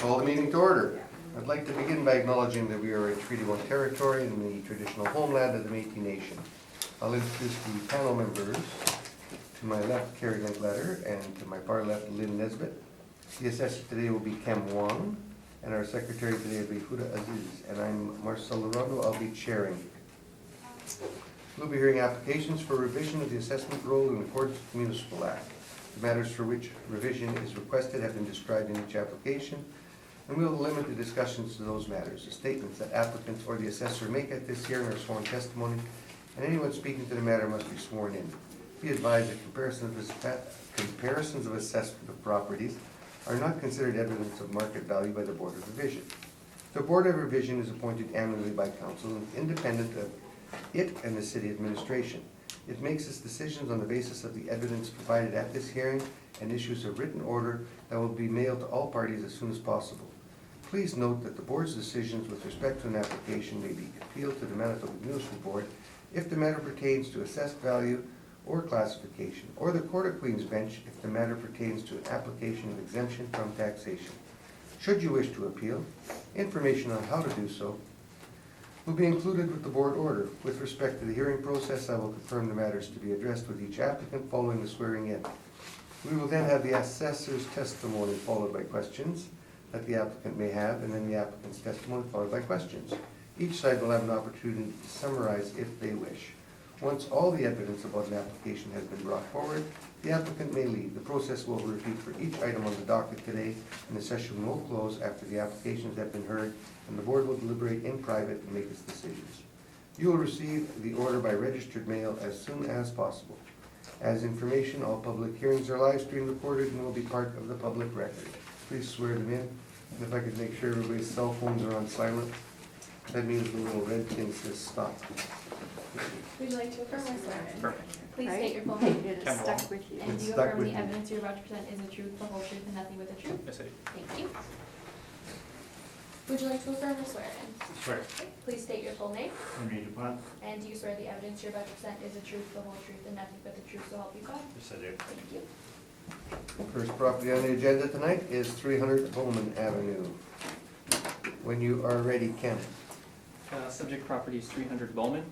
Call the meeting to order. I'd like to begin by acknowledging that we are a Treaty 1 territory in the traditional homeland of the Métis Nation. I'll introduce the panel members. To my left, Carrie Linkletter, and to my far left, Lynn Nesbitt. The assessor today will be Kem Wong, and our secretary today will be Huda Aziz, and I'm Marcel Larondo. I'll be chairing. We'll be hearing applications for revision of the assessment role in accordance with the Municipal Act. The matters for which revision is requested have been described in each application, and we will limit the discussions to those matters. The statements that applicants or the assessor make at this hearing are sworn testimony, and anyone speaking to the matter must be sworn in. Be advised that comparisons of assessment of properties are not considered evidence of market value by the Board of Revision. The Board of Revision is appointed annually by Council and independent of it and the City Administration. It makes its decisions on the basis of the evidence provided at this hearing and issues a written order that will be mailed to all parties as soon as possible. Please note that the Board's decisions with respect to an application may be appealed to the Manitoba Municipal Board if the matter pertains to assessed value or classification, or the Court of Queen's Bench if the matter pertains to an application of exemption from taxation. Should you wish to appeal, information on how to do so will be included with the board order. With respect to the hearing process, I will confirm the matters to be addressed with each applicant following the swearing in. We will then have the assessor's testimony followed by questions that the applicant may have, and then the applicant's testimony followed by questions. Each side will have an opportunity to summarize if they wish. Once all the evidence about an application has been brought forward, the applicant may leave. The process will repeat for each item on the docket today, and the session will close after the applications have been heard, and the board will deliberate in private and make its decisions. You will receive the order by registered mail as soon as possible. As information, all public hearings are live stream recorded and will be part of the public record. Please swear them in. And if I could make sure everybody's cell phones are on silent, that means the little red thing says stop. Would you like to affirm or swear in? Perfect. Please Right. state your full name. It is stuck with you. And do you Stuck affirm with the me. evidence you're about to present is the truth, the whole truth, and nothing but the truth? Yes, I do. Thank you. Would you like to affirm or swear in? Swear. Okay. Please state your full name. Henry Dupont. And do you swear the evidence you're about to present is the truth, the whole truth, and nothing but the truth, so help you God? Yes, I do. Thank you. First property on the agenda tonight is 300 Bowman Avenue. When you are ready, Ken. Subject property is 300 Bowman.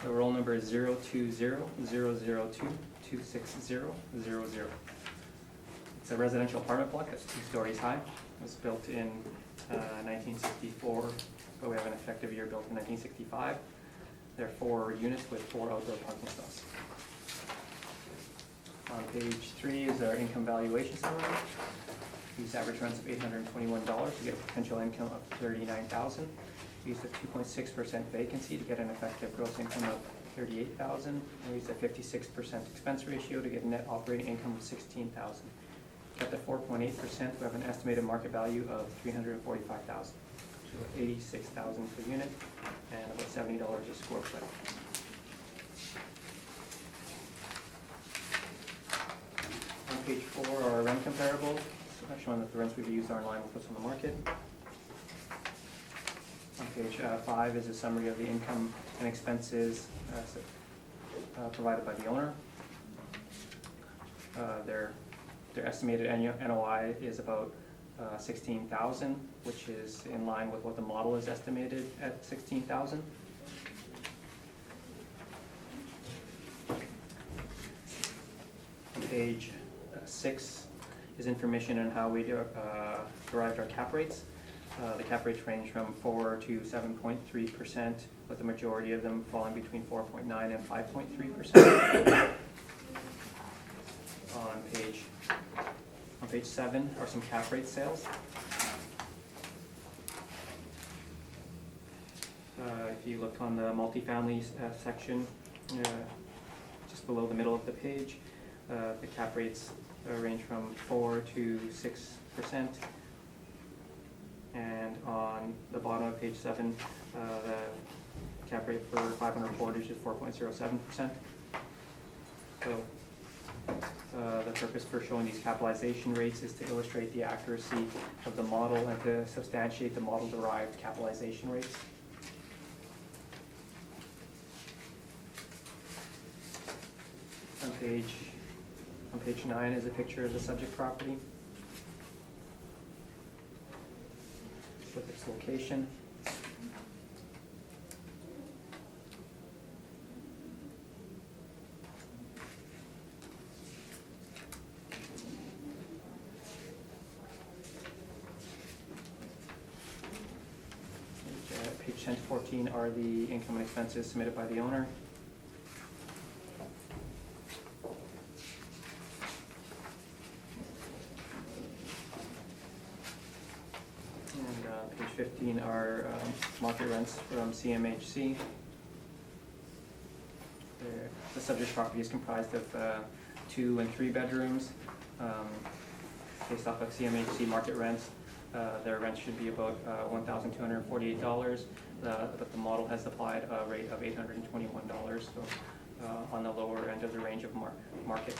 The roll number is 020-002-26000. It's a residential apartment block that's 2 stories high. It was built in 1964, but we have an effective year built in 1965. There are 4 units with 4 outdoor parking stalls. On page 3 is our income valuation summary. Use average rents of $821 to get a potential income of $39,000. Use a 2.6% vacancy to get an effective gross income of $38,000. And use a 56% expense ratio to get a net operating income of $16,000. At the 4.8%, we have an estimated market value of $345,000. So $86,000 per unit and about $70 a square foot. On page 4 are rent comparables, showing that the rents we've used are in line with what's on the market. On page 5 is a summary of the income and expenses provided by the owner. Their estimated annual NOI is about $16,000, which is in line with what the model is estimated at $16,000. On page 6 is information on how we derived our cap rates. The cap rates range from 4 to 7.3%, with the majority of them falling between 4.9 and 5.3%. On page 7 are some cap rate sales. If you look on the multifamily section, just below the middle of the page, the cap rates range from 4 to 6%. And on the bottom of page 7, the cap rate for 500 quarters is 4.07%. So the purpose for showing these capitalization rates is to illustrate the accuracy of the model and to substantiate the model-derived capitalization rates. On page 9 is a picture of the subject property. with its location. Page 10 to 14 are the income and expenses submitted by the owner. And page 15 are market rents from CMHC. The subject property is comprised of 2 and 3 bedrooms. Based off of CMHC market rents, their rent should be about $1,248, but the model has applied a rate of $821, so on the lower end of the range of market.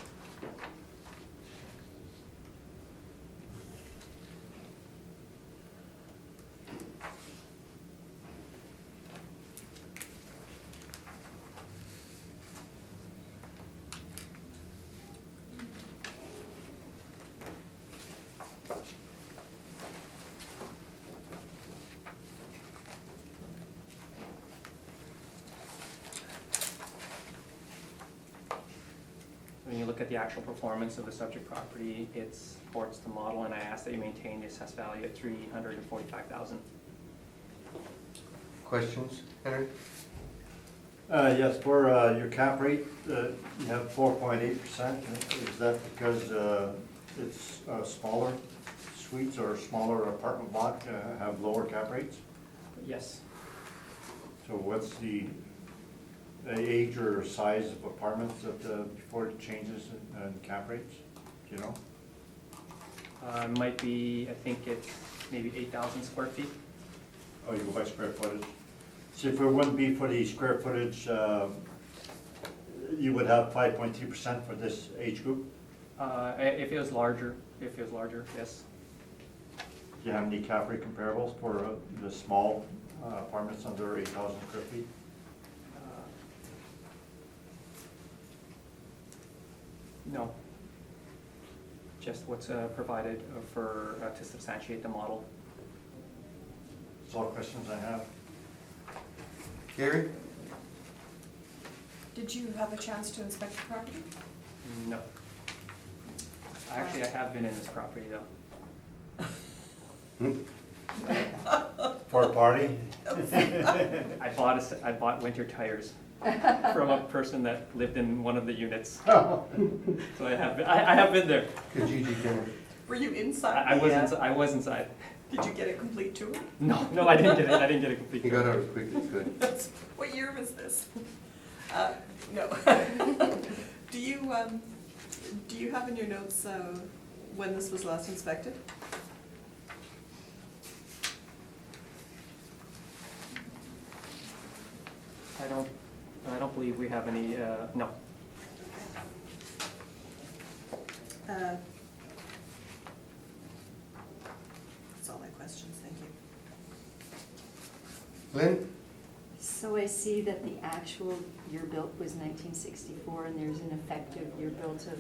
When you look at the actual performance of the subject property, it supports the model, and I ask that you maintain the assessed value at $345,000. Questions, Henry? Yes, for your cap rate, you have 4.8%. Is that because it's smaller suites or smaller apartment block have lower cap rates? Yes. So what's the age or size of apartments that before it changes in cap rates? Do you know? Might be, I think it's maybe 8,000 square feet. Oh, you go by square footage. So if it wouldn't be for the square footage, you would have 5.2% for this age group? If it was larger, yes. Do you have any cap rate comparables for the small apartments under 8,000 square feet? No. Just what's provided to substantiate the model. That's all the questions I have. Carrie? Did you have a chance to inspect the property? No. Actually, I have been in this property though. For a party? I bought winter tires from a person that lived in one of the units. Oh. So I have been there. Kijiji Kenner? Were you inside? I was inside. Did you get a complete tour? No, I didn't get it. I didn't get a complete. He got out as quick as good. What year was this? No. Do you have in your notes when this was last inspected? I don't believe we have any. No. That's all my questions, thank you. Lynn? So I see that the actual year built was 1964 and there's an effective year built of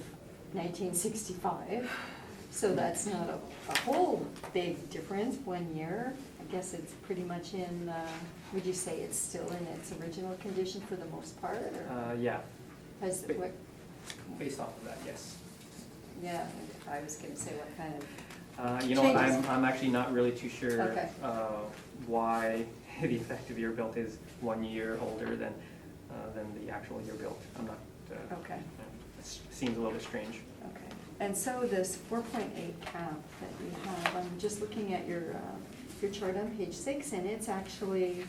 1965. So that's not a whole big difference, 1 year. I guess it's pretty much in, would you say it's still in its original condition for the most part? Or Yeah. has it, what, Based off of that, yes. yeah, I was gonna say what kind of, I'm actually not really too sure Okay. why the effective year built is 1 year older than the actual year built. I'm not. okay, It seems a little bit strange. okay. And so this 4.8 cap that you have, I'm just looking at your chart on page 6, and it's actually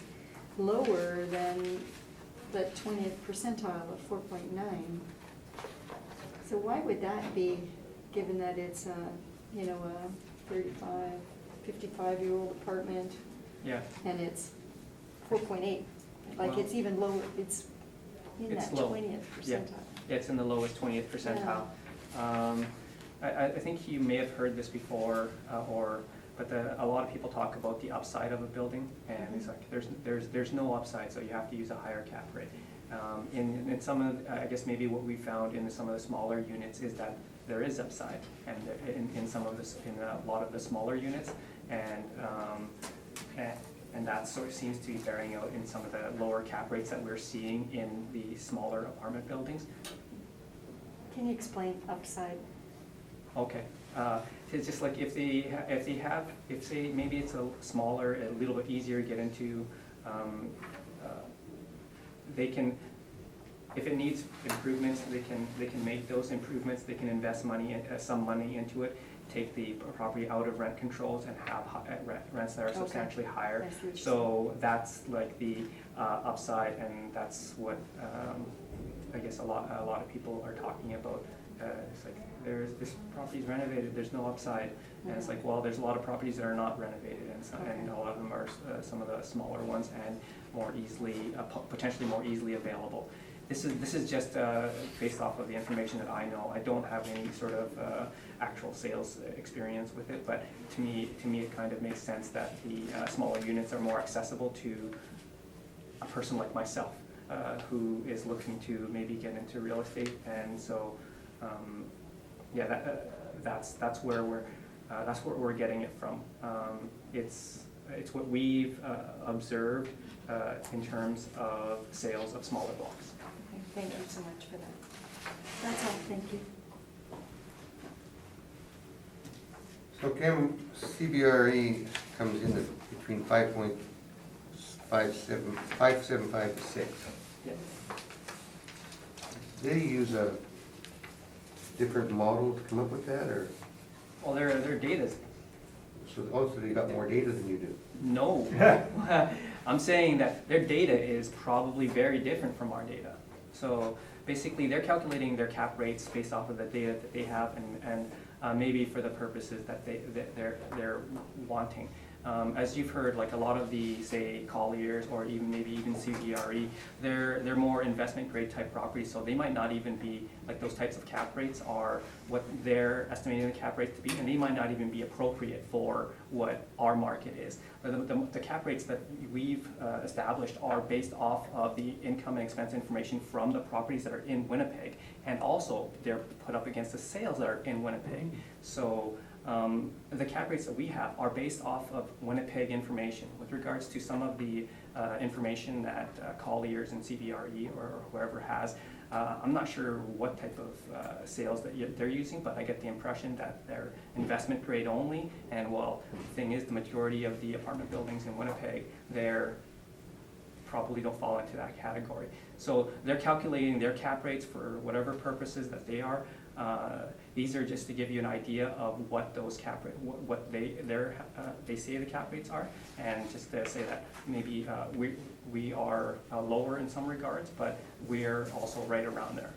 lower than the 20th percentile of 4.9. So why would that be, given that it's a 35, 55-year-old apartment, Yeah. and it's 4.8? Like Well, it's even lower, it's in it's that low. 20th Yeah. percentile. It's in the lowest 20th percentile. I think you may have heard this before, but a lot of people talk about the upside of a building, and it's like there's no upside, so you have to use a higher cap rate. In some of, I guess maybe what we found in some of the smaller units is that there is upside, and in a lot of the smaller units, and And that sort of seems to be bearing out in some of the lower cap rates that we're seeing in the smaller apartment buildings. Can you explain upside? Okay, it's just like if say maybe it's a smaller, a little bit easier to get into, they can, if it needs improvements, they can make those improvements, they can invest some money into it, take the property out of rent controls and have rents that are Okay. substantially higher. I see what you're So that's like the upside, and that's what I guess a lot of people are talking about. It's like this property's renovated, there's no upside, and it's like, well, there's a lot of properties that are not renovated, and a lot of them are some of the smaller ones and more easily, potentially more easily available. This is just based off of the information that I know. I don't have any sort of actual sales experience with it, but to me it kind of makes sense that the smaller units are more accessible to a person like myself who is looking to maybe get into real estate, and so that's where we're getting it from. It's what we've observed in terms of sales of smaller blocks. Okay, thank you so much for that. That's all, thank you. So Kim, CBRE comes in at between 5.755 to 6. Yeah. They use a different model to come up with that, or, Well, their data's so also they got more data than you do? no. I'm saying that their data is probably very different from our data. So basically, they're calculating their cap rates based off of the data that they have, and maybe for the purposes that they're wanting. As you've heard, like a lot of the, say, Colliers or even CBRE, they're more investment grade type properties, so they might not even be, like those types of cap rates are what they're estimating the cap rates to be, and they might not even be appropriate for what our market is. The cap rates that we've established are based off of the income and expense information from the properties that are in Winnipeg, and also they're put up against the sales that are in Winnipeg. So the cap rates that we have are based off of Winnipeg information. With regards to some of the information that Colliers and CBRE or whoever has, I'm not sure what type of sales that they're using, but I get the impression that they're investment grade only. And well, the thing is, the majority of the apartment buildings in Winnipeg, they're probably don't fall into that category. So they're calculating their cap rates for whatever purposes that they are. These are just to give you an idea of what those cap rate, what they say the cap rates are, and just to say that maybe we are lower in some regards, but we're also right around there.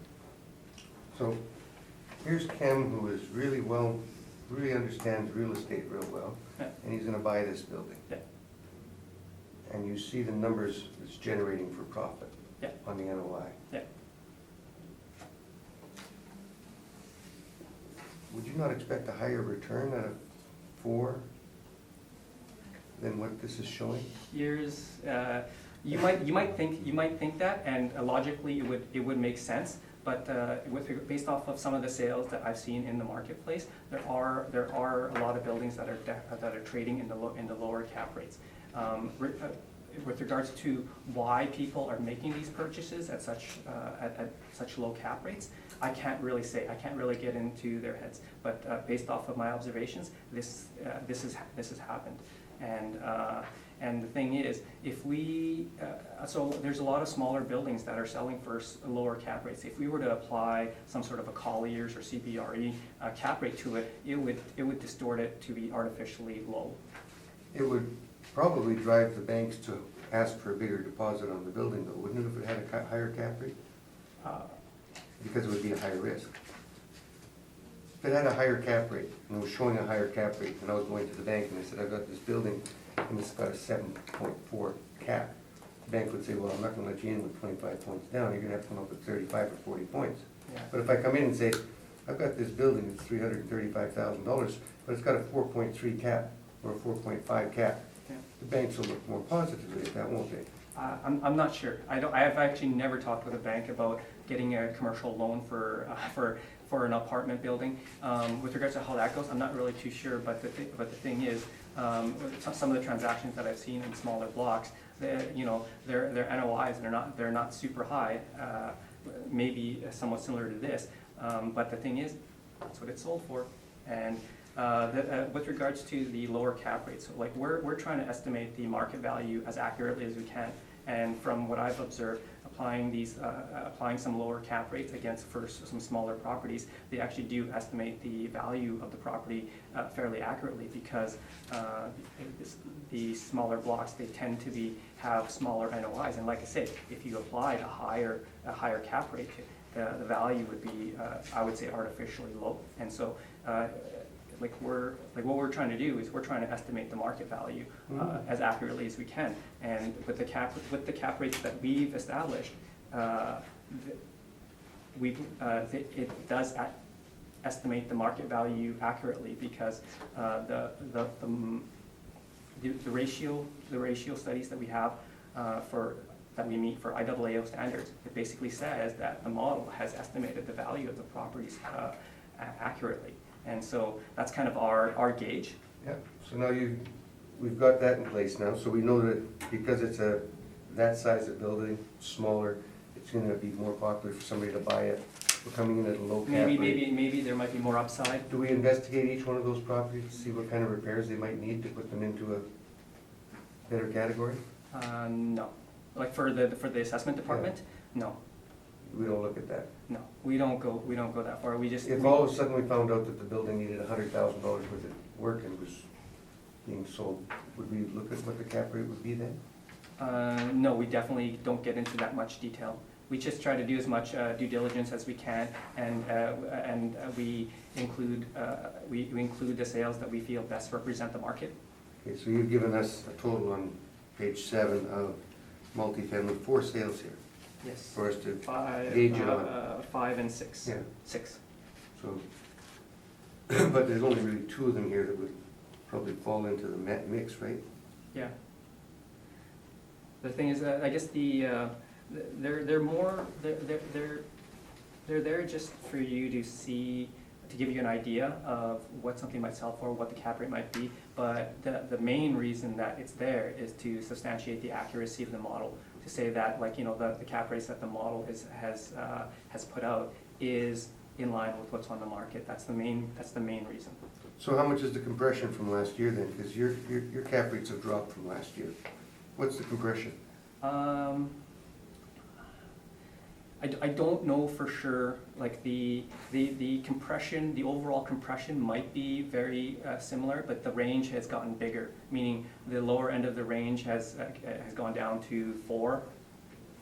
So here's Ken, who is really understands real estate real well, Yeah. and he's gonna buy this building. Yeah. And you see the numbers it's generating for profit Yeah. on the NOI. Yeah. Would you not expect a higher return out of 4 than what this is showing? Years, you might think that, and logically it would make sense. But based off of some of the sales that I've seen in the marketplace, there are a lot of buildings that are trading in the lower cap rates. With regards to why people are making these purchases at such low cap rates, I can't really say. I can't really get into their heads. But based off of my observations, this has happened. And the thing is, if we so there's a lot of smaller buildings that are selling for lower cap rates. If we were to apply some sort of a Colliers or CBRE cap rate to it, it would distort it to be artificially low. It would probably drive the banks to ask for a bigger deposit on the building though, wouldn't it, if it had a higher cap rate? Because it would be a higher risk. If it had a higher cap rate, and it was showing a higher cap rate, and I was going to the bank and I said, I've got this building and it's got a 7.4 cap. The bank would say, well, I'm not gonna let you in with 25 points down, you're gonna have to come up with 35 or 40 points. Yeah. But if I come in and say, I've got this building, it's $335,000, but it's got a 4.3 cap or a 4.5 cap, Yeah. the banks will look more positively at that, won't they? I'm not sure. I have actually never talked with a bank about getting a commercial loan for an apartment building. With regards to how that goes, I'm not really too sure. But the thing is, some of the transactions that I've seen in smaller blocks, their NOIs, they're not super high, maybe somewhat similar to this, but the thing is, that's what it's sold for. And with regards to the lower cap rates, so like we're trying to estimate the market value as accurately as we can. And from what I've observed, applying some lower cap rates against some smaller properties, they actually do estimate the value of the property fairly accurately, because the smaller blocks, they tend to have smaller NOIs. And like I say, if you applied a higher cap rate, the value would be, I would say, artificially low. And so what we're trying to do is we're trying to estimate the market value as accurately as we can. And with the cap rates that we've established, it does estimate the market value accurately, because the ratio studies that we have that we meet for IAAO standards, it basically says that the model has estimated the value of the properties accurately. And so that's kind of our gauge. Yeah, so now we've got that in place now, so we know that because it's that size of building, smaller, it's gonna be more popular for somebody to buy it. We're coming in at a low cap rate. Maybe there might be more upside. Do we investigate each one of those properties to see what kind of repairs they might need to put them into a better category? No. Like for the assessment department? No. We don't look at that. No. We don't go that far. We just. If all of a sudden we found out that the building needed $100,000 worth of work and was being sold, would we look at what the cap rate would be then? No, we definitely don't get into that much detail. We just try to do as much due diligence as we can, and we include the sales that we feel best represent the market. Okay, so you've given us a total on page 7 of multifamily, 4 sales here Yes. for us to Five, gauge it on. 5 and 6. Yeah. 6. So, but there's only really 2 of them here that would probably fall into the mix, right? Yeah. The thing is, I guess they're there just for you to see, to give you an idea of what something might sell for, what the cap rate might be. But the main reason that it's there is to substantiate the accuracy of the model, to say that, like, the cap rates that the model has put out is in line with what's on the market. That's the main reason. So how much is the compression from last year then? Because your cap rates have dropped from last year. What's the compression? I don't know for sure. Like the compression, the overall compression might be very similar, but the range has gotten bigger. Meaning the lower end of the range has gone down to 4,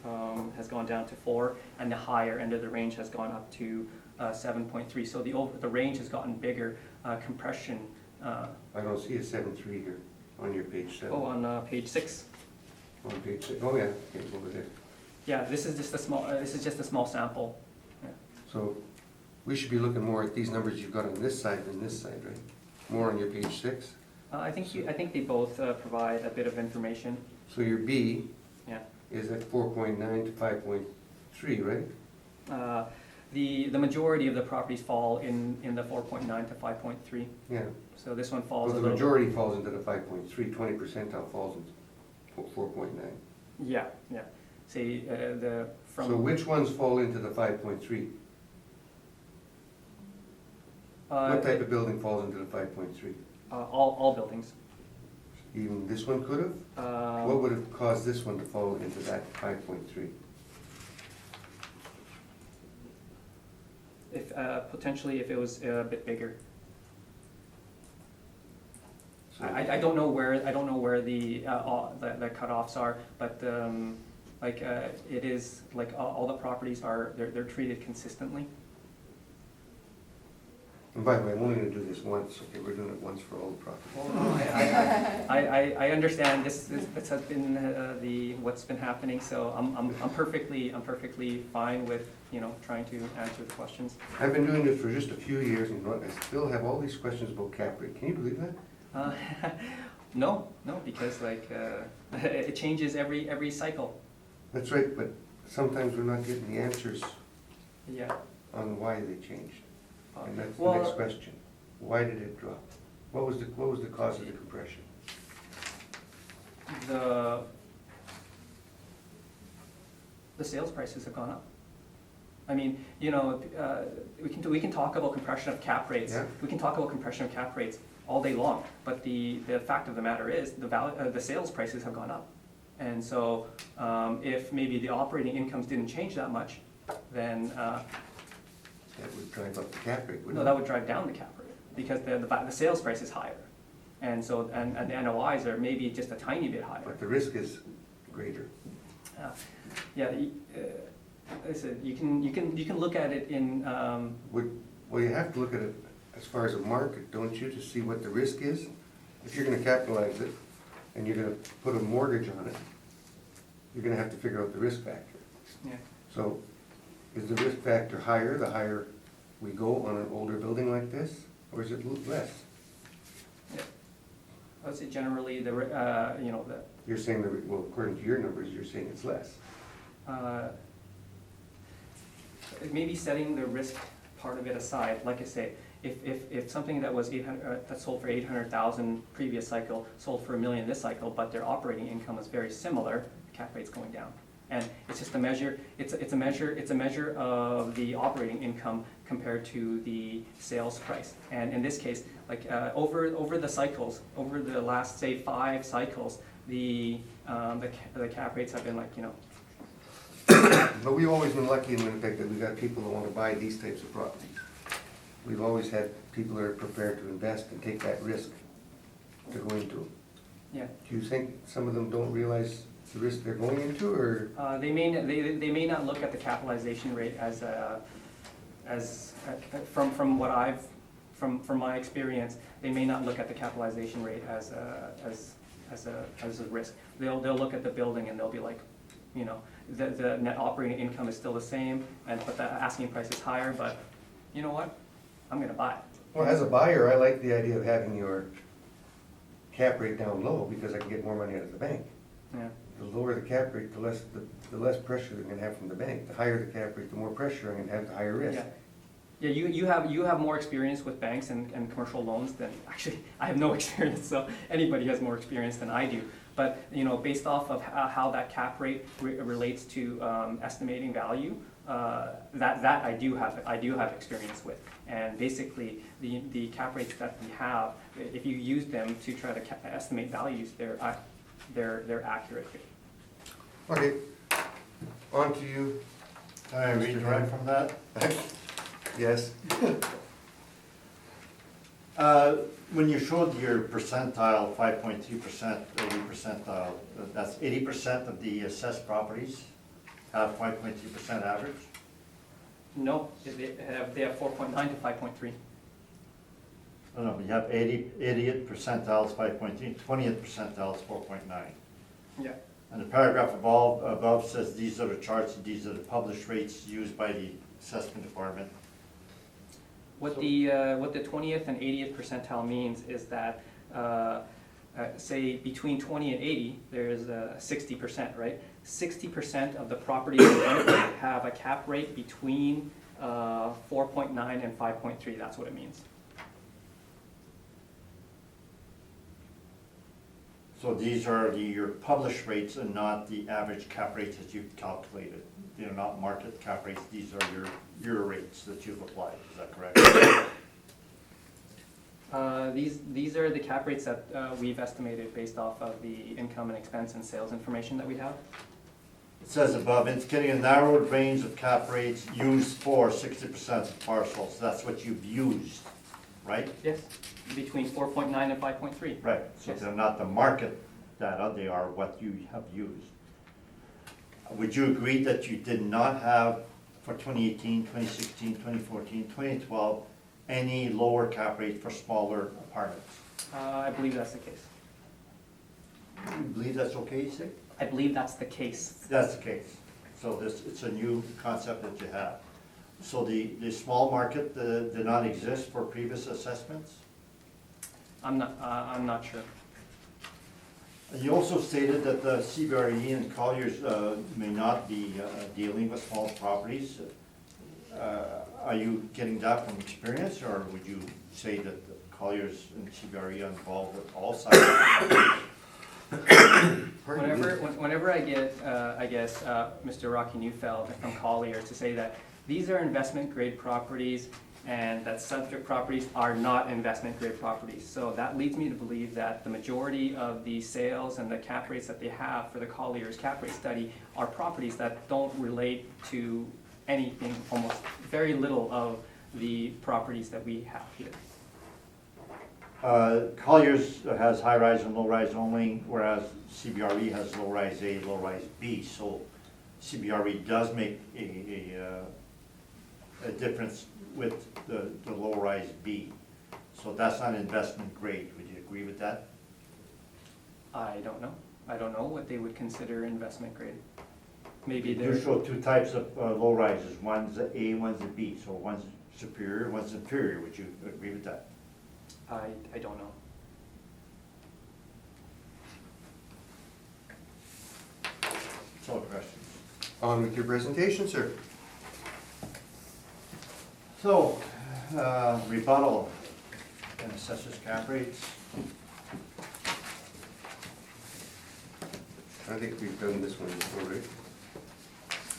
and the higher end of the range has gone up to 7.3. So the range has gotten bigger. Compression. I don't see a 7.3 here on your page 7. Oh, on page 6. On page 6. Oh yeah, okay, over there. Yeah, this is just a small. This is just a small sample. Yeah. So we should be looking more at these numbers you've got on this side than this side, right? More on your page 6. I think they both provide a bit of information. So your B Yeah. is at 4.9 to 5.3, right? The majority of the properties fall in the 4.9 to 5.3. Yeah. So this one falls Well, a the little. majority falls into the 5.3, 20% falls into 4.9. Yeah, yeah. See, from. So which ones fall into the 5.3? What type of building falls into the 5.3? All buildings. Even this one could have? What would have caused this one to fall into that 5.3? If potentially if it was a bit bigger. So- I don't know where the cutoffs are, but it is like all the properties are they're treated consistently. And by the way, I'm only gonna do this once, okay, we're doing it once for all the properties. Well, I understand this has been what's been happening, so I'm perfectly fine with trying to answer the questions. I've been doing this for just a few years, and I still have all these questions about cap rate. Can you believe that? No, because it changes every cycle. That's right, but sometimes we're not getting the answers Yeah. on why they changed. And that's the Well, next question. Why did it drop? What was the cause of the compression? The sales prices have gone up. I mean, you know, we can talk about compression of cap rates. Yeah. We can talk about compression of cap rates all day long, but the fact of the matter is the sales prices have gone up. And so if maybe the operating incomes didn't change that much, then That would drive up the cap rate, wouldn't no, it? that would drive down the cap rate because the sales price is higher. And so, and the NOIs are maybe just a tiny bit higher. But the risk is greater. Yeah, listen, you can look at it in, Well, you have to look at it as far as a market, don't you, to see what the risk is? If you're gonna capitalize it and you're gonna put a mortgage on it, you're gonna have to figure out the risk factor. yeah. So is the risk factor higher, the higher we go on an older building like this, or is it less? Yeah. I would say generally you know, You're saying, well, according to your numbers, you're saying it's less. maybe setting the risk part of it aside, like I say, if something that was 800, that sold for 800,000 previous cycle, sold for $1 million this cycle, but their operating income is very similar, the cap rate's going down. And it's just a measure, it's a measure of the operating income compared to the sales price. And in this case, like over the cycles, over the last, say, 5 cycles, the cap rates have been like, you know, But we've always been lucky in Winnipeg that we've got people that want to buy these types of properties. We've always had people that are prepared to invest and take that risk to go into them. yeah. Do you think some of them don't realize the risk they're going into, or? They may not look at the capitalization rate from what I've, from my experience, they may not look at the capitalization rate as a risk. They'll look at the building and they'll be like, you know, the net operating income is still the same, but the asking price is higher, but you know what? I'm gonna buy it. Well, as a buyer, I like the idea of having your cap rate down low because I can get more money out of the bank. Yeah. The lower the cap rate, the less pressure they're gonna have from the bank. The higher the cap rate, the more pressure I'm gonna have, the higher risk. Yeah. Yeah, you have more experience with banks and commercial loans than, actually, I have no experience, so anybody has more experience than I do. But, you know, based off of how that cap rate relates to estimating value, that I do have experience with. And basically, the cap rates that we have, if you use them to try to estimate values, they're accurate. Okay, on to you. Can I read right from that? Yes. When you showed your percentile, 5.2%, 80 percentile, that's 80% of the assessed properties have 5.2% average? No, they have 4.9 to 5.3. No, no, but you have 80th percentile is 5.3, 20th percentile is 4.9. Yeah. And the paragraph above says these are the charts, these are the published rates used by the assessment department. What the 20th and 80th percentile means is that, say, between 20 and 80, there's 60%, right? 60% of the properties in Winnipeg have a cap rate between 4.9 and 5.3. That's what it means. So these are your published rates and not the average cap rates that you've calculated. They're not market cap rates, these are your rates that you've applied, is that correct? These are the cap rates that we've estimated based off of the income and expense and sales information that we have. It says above, indicating a narrowed range of cap rates used for 60% of parcels, that's what you've used, right? Yes, between 4.9 and 5.3. Right, so Yes. they're not the market data, they are what you have used. Would you agree that you did not have, for 2018, 2016, 2014, 2012, any lower cap rate for smaller apartments? I believe that's the case. You believe that's okay, you say? I believe that's the case. That's the case. So it's a new concept that you have. So the small market did not exist for previous assessments? I'm not sure. You also stated that the CBRE and Colliers may not be dealing with small properties. Are you getting that from experience, or would you say that the Colliers and CBRE are involved with all sides of the Whenever I get, Mr. Rocky Neufeld from Colliers to say that these are investment grade properties and that subject properties are not investment grade properties. So that leads me to believe that the majority of the sales and the cap rates that they have for the Colliers cap rate study are properties that don't relate to anything, almost very little of the properties that we have here. Colliers has high-rise and low-rise only, whereas CBRE has low-rise A, low-rise B. So CBRE does make a difference with the low-rise B. So that's not investment grade. Would you agree with that? I don't know. I don't know what they would consider investment grade. Maybe You they're, show two types of low-rises. One's a A, one's a B. So one's superior, one's inferior. Would you agree with that? I don't know. That's all questions. On with your presentation, sir. So, rebuttal and assessors cap rates. I think we've done this one before, right?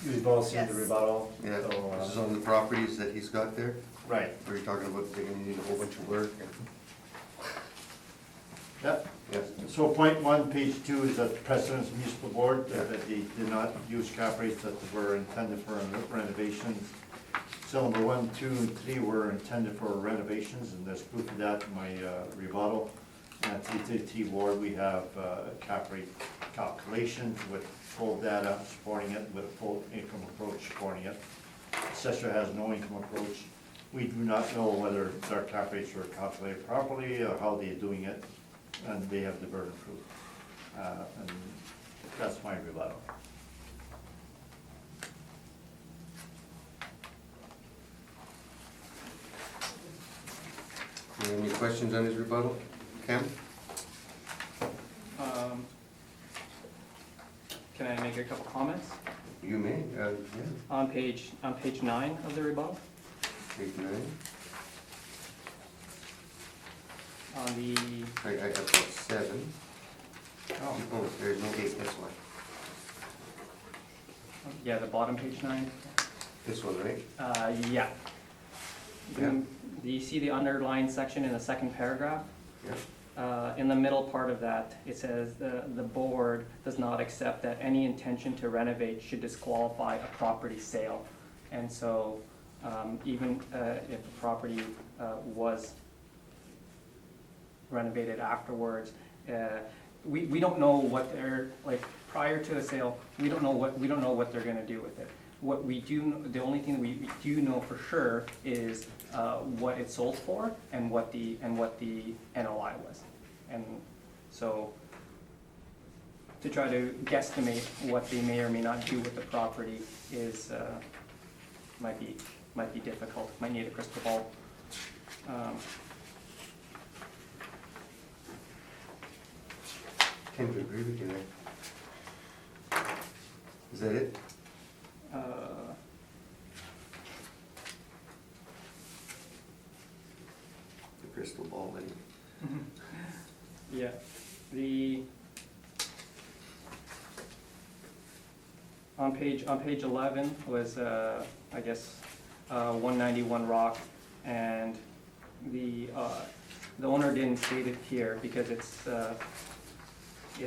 You've all seen the Yes. rebuttal? Yeah, So, this is on the properties that he's got there, right, where you're talking about they're gonna need a whole bunch of work. yep. Yes. So point one, page 2 is that Precedence Municipal Board, Yeah. that they did not use cap rates that were intended for renovations. Cell number 1, 2, and 3 were intended for renovations, and there's proof of that in my rebuttal. And at TTT Ward, we have a cap rate calculation with full data supporting it, with a full income approach supporting it. Assessor has no income approach. We do not know whether their cap rates were calculated properly or how they're doing it, and they have the burden of proof. And that's my rebuttal. Any questions on his rebuttal? Cam? Can I make a couple comments? You may, yeah, On page 9 of the rebuttal, page 9. on the, I got 7. oh, Oh, there's no 8, this one. yeah, the bottom page 9. This one, right? Yeah. Yeah. Do you see the underlined section in the second paragraph? Yeah. In the middle part of that, it says the board does not accept that any intention to renovate should disqualify a property sale. And so even if the property was renovated afterwards, we don't know what they're, like, prior to the sale, we don't know what they're gonna do with it. What we do, the only thing we do know for sure is what it sold for and what the NOI was. And so to try to guesstimate what they may or may not do with the property is might be difficult. Might need a crystal ball. Tend to agree with you there. Is that it? The crystal ball, then. Yeah, the, on page 11 was, I guess, 191 Rock, and the owner didn't state it here because it's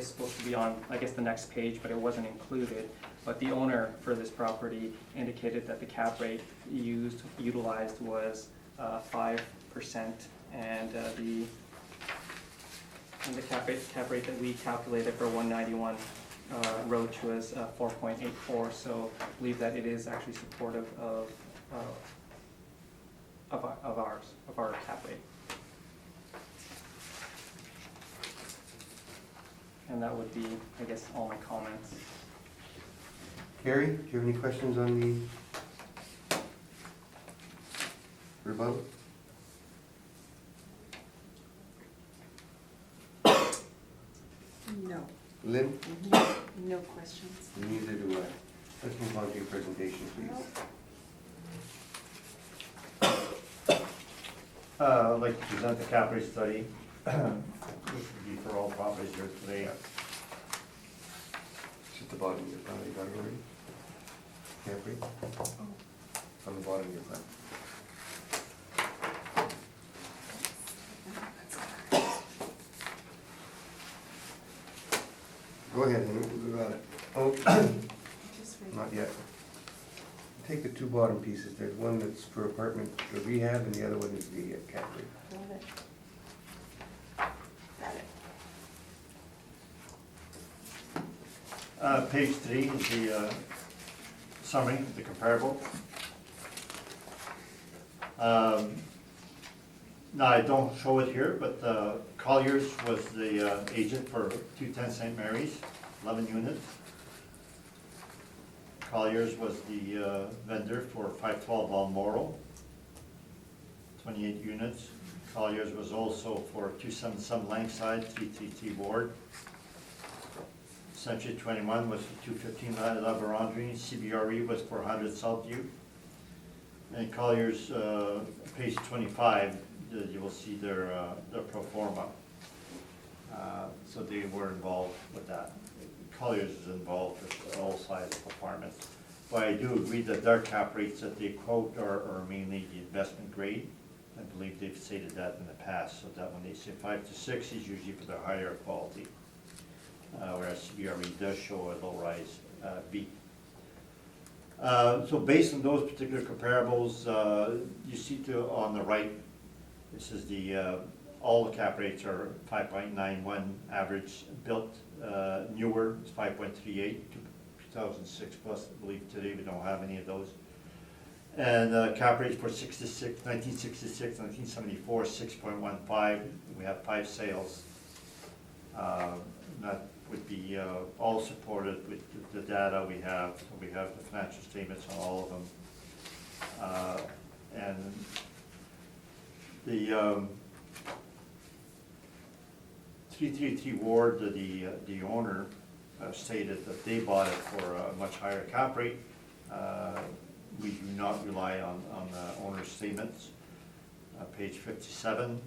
supposed to be on, I guess, the next page, but it wasn't included. But the owner for this property indicated that the cap rate utilized was 5%, and the cap rate that we calculated for 191 Roach was 4.84. So I believe that it is actually supportive of our cap rate. And that would be, I guess, all my comments. Carrie, do you have any questions on the rebuttal? No. Lynn? No questions. Neither do I. Let's move on to your presentation, please. I'd like to present the cap rate study, which would be for all properties here today. It's at the bottom of your plan, you got it already? Can't read? On the bottom of your plan. Go ahead, Henry, we got it. Oh, Just read. not yet. Take the two bottom pieces, there's one that's for apartment the rehab, and the other one is the cap rate. Got it. Got it. Page 3 is the summary, the comparable. Now, I don't show it here, but Colliers was the agent for 210 St. Mary's, 11 units. Colliers was the vendor for 512 Balmoral, 28 units. Colliers was also for 277 Langside, 333 Ward. Century 21 was for 215 La Vérendrye, CBRE was for 100 Southview. And Colliers, page 25, you will see their pro forma. So they were involved with that. Colliers is involved with all sides of apartments. But I do agree that their cap rates that they quote are mainly the investment grade. I believe they've stated that in the past, so that when they say 5 to 6 is usually for the higher quality. Whereas CBRE does show a low rise B. So based on those particular comparables, you see on the right, this is the, all the cap rates are 5.91 average built, newer is 5.38, 2006 plus, I believe today we don't have any of those. And cap rates for 1966, 1974, 6.15, we have 5 sales. That would be all supported with the data we have. So we have the financial statements on all of them. And the 333 Ward, the owner stated that they bought it for a much higher cap rate. We do not rely on the owner's statements. Page 57,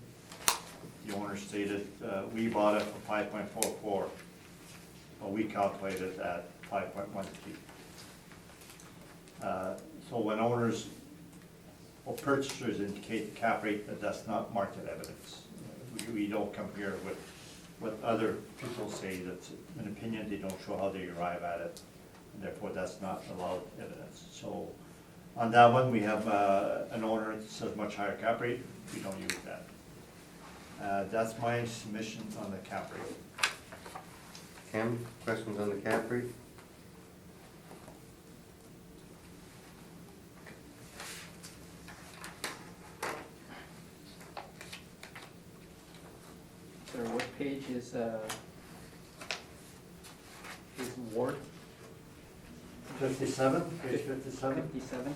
the owner stated, we bought it for 5.44, but we calculated at 5.13. So when owners or purchasers indicate the cap rate, that's not market evidence. We don't come here with what other people say, that's an opinion, they don't show how they arrive at it, and therefore that's not allowed evidence. So on that one, we have an owner that says much higher cap rate, we don't use that. That's my submission on the cap rate. Cam, questions on the cap rate? So what page is Ward? 57, page 57. 57?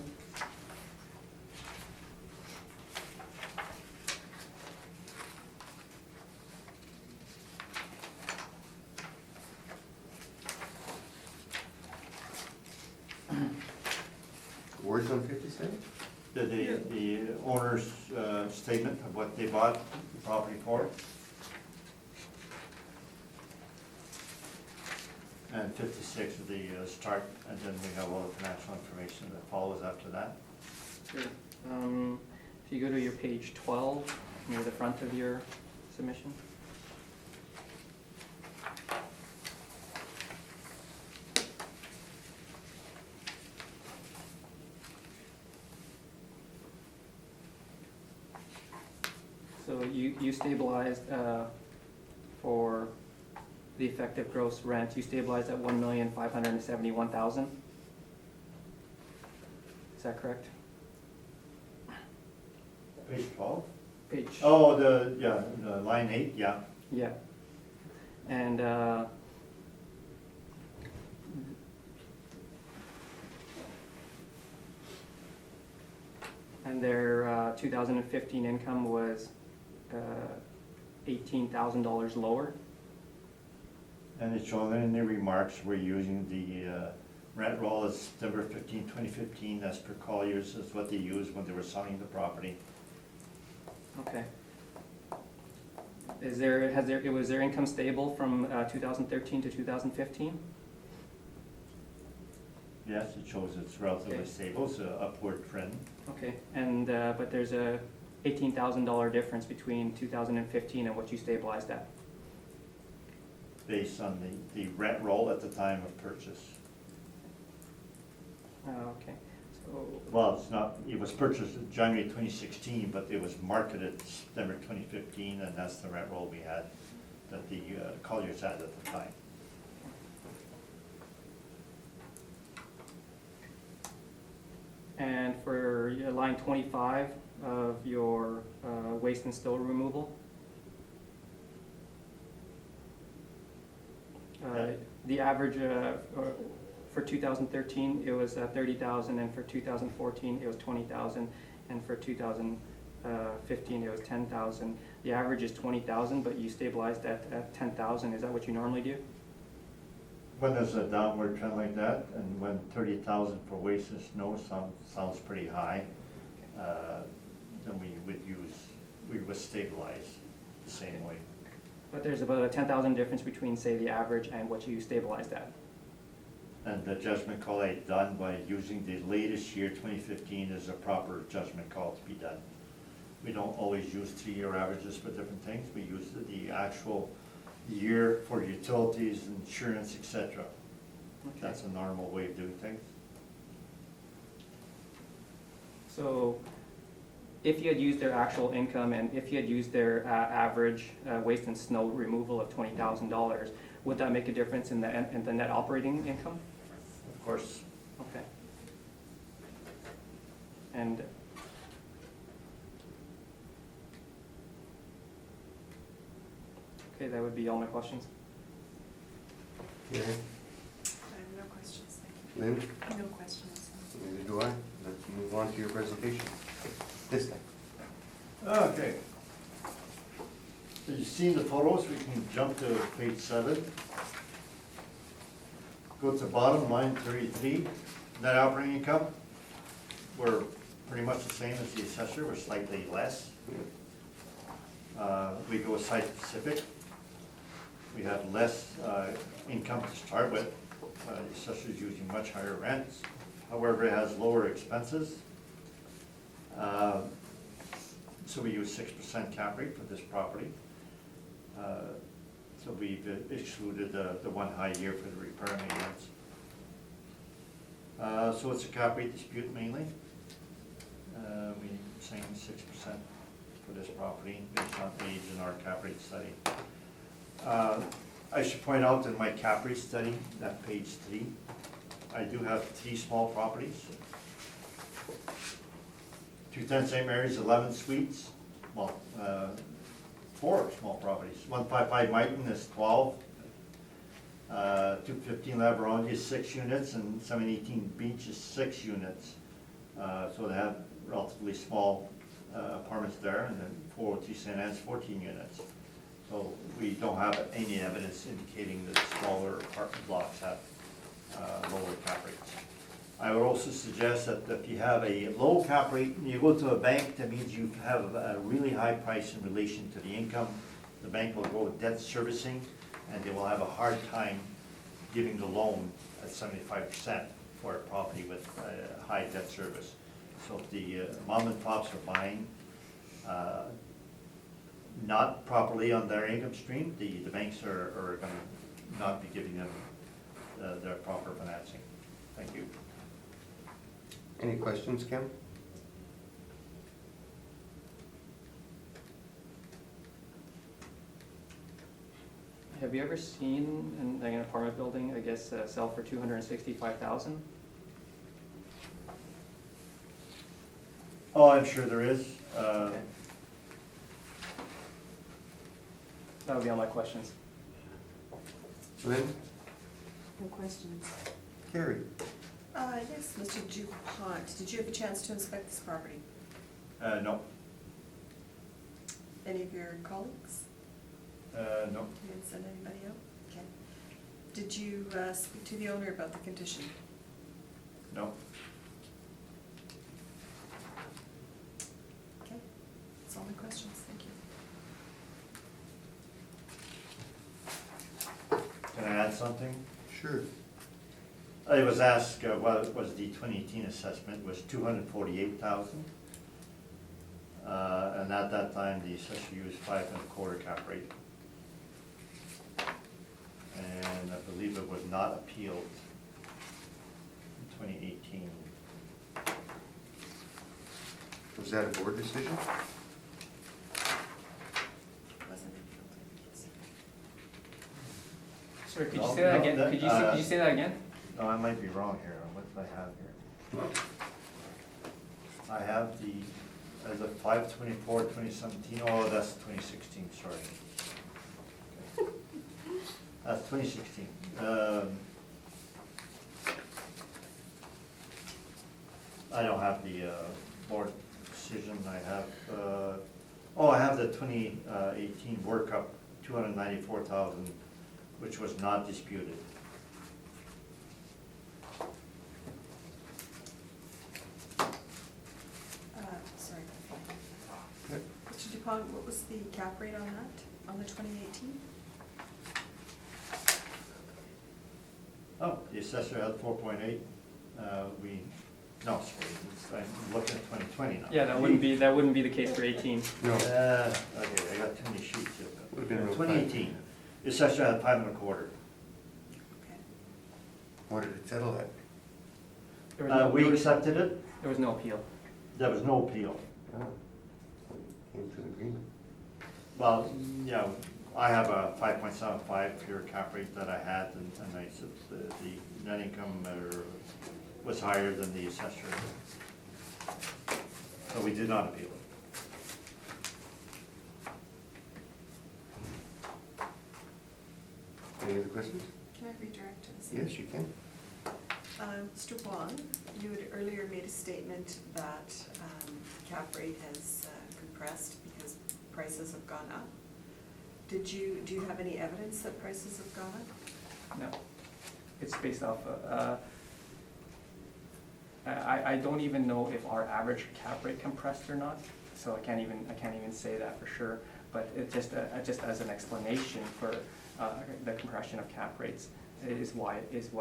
Words on 57? The owner's statement of what they bought the property for. And 56 is the start, and then we have all the financial information that follows after that. Sure. If you go to your page 12, near the front of your submission. So you stabilized for the effective gross rent, you stabilized at 1,571,000. Is that correct? Page 12? Page. Oh, the line 8, yeah. Yeah. And their 2015 income was $18,000 lower. And it's shown in the remarks, we're using the rent roll as September 15, 2015, as per Colliers, is what they used when they were selling the property. Okay. Was their income stable from 2013 to 2015? Yes, it shows it's relatively Okay. stable, it's an upward trend. Okay, and, but there's a $18,000 difference between 2015 and what you stabilized at. Based on the rent roll at the time of purchase. Okay, so, Well, it's not, it was purchased in January 2016, but it was marketed September 2015, and that's the rent roll we had, that the Colliers had at the time. and for your line 25 of your waste and snow removal, the average for 2013, it was 30,000, and for 2014, it was 20,000, and for 2015, it was 10,000. The average is 20,000, but you stabilized at 10,000. Is that what you normally do? When there's a downward trend like that, and when 30,000 for waste and snow sounds pretty high, then we would stabilize the same way. But there's about a 10,000 difference between, say, the average and what you stabilized at. And the judgment call I done by using the latest year, 2015, is a proper judgment call to be done. We don't always use 3-year averages for different things. We use the actual year for utilities, insurance, etc. Okay. That's a normal way of doing things. So if you had used their actual income and if you had used their average waste and snow removal of $20,000, would that make a difference in the net operating income? Of course, Okay. And okay, that would be all my questions. Gary? I have no questions, thank Lynn? you. No questions. Neither do I. Let's move on to your presentation. This time. okay. So you've seen the photos, we can jump to page 7. Go to the bottom, line 33, net operating income. We're pretty much the same as the assessor, we're slightly less. We go site specific. We have less income to start with. The assessor is using much higher rents. However, it has lower expenses. So we use 6% cap rate for this property. So we've excluded the one high year for the repair and maintenance. So it's a cap rate dispute mainly. We're saying 6% for this property based on age in our cap rate study. I should point out in my cap rate study, that page 3, I do have 3 small properties. 210 St. Mary's, 11 suites, well, 4 small properties. 155 Mighton is 12. 215 Laveronde is 6 units, and 718 Beach is 6 units. So they have relatively small apartments there, and then 403 St. Anne's 14 units. So we don't have any evidence indicating that smaller apartment blocks have lower cap rates. I would also suggest that if you have a low cap rate and you go to a bank, that means you have a really high price in relation to the income. The bank will go with debt servicing, and they will have a hard time giving the loan at 75% for a property with high debt service. So if the mom and pops are buying not properly on their income stream, the banks are going to not be giving them their proper financing. Thank you. Any questions, Kim? Have you ever seen an apartment building, I guess, sell for $265,000? Oh, I'm sure there is. Okay. That would be all my questions. Lynn? No questions. Carrie? Yes, Mr. DuPont, did you have a chance to inspect this property? No. Any of your colleagues? No. You didn't send anybody out? Okay. Did you speak to the owner about the condition? No. Okay, that's all my questions. Can I add something? Sure. I was asked, what was the 2018 assessment, was 248,000. And at that time, the assessor used 5.25 cap rate. And I believe it was not appealed in 2018. Was that a board decision? Wasn't Sorry, could you No, say that no, again? that, Could you say that again? No, I might be wrong here. What did I have here? I have the, as of 5/24/2017. Oh, that's 2016, sorry. Okay. That's 2016. I don't have the board decision. I have, I have the 2018 workup, 294,000, which was not disputed. Sorry. Yep. Mr. Dupont, what was the cap rate on that, on the 2018? Oh, the assessor had 4.8. No, sorry, I'm looking at 2020 now. Yeah, that wouldn't be the case for 18. No. Okay, I got too many sheets here. Would've been real 2018, the assessor had 5.25. Okay. What did it settle at? We accepted it, There was no appeal. there was no appeal. Oh. Came to an agreement. Well, yeah, I have a 5.75 pure cap rate that I had, and I said the net income was higher than the assessor. So we did not appeal it. Any other questions? Can I redirect to the same? Yes, you can. Mr. Wong, you had earlier made a statement that cap rate has compressed because prices have gone up. Do you have any evidence that prices have gone up? No. It's based off, I don't even know if our average cap rate compressed or not, so I can't even say that for sure. But it just as an explanation for the compression of cap rates is what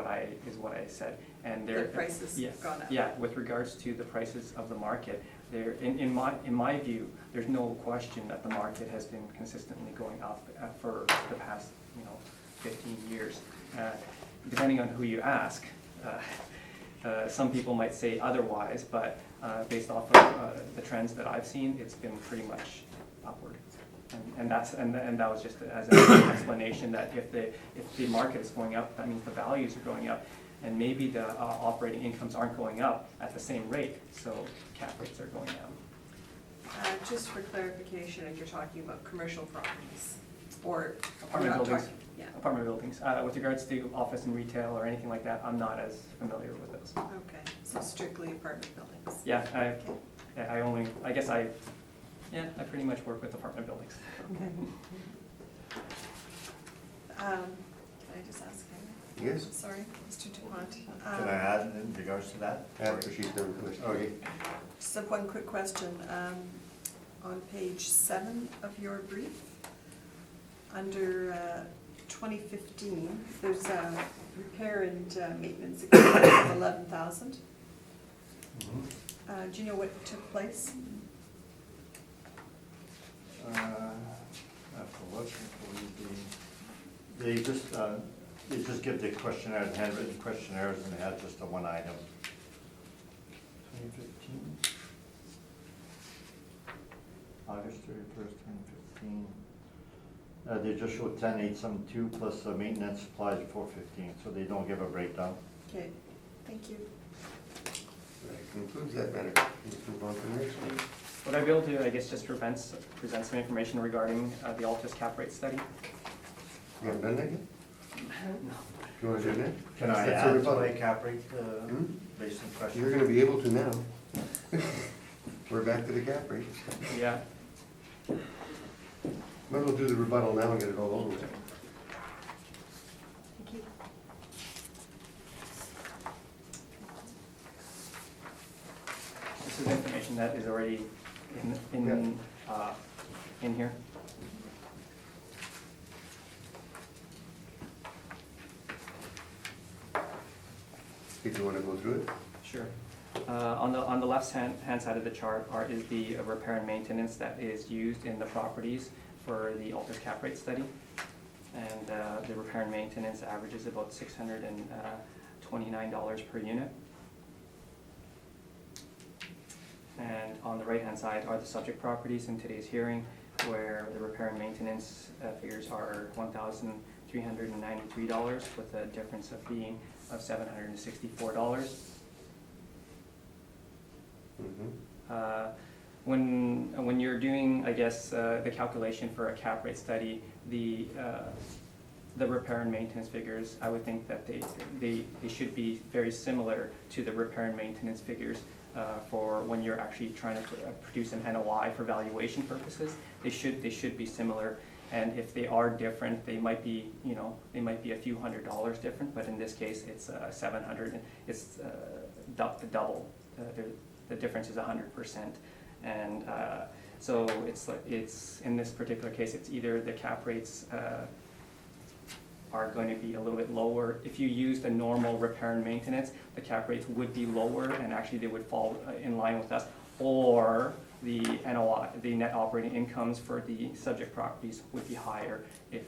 I said. And there, The prices yes, have gone up? yeah, with regards to the prices of the market, there, in my view, there's no question that the market has been consistently going up for the past 15 years. Depending on who you ask, some people might say otherwise, but based off of the trends that I've seen, it's been pretty much upward. And that was just as an explanation that if the market is going up, that means the values are going up, and maybe the operating incomes aren't going up at the same rate, so cap rates are going down. Just for clarification, if you're talking about commercial properties or Apartment we're not buildings. talking- Yeah, Apartment buildings. With regards to office and retail or anything like that, I'm not as familiar with those. okay, so strictly apartment buildings. Yeah, Okay. I pretty much work with apartment buildings. Okay. Can I just ask him? Yes? Sorry, Mr. Dumont. Can I add in regards to that? After she's done with the Okay. Just have one quick question. On page 7 of your brief, under 2015, there's a repair and maintenance expense of 11,000. Mhm. Do you know what took place? I have to look. They just give the questionnaire, the handwritten questionnaires, and they had just the one item. 2015, August 31st, 2015. They just show 10,872 plus maintenance supplies 415, so they don't give a breakdown. Okay, thank you. That concludes that matter. Let's move on to the next one. Would I be able to, I guess, just present some information regarding the Altus cap rate study? You haven't done that yet? No. You want to do that? Can I That's a add to rebuttal. a cap rate Hmm? based on questions? You're gonna be able to now. We're back to the cap rate. Yeah. Might as well do the rebuttal now and get it all over with. Thank you. This is information that is already in here. If you want to go through it. Sure. On the left-hand side of the chart is the repair and maintenance that is used in the properties for the Altus cap rate study. And the repair and maintenance averages about $629 per unit. And on the right-hand side are the subject properties in today's hearing, where the repair and maintenance figures are $1,393, with a difference of being of $764. When you're doing, I guess, the calculation for a cap rate study, the repair and maintenance figures, I would think that they should be very similar to the repair and maintenance figures for when you're actually trying to produce an NOI for valuation purposes. They should be similar, and if they are different, they might be a few $100s different. But in this case, it's 700. It's the double. The difference is 100%, and so it's in this particular case, it's either the cap rates are going to be a little bit lower. If you use the normal repair and maintenance, the cap rates would be lower, and actually they would fall in line with us, or the NOI, the net operating incomes for the subject properties would be higher if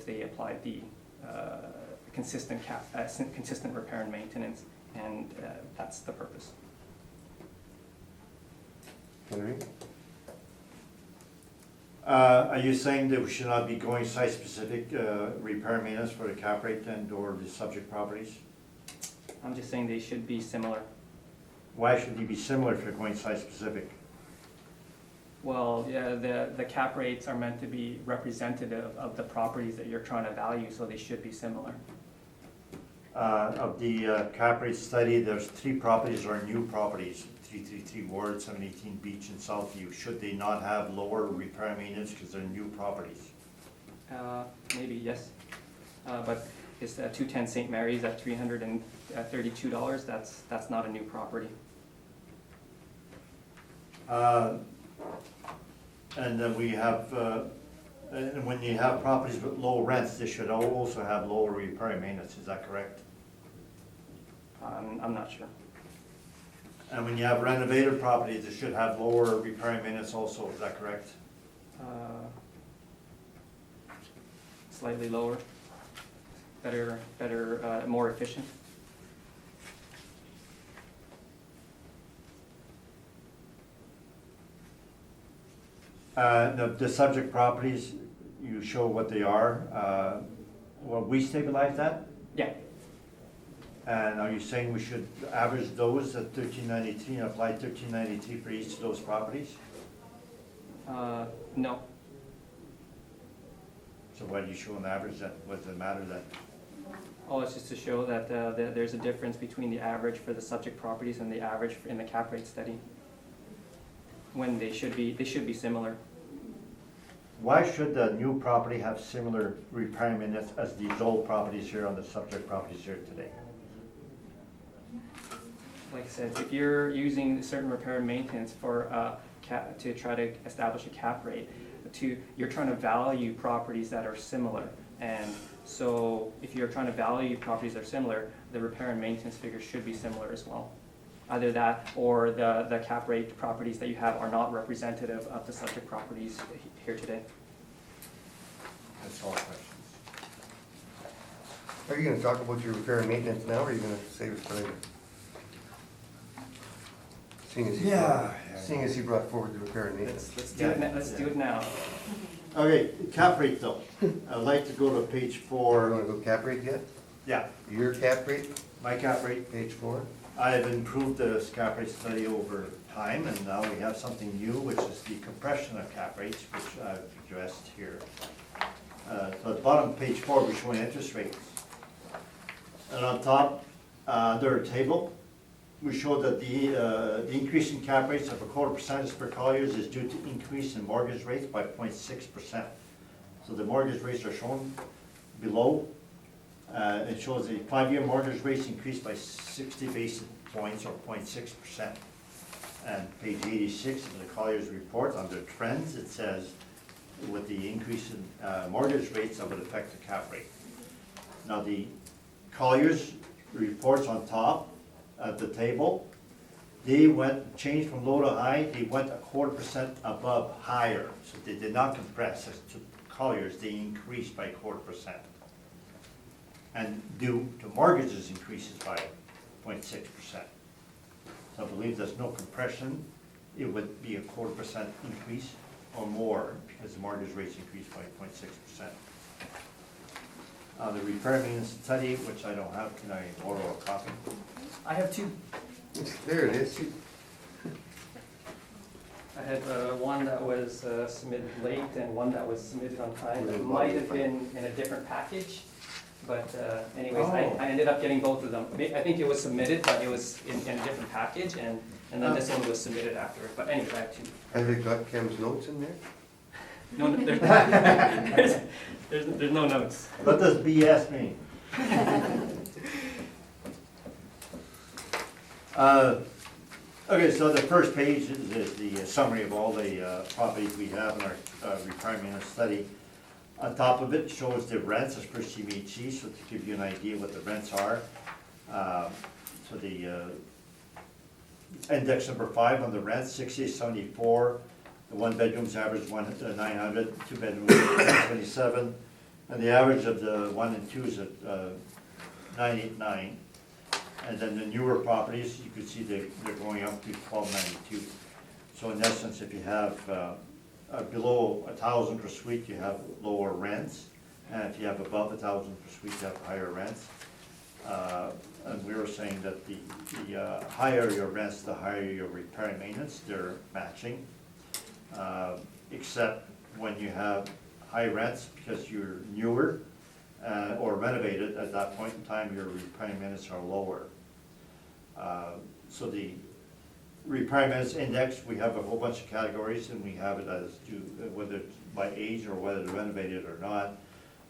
they applied the consistent repair and maintenance, and that's the purpose. Henry? Are you saying that we should not be going site-specific repair and maintenance for the cap rate and or the subject properties? I'm just saying they should be similar. Why should they be similar if you're going site-specific? Well, yeah, the cap rates are meant to be representative of the properties that you're trying to value, so they should be similar. Of the cap rate study, there's 3 properties or new properties, 333 Ward, 718 Beach, and Southview. Should they not have lower repair and maintenance because they're new properties? Maybe, yes. But it's 210 St. Mary's at $332. That's not a new property. And then we have, and when you have properties with low rents, they should also have lower repair and maintenance, is that correct? I'm not sure. And when you have renovated properties, they should have lower repair and maintenance also, is that correct? Slightly lower, better, more efficient. The subject properties, you show what they are. Will we stabilize that? Yeah. And are you saying we should average those at 1393 and apply 1393 for each of those properties? No. So why do you show an average then? What does it matter then? Oh, it's just to show that there's a difference between the average for the subject properties and the average in the cap rate study. When they should be similar. Why should the new property have similar repair and maintenance as these old properties here on the subject properties here today? Like I said, if you're using certain repair and maintenance for to try to establish a cap rate, you're trying to value properties that are similar. And so if you're trying to value properties that are similar, the repair and maintenance figures should be similar as well. Either that or the cap rate properties that you have are not representative of the subject properties here today. That's all questions. Are you gonna talk about your repair and maintenance now, or are you gonna save it for later? Seeing as you brought forward the repair and maintenance. Let's do it. Let's do it now. Okay, cap rate though. I'd like to go to page You 4. wanna go cap rate yet? Yeah, Your cap rate, my cap rate. page 4? I have improved the cap rate study over time, and now we have something new, which is the compression of cap rates, which I've addressed here. So at the bottom of page 4, we're showing interest rates. And on top, under a table, we show that the increase in cap rates of 0.25% per Colliers is due to increase in mortgage rates by 0.6%. So the mortgage rates are shown below. It shows the 5-year mortgage rates increased by 60 basis points or 0.6%. And page 86 of the Colliers report, under trends, it says with the increase in mortgage rates, that would affect the cap rate. Now the Colliers reports on top at the table, changed from low to high, they went 1/4% above higher. So they did not compress as to Colliers, they increased by 1/4%. And due to mortgages increases by 0.6%. So I believe there's no compression, it would be 1/4% increase or more because the mortgage rates increased by 0.6%. The repair maintenance study, which I don't have, can I borrow a copy? I have two. There it is. I had one that was submitted late and one that was submitted on time. It Really might have lovely. been in a different package, but anyways, Oh. I ended up getting both of them. I think it was submitted, but it was in a different package, and then this one was submitted after. But anyway, I have two. Have it got Kim's notes in there? No, there's no notes. What does BS mean? Okay, so the first page is the summary of all the properties we have in our repair maintenance study. On top of it shows the rents as per CMHC, so to give you an idea what the rents are. So the index number 5 on the rents, 6874. The one bedrooms average 900, two bedrooms 127, and the average of the 1 and 2 is at 989. And then the newer properties, you can see they're going up to 1292. So in essence, if you have below 1,000 per suite, you have lower rents, and if you have above 1,000 per suite, you have higher rents. And we were saying that the higher your rents, the higher your repair and maintenance. They're matching. Except when you have high rents because you're newer or renovated, at that point in time, your repair and maintenance are lower. So the repair and maintenance index, we have a whole bunch of categories, and we have it as to whether it's by age or whether they're renovated or not.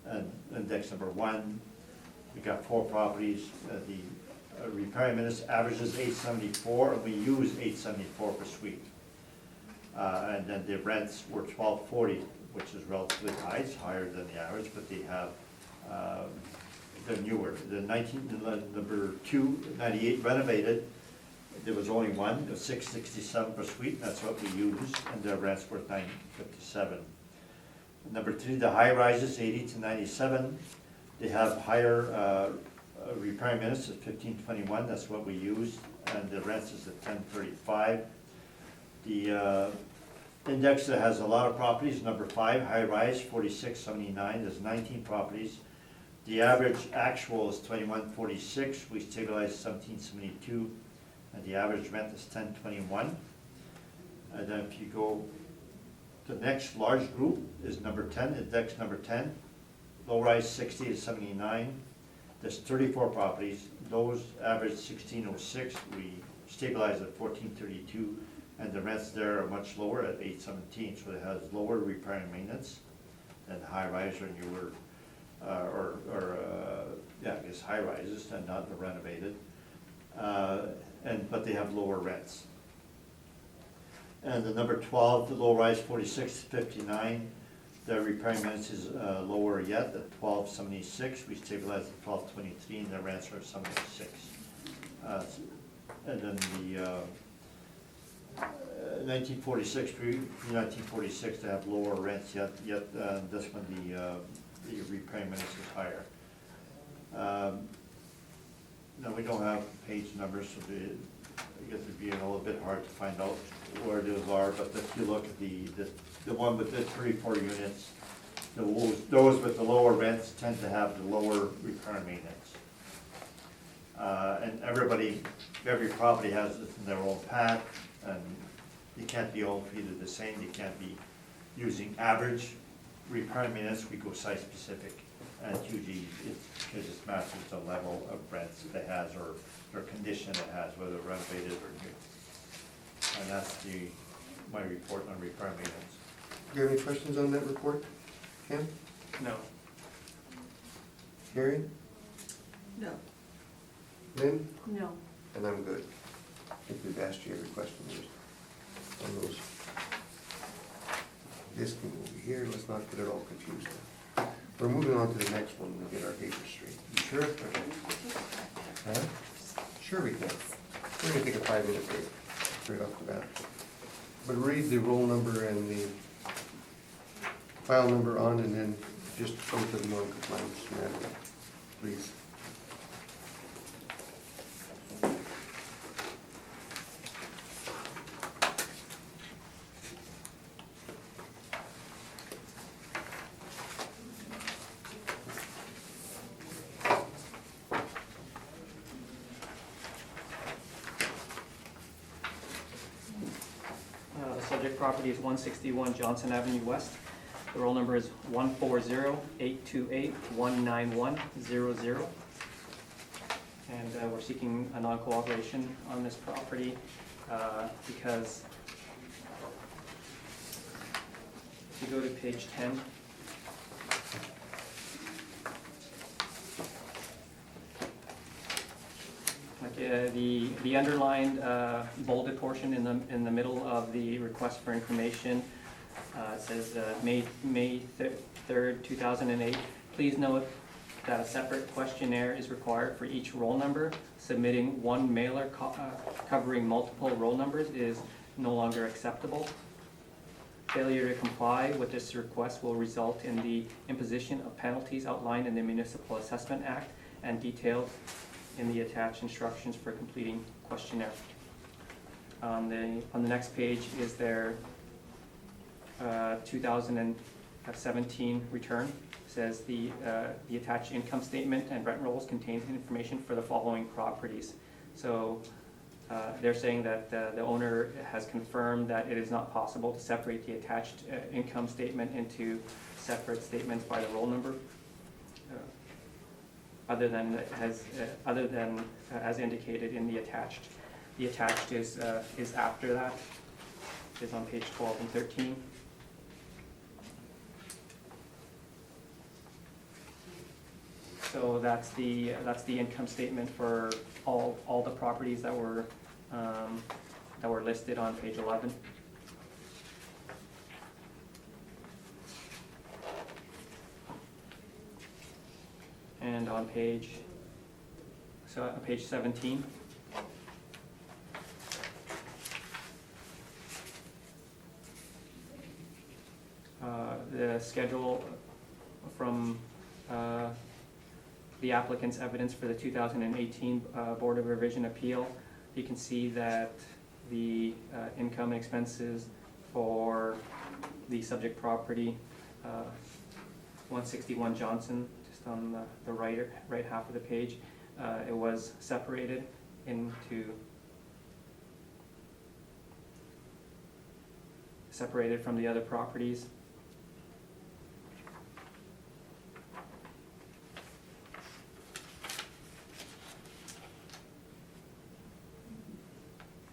And index number 1, we got 4 properties. The repair and maintenance averages 874, and we use 874 per suite. And then the rents were 1240, which is relatively high, it's higher than the average, but they have, they're newer. The number 298 renovated, there was only one, it was 667 per suite, and that's what we used, and their rents were 957. Number 3, the high rises, 80 to 97, they have higher repair and maintenance at 1521, that's what we used, and the rents is at 1035. The index that has a lot of properties, number 5, high rise, 4679, there's 19 properties. The average actual is 2146, we stabilized 1772, and the average rent is 1021. And then if you go, the next large group is number 10, index number 10, low rise 60 to 79, there's 34 properties, those average 1606, we stabilized at 1432. And the rents there are much lower at 817, so it has lower repair and maintenance than high rise or newer, I guess high rises and not the renovated. But they have lower rents. And the number 12, the low rise 4659, the repair and maintenance is lower yet at 1276. We stabilized at 1223, and the rents are 706. And then the 1946, pre-1946, they have lower rents yet this one, the repair and maintenance is higher. Now, we don't have page numbers, so I guess it'd be a little bit hard to find out where those are, but if you look at the one with the 34 units, those with the lower rents tend to have the lower repair and maintenance. And every property has it in their own pack, and you can't be all treated the same. You can't be using average repair and maintenance. We go site specific, and usually because it matches the level of rents that it has or condition it has, whether renovated or new. And that's my report on repair and maintenance. Do you have any questions on that report, Kim? No. Carrie? No. Lynn? No. And I'm good. I think we've asked you every question on those. This can go over here, let's not get it all confused. We're moving on to the next one, we'll get our papers straight. You sure? Okay. Huh? Sure we can. We're gonna take a 5-minute break, straight off the bat. But read the roll number and the file number on, and then just go to the non-compliance matter, please. The subject property is 161 Johnson Avenue West. The roll number is 140-828-19100. And we're seeking a non-cooperation on this property because if you go to page 10, the underlined bolded portion in the middle of the request for information says May 3rd, 2008. Please note that a separate questionnaire is required for each roll number. Submitting one mailer covering multiple roll numbers is no longer acceptable. Failure to comply with this request will result in the imposition of penalties outlined in the Municipal Assessment Act and detailed in the attached instructions for completing questionnaire. On the next page is their 2017 return. It says the attached income statement and rent rolls contain information for the following properties. So they're saying that the owner has confirmed that it is not possible to separate the attached income statement into separate statements by the roll number. Other than as indicated in the attached. The attached is after that. It is on page 12 and 13. So that's the income statement for all the properties that were listed on page 11. And on page 17, the schedule from the applicant's evidence for the 2018 Board of Revision appeal. You can see that the income and expenses for the subject property, 161 Johnson, on the right half of the page, it was separated from the other properties.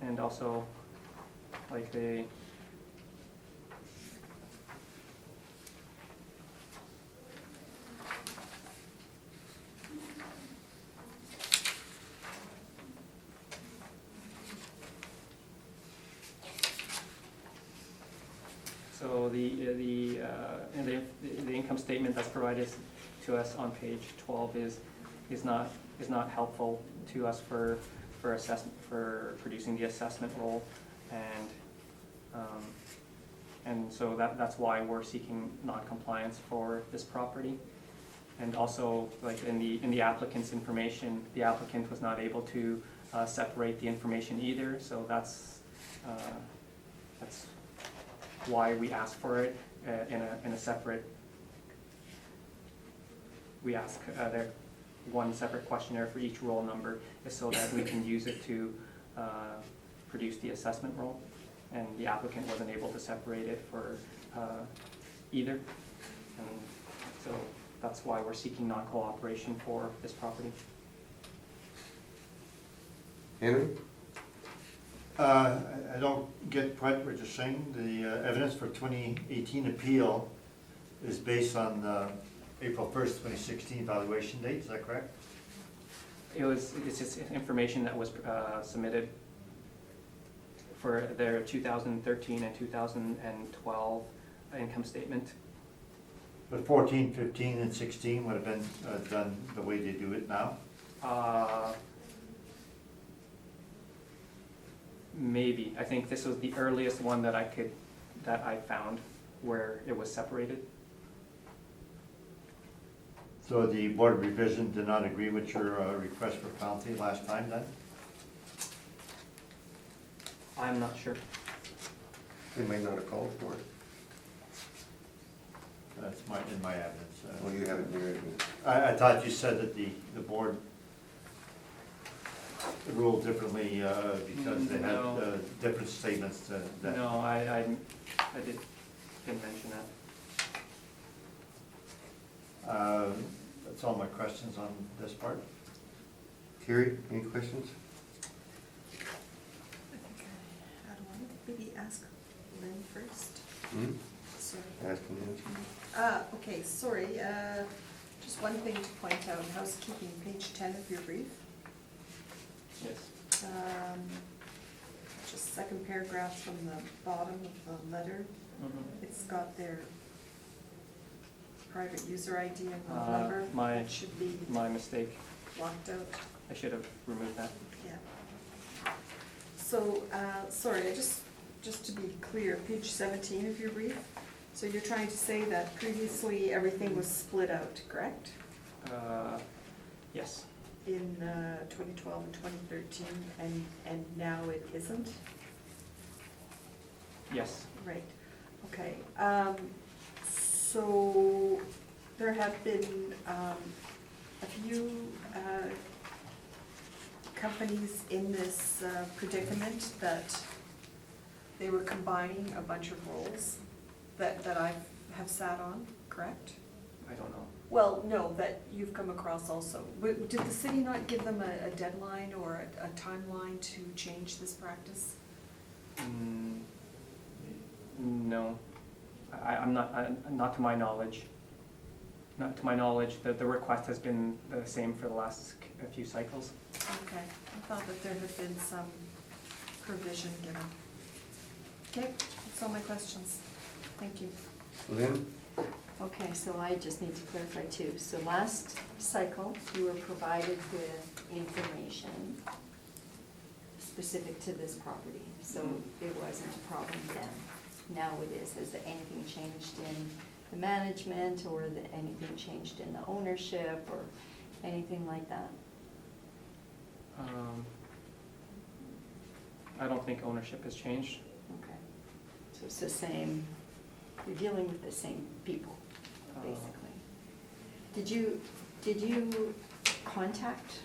And also, like so the income statement that's provided to us on page 12 is not helpful to us for producing the assessment roll, and so that's why we're seeking non-compliance for this property. And also, like in the applicant's information, the applicant was not able to separate the information either. So that's why we ask for it in a separate. We ask there one separate questionnaire for each roll number, is so that we can use it to produce the assessment roll. And the applicant wasn't able to separate it for either. And so that's why we're seeking non-cooperation for this property. Henry? I don't get quite what you're saying. The evidence for 2018 appeal is based on April 1st, 2016 valuation date, is that correct? It's just information that was submitted for their 2013 and 2012 income statement. But 14, 15, and 16 would have been done the way they do it now? Maybe. I think this was the earliest one that I found where it was separated. So the Board of Revision did not agree with your request for penalty last time then? I'm not sure. They might not have called for it. That's in my evidence. Well, you have it in your evidence. I thought you said that the board ruled differently because they had No. different statements that. No, I didn't mention that. That's all my questions on this part. Carrie, any questions? I think I had one. Maybe ask Lynn first. Hmm? Sorry. Ask and answer. Okay, sorry, just one thing to point out, housekeeping, page 10 of your brief. Yes. Just second paragraph from the bottom of the letter, it's got their private user ID and phone number. It should be My mistake. blocked out, I should have removed that. yeah. So, sorry, just to be clear, page 17 of your brief, so you're trying to say that previously everything was split out, correct? Yes. In 2012 and 2013, and now it isn't? Yes. Right, okay. So there have been a few companies in this predicament that they were combining a bunch of roles that I have sat on, correct? I don't know. Well, no, that you've come across also. But did the city not give them a deadline or a timeline to change this practice? No. I'm not to my knowledge. Not to my knowledge, the request has been the same for the last few cycles. Okay, I thought that there had been some provision given. Okay, that's all my questions. Thank you. Lynn? Okay, so I just need to clarify too. So last cycle, you were provided with information specific to this property, so it wasn't a problem then. Now it is. Has anything changed in the management, or anything changed in the ownership, or anything like that? I don't think ownership has changed. Okay, so it's the same, you're dealing with the same people, basically. Did you contact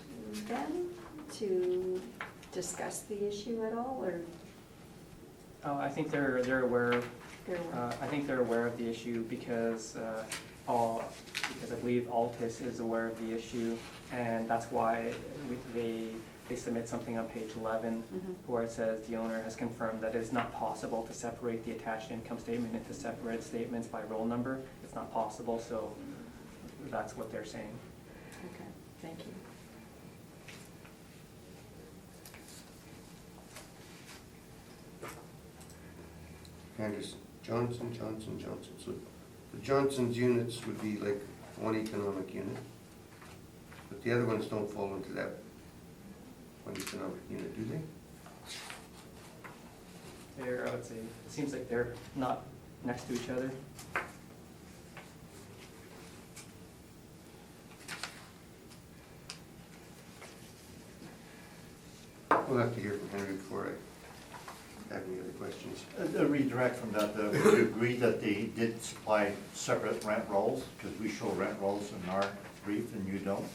them to discuss the issue at all, or I think they're aware. they're? I think they're aware of the issue because I believe Altus is aware of the issue, and that's why they submit something on page 11 where it says the owner has confirmed that it is not possible to separate the attached income statement into separate statements by roll number. It's not possible, so that's what they're saying. Okay, thank you. Candace, Johnson. So the Johnson's units would be like one economic unit, but the other ones don't fall into that one economic unit, do they? I would say, it seems like they're not next to each other. We'll have to hear from Henry before I have any other questions. A redirect from that, would you agree that they did supply separate rent rolls? Because we show rent rolls in our brief and you don't.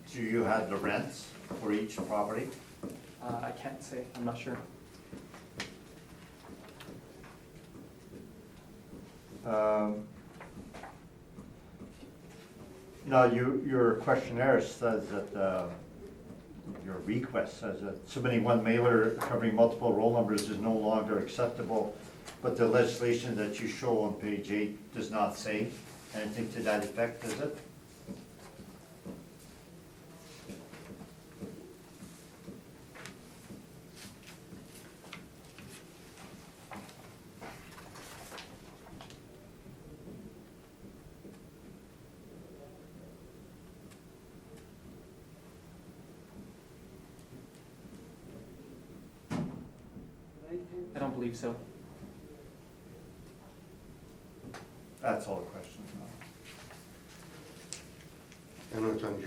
So you had the rents for each property? I can't say, I'm not sure. Now, your questionnaire says that, your request says that submitting one mailer covering multiple roll numbers is no longer acceptable, but the legislation that you show on page 8 does not say anything to that effect, does it? I don't believe so. That's all the questions now. I know, John,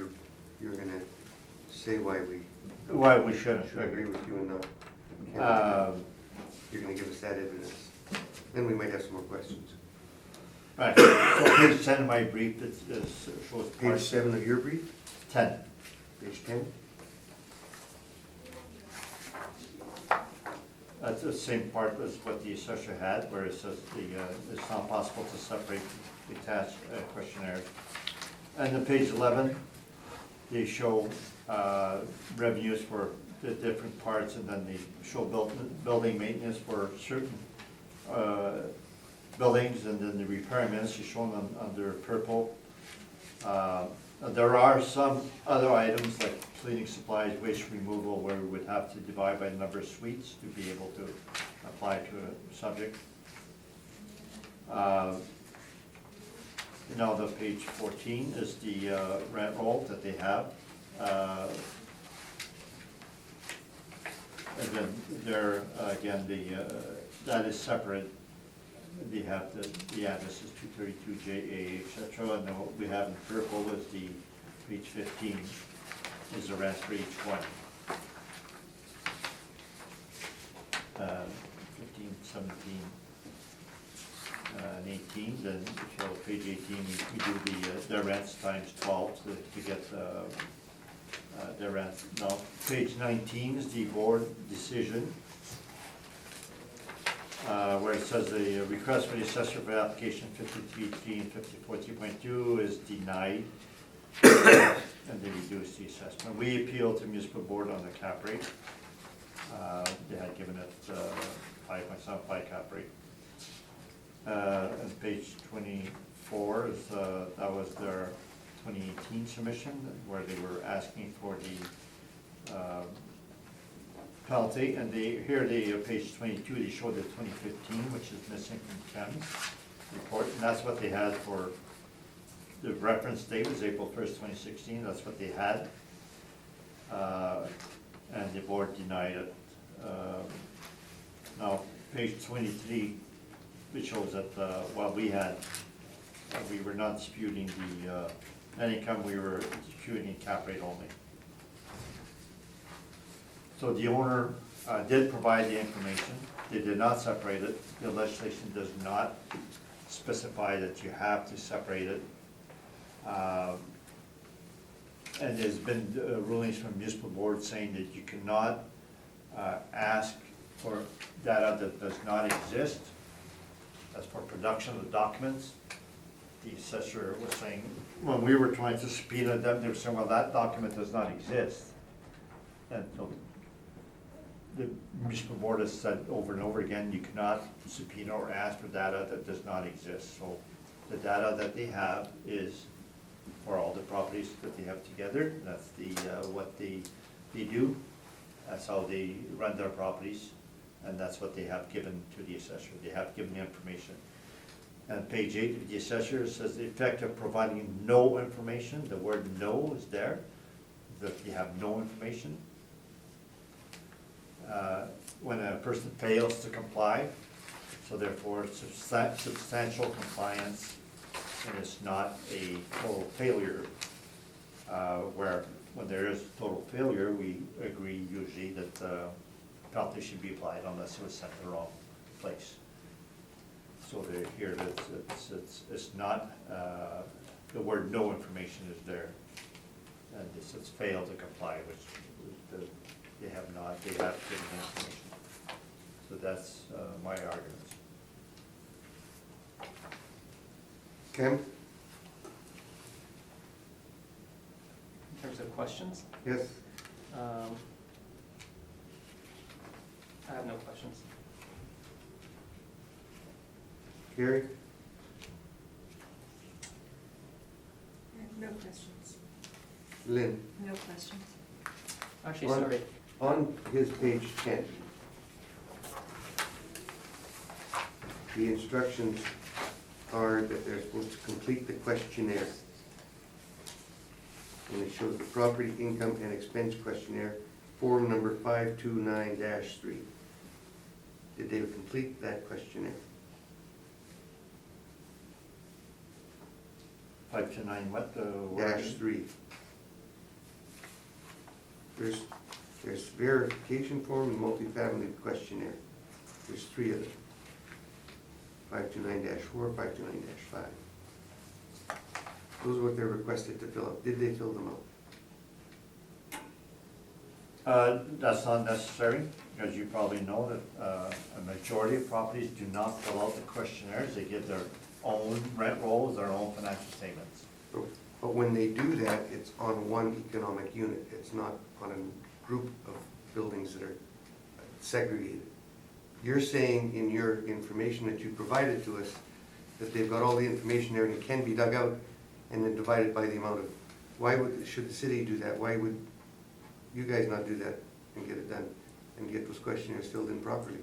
you're gonna say why we Why we shouldn't. should agree with you and not. You're gonna give us that evidence. Then we might have some more questions. Right, so page 10 of my brief shows Page part 7 of your brief, 10. page 10. That's the same part as what the assessor had, where it says it's not possible to separate the attached questionnaires. And then page 11, they show revenues for the different parts, and then they show building maintenance for certain buildings, and then the repair maintenance is shown under purple. There are some other items like cleaning supplies, waste removal, where we would have to divide by the number of suites to be able to apply to a subject. Now the page 14 is the rent roll that they have. And then there, again, that is separate. They have the address is 232 JA, et cetera, and then what we have in purple is the page 15 is the rent for each one. 15, 17, and 18, then if you go to page 18, we do the rents times 12 to get their rent. Now, page 19 is the board decision, where it says the request for the assessor for application 53 and 54.2 is denied, and they reduce the assessment. We appealed to municipal board on the cap rate. They had given it 5.75 cap rate. And page 24 is that was their 2018 submission, where they were asking for the penalty, and page 22, they showed the 2015, which is missing from Ken's report, and that's what they had for, the reference date was April 1st, 2016, that's what they had. And the board denied it. Now, page 23, it shows that what we had, we were not disputing the net income, we were disputing cap rate only. So the owner did provide the information, they did not separate it, the legislation does not specify that you have to separate it. And there's been rulings from municipal board saying that you cannot ask for data that does not exist. As for production of the documents, the assessor was saying, when we were trying to subpoena them, they were saying, well, that document does not exist. And so the municipal board has said over and over again, you cannot subpoena or ask for data that does not exist. So the data that they have is for all the properties that they have together. That's what they do. That's how they run their properties, and that's what they have given to the assessor. They have given the information. And page 8 of the assessor says the effect of providing no information, the word no is there, that you have no information. When a person fails to comply, so therefore substantial compliance, and it's not a total failure, where when there is total failure, we agree usually that penalty should be applied unless it was sent to the wrong place. So here it's not, the word no information is there, and it's failed to comply, which they have not, they have given information. So that's my arguments. Ken? In terms of questions, Yes? I have no questions. Carrie? No questions. Lynn? No questions. Actually, Well- sorry, On his page 10, the instructions are that they're supposed to complete the questionnaire. And it shows the property income and expense questionnaire, form number 529-3. Did they complete that questionnaire? 529, what, Dash 3. There's verification form and multifamily questionnaire. There's 3 of them. 529-4, 529-5. Those are what they're requested to fill out. Did they fill them out? That's not necessary, because you probably know that a majority of properties do not fill out the questionnaires. They give their own rent rolls, their own financial statements. But when they do that, it's on one economic unit. It's not on a group of buildings that are segregated. You're saying in your information that you provided to us that they've got all the information there and it can be dug out and then divided by the amount of, should the city do that? Why would you guys not do that and get it done and get those questionnaires filled in properly?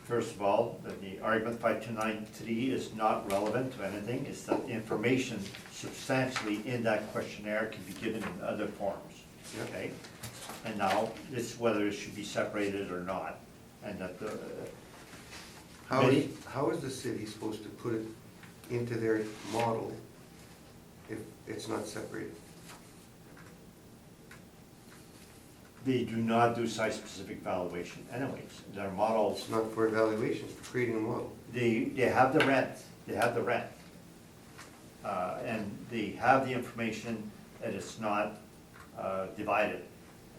First of all, the argument 5293 is not relevant to anything. It's that the information substantially in that questionnaire can be given in other forms, Yeah. okay? And now, it's whether it should be separated or not, and that the. How is the city supposed to put it into their model if it's not separated? They do not do site-specific valuation anyways. Their models, It's not for evaluation, it's for creating a model. they have the rent, and they have the information that it's not divided.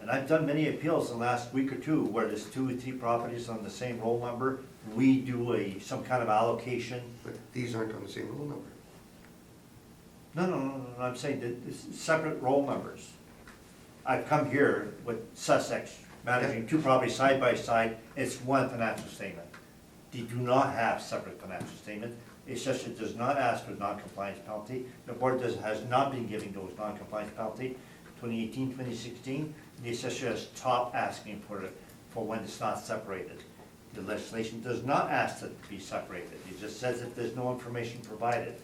And I've done many appeals in the last week or two where there's 2 or 3 properties on the same roll number. We do some kind of allocation. But these aren't on the same roll number. No, I'm saying that it's separate roll numbers. I've come here with Sussex, managing 2 properties side by side, it's one financial statement. They do not have separate financial statements. It's just it does not ask for non-compliance penalty. The board has not been giving those non-compliance penalty. 2018, 2016, the assessor has stopped asking for it for when it's not separated. The legislation does not ask it to be separated. It just says that there's no information provided.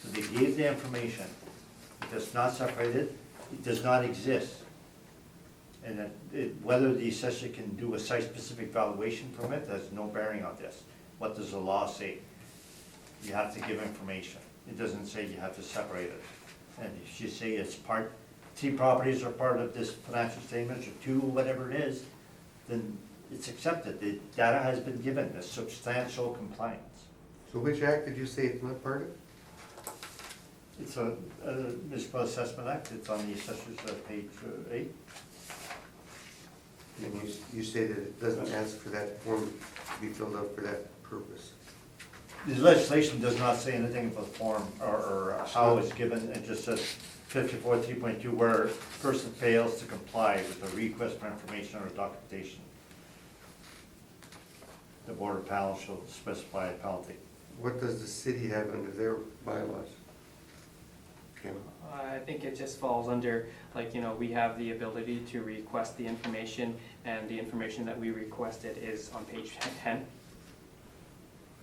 So they gave the information. If it's not separated, it does not exist. And that whether the assessor can do a site-specific valuation permit has no bearing on this. What does the law say? You have to give information. It doesn't say you have to separate it. And if you say it's 3 properties are part of this financial statement, or 2, whatever it is, then it's accepted. The data has been given, there's substantial compliance. So which act did you say it's not part of? It's a municipal assessment act, it's on the assessor's page 8. And you say that it doesn't ask for that form to be filled out for that purpose. The legislation does not say anything about form or how it's given, it just says 54 3.2 where a person fails to comply with a request for information or documentation. The board of panel shall specify a penalty. What does the city have under their bylaws? Kim? I think it just falls under, we have the ability to request the information, and the information that we requested is on page 10.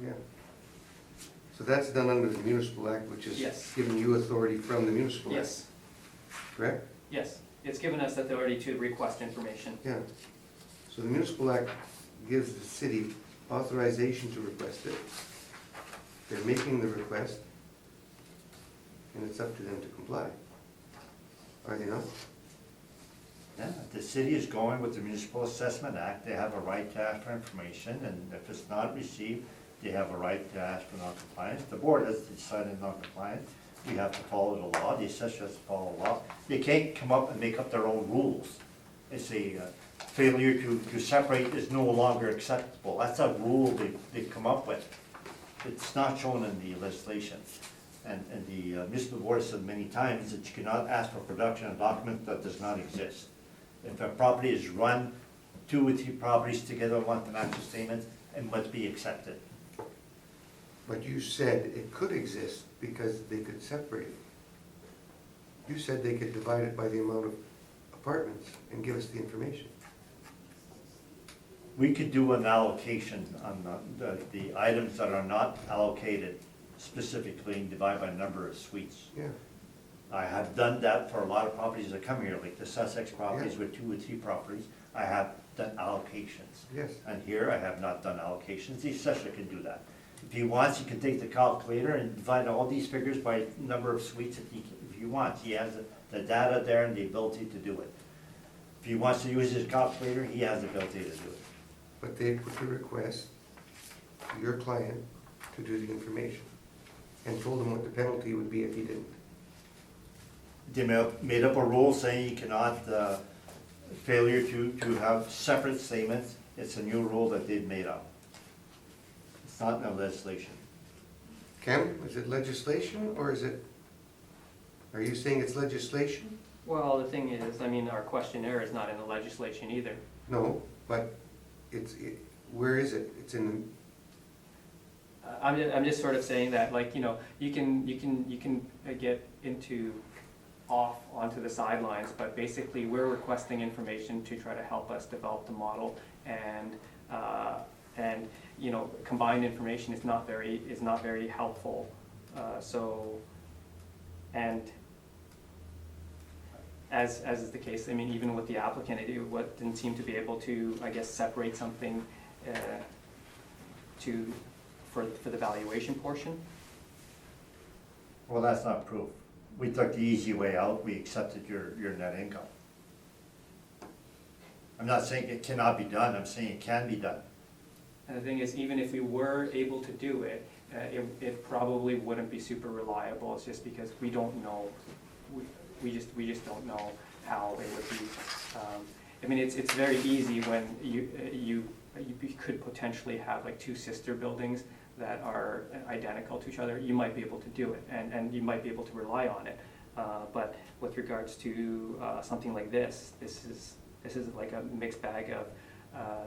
Yeah. So that's done under the municipal act, which is Yes. giving you authority from the municipal act, Yes, correct? yes, it's given us the authority to request information. Yeah. So the municipal act gives the city authorization to request it. They're making the request, and it's up to them to comply. Are they not? Yeah, the city is going with the Municipal Assessment Act, they have a right to ask for information, and if it's not received, they have a right to ask for non-compliance. The board has decided non-compliance, we have to follow the law, the assessor has to follow the law. They can't come up and make up their own rules. It's a failure to separate is no longer acceptable, that's a rule they've come up with. It's not shown in the legislation. And the municipal board has said many times that you cannot ask for production of a document that does not exist. If a property is run, 2 or 3 properties together, one financial statement, it must be accepted. But you said it could exist because they could separate it. You said they could divide it by the amount of apartments and give us the information. We could do an allocation on the items that are not allocated specifically and divide by number of suites. Yeah. I have done that for a lot of properties that come here, like the Sussex properties with 2 or 3 properties. I have done allocations. Yes. And here I have not done allocations, the assessor can do that. If he wants, he can take the calculator and divide all these figures by number of suites if he wants. He has the data there and the ability to do it. If he wants to use his calculator, he has the ability to do it. But they put the request to your client to do the information and told him what the penalty would be if he didn't. They made up a rule saying you cannot, failure to have separate statements. It's a new rule that they've made up. It's not in the legislation. Ken, is it legislation or is it, are you saying it's legislation? Well, the thing is, I mean, our questionnaire is not in the legislation either. No, but where is it? It's in, I'm just sort of saying that, like, you know, you can get off onto the sidelines, but basically we're requesting information to try to help us develop the model, and you know, combined information is not very helpful. So, and as is the case, I mean, even with the applicant, it didn't seem to be able to, I guess, separate something for the valuation portion. Well, that's not proof. We took the easy way out, we accepted your net income. I'm not saying it cannot be done, I'm saying it can be done. And the thing is, even if we were able to do it, it probably wouldn't be super reliable. It's just because we don't know. We just don't know how it would be. I mean, it's very easy when you could potentially have like two sister buildings that are identical to each other. You might be able to do it, and you might be able to rely on it. But with regards to something like this is like a mixed bag of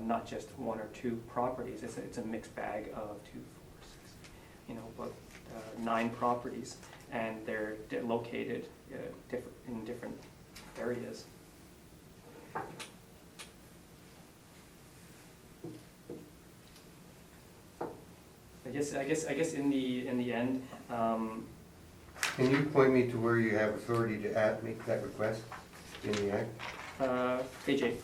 not just one or two properties. It's a mixed bag of 2, 4, 6, you know, about 9 properties, and they're located in different areas. I guess in the end, can you point me to where you have authority to make that request in the act? page 8.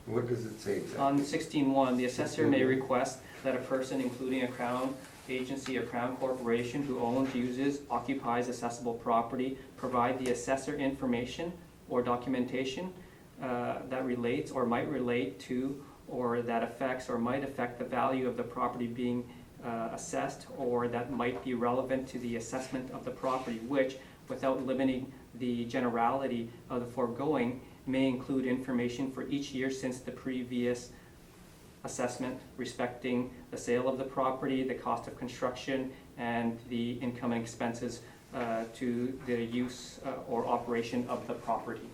What does it say exactly? On 16.1, the assessor may request that a person, including a crown agency or crown corporation who owns, uses, occupies accessible property, provide the assessor information or documentation that relates or might relate to, or that affects or might affect the value of the property being assessed, or that might be relevant to the assessment of the property, which, without limiting the generality of the foregoing, may include information for each year since the previous assessment respecting the sale of the property, the cost of construction, and the income and expenses to the use or operation of the property.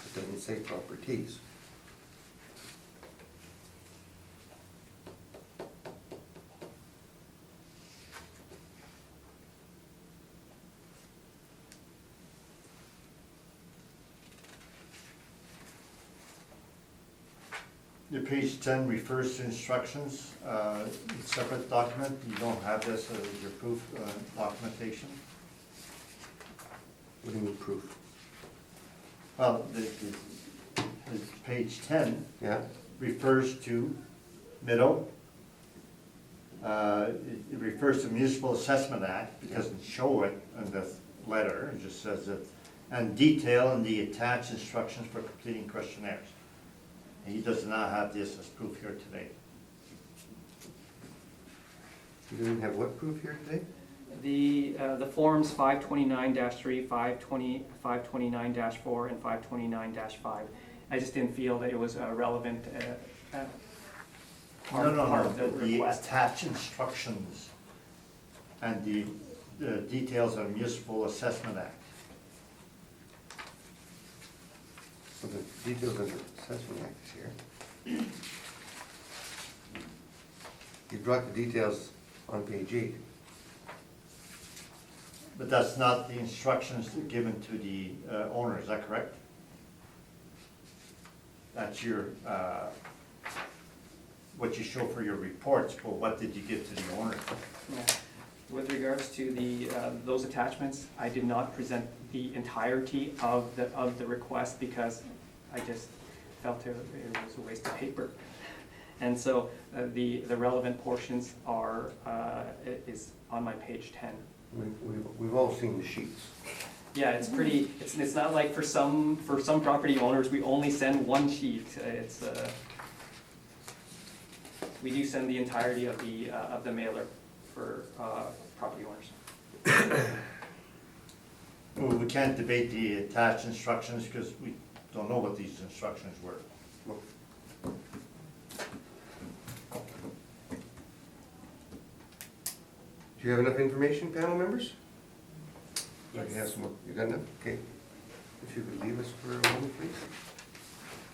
It doesn't say properties. Your page 10 refers to instructions, separate document. You don't have this as your proof documentation. What do you mean proof? Well, page 10 Yeah? refers to middle. It refers to Municipal Assessment Act. It doesn't show it in the letter. It just says that, and detail in the attached instructions for completing questionnaires. He does not have this as proof here today. You don't have what proof here today? The forms 529-3, 529-4, and 529-5. I just didn't feel that it was a relevant part of the The request. attached instructions and the details of Municipal Assessment Act. So the details of the assessment act is here. You brought the details on page 8. But that's not the instructions given to the owner, is that correct? That's your, what you show for your reports, but what did you give to the owner? Yeah. With regards to the those attachments, I did not present the entirety of the request because I just felt it was a waste of paper. And so the relevant portions are, is on my page 10. We've all seen the sheets. Yeah, it's pretty, it's not like for some property owners, we only send one sheet. It's, we do send the entirety of the mailer for property owners. Well, we can't debate the attached instructions because we don't know what these instructions were. Do you have enough information, panel members? Or you have some more? You got enough? Okay. If you could leave us for a moment, please.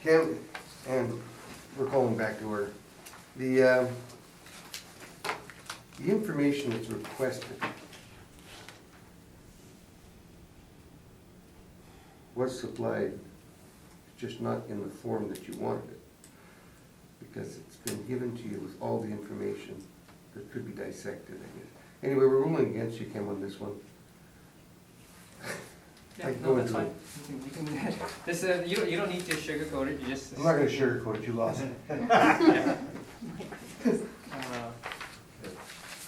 Cam, and we're calling back to order. The information that's requested was supplied, just not in the form that you wanted it. Because it's been given to you with all the information that could be dissected, I guess. Anyway, we're ruling against you, Kim, on this one. Yeah, I no, go that's into fine. You can, this, you don't need to sugarcoat it, you just. I'm not gonna sugarcoat it, you lost it. Yeah.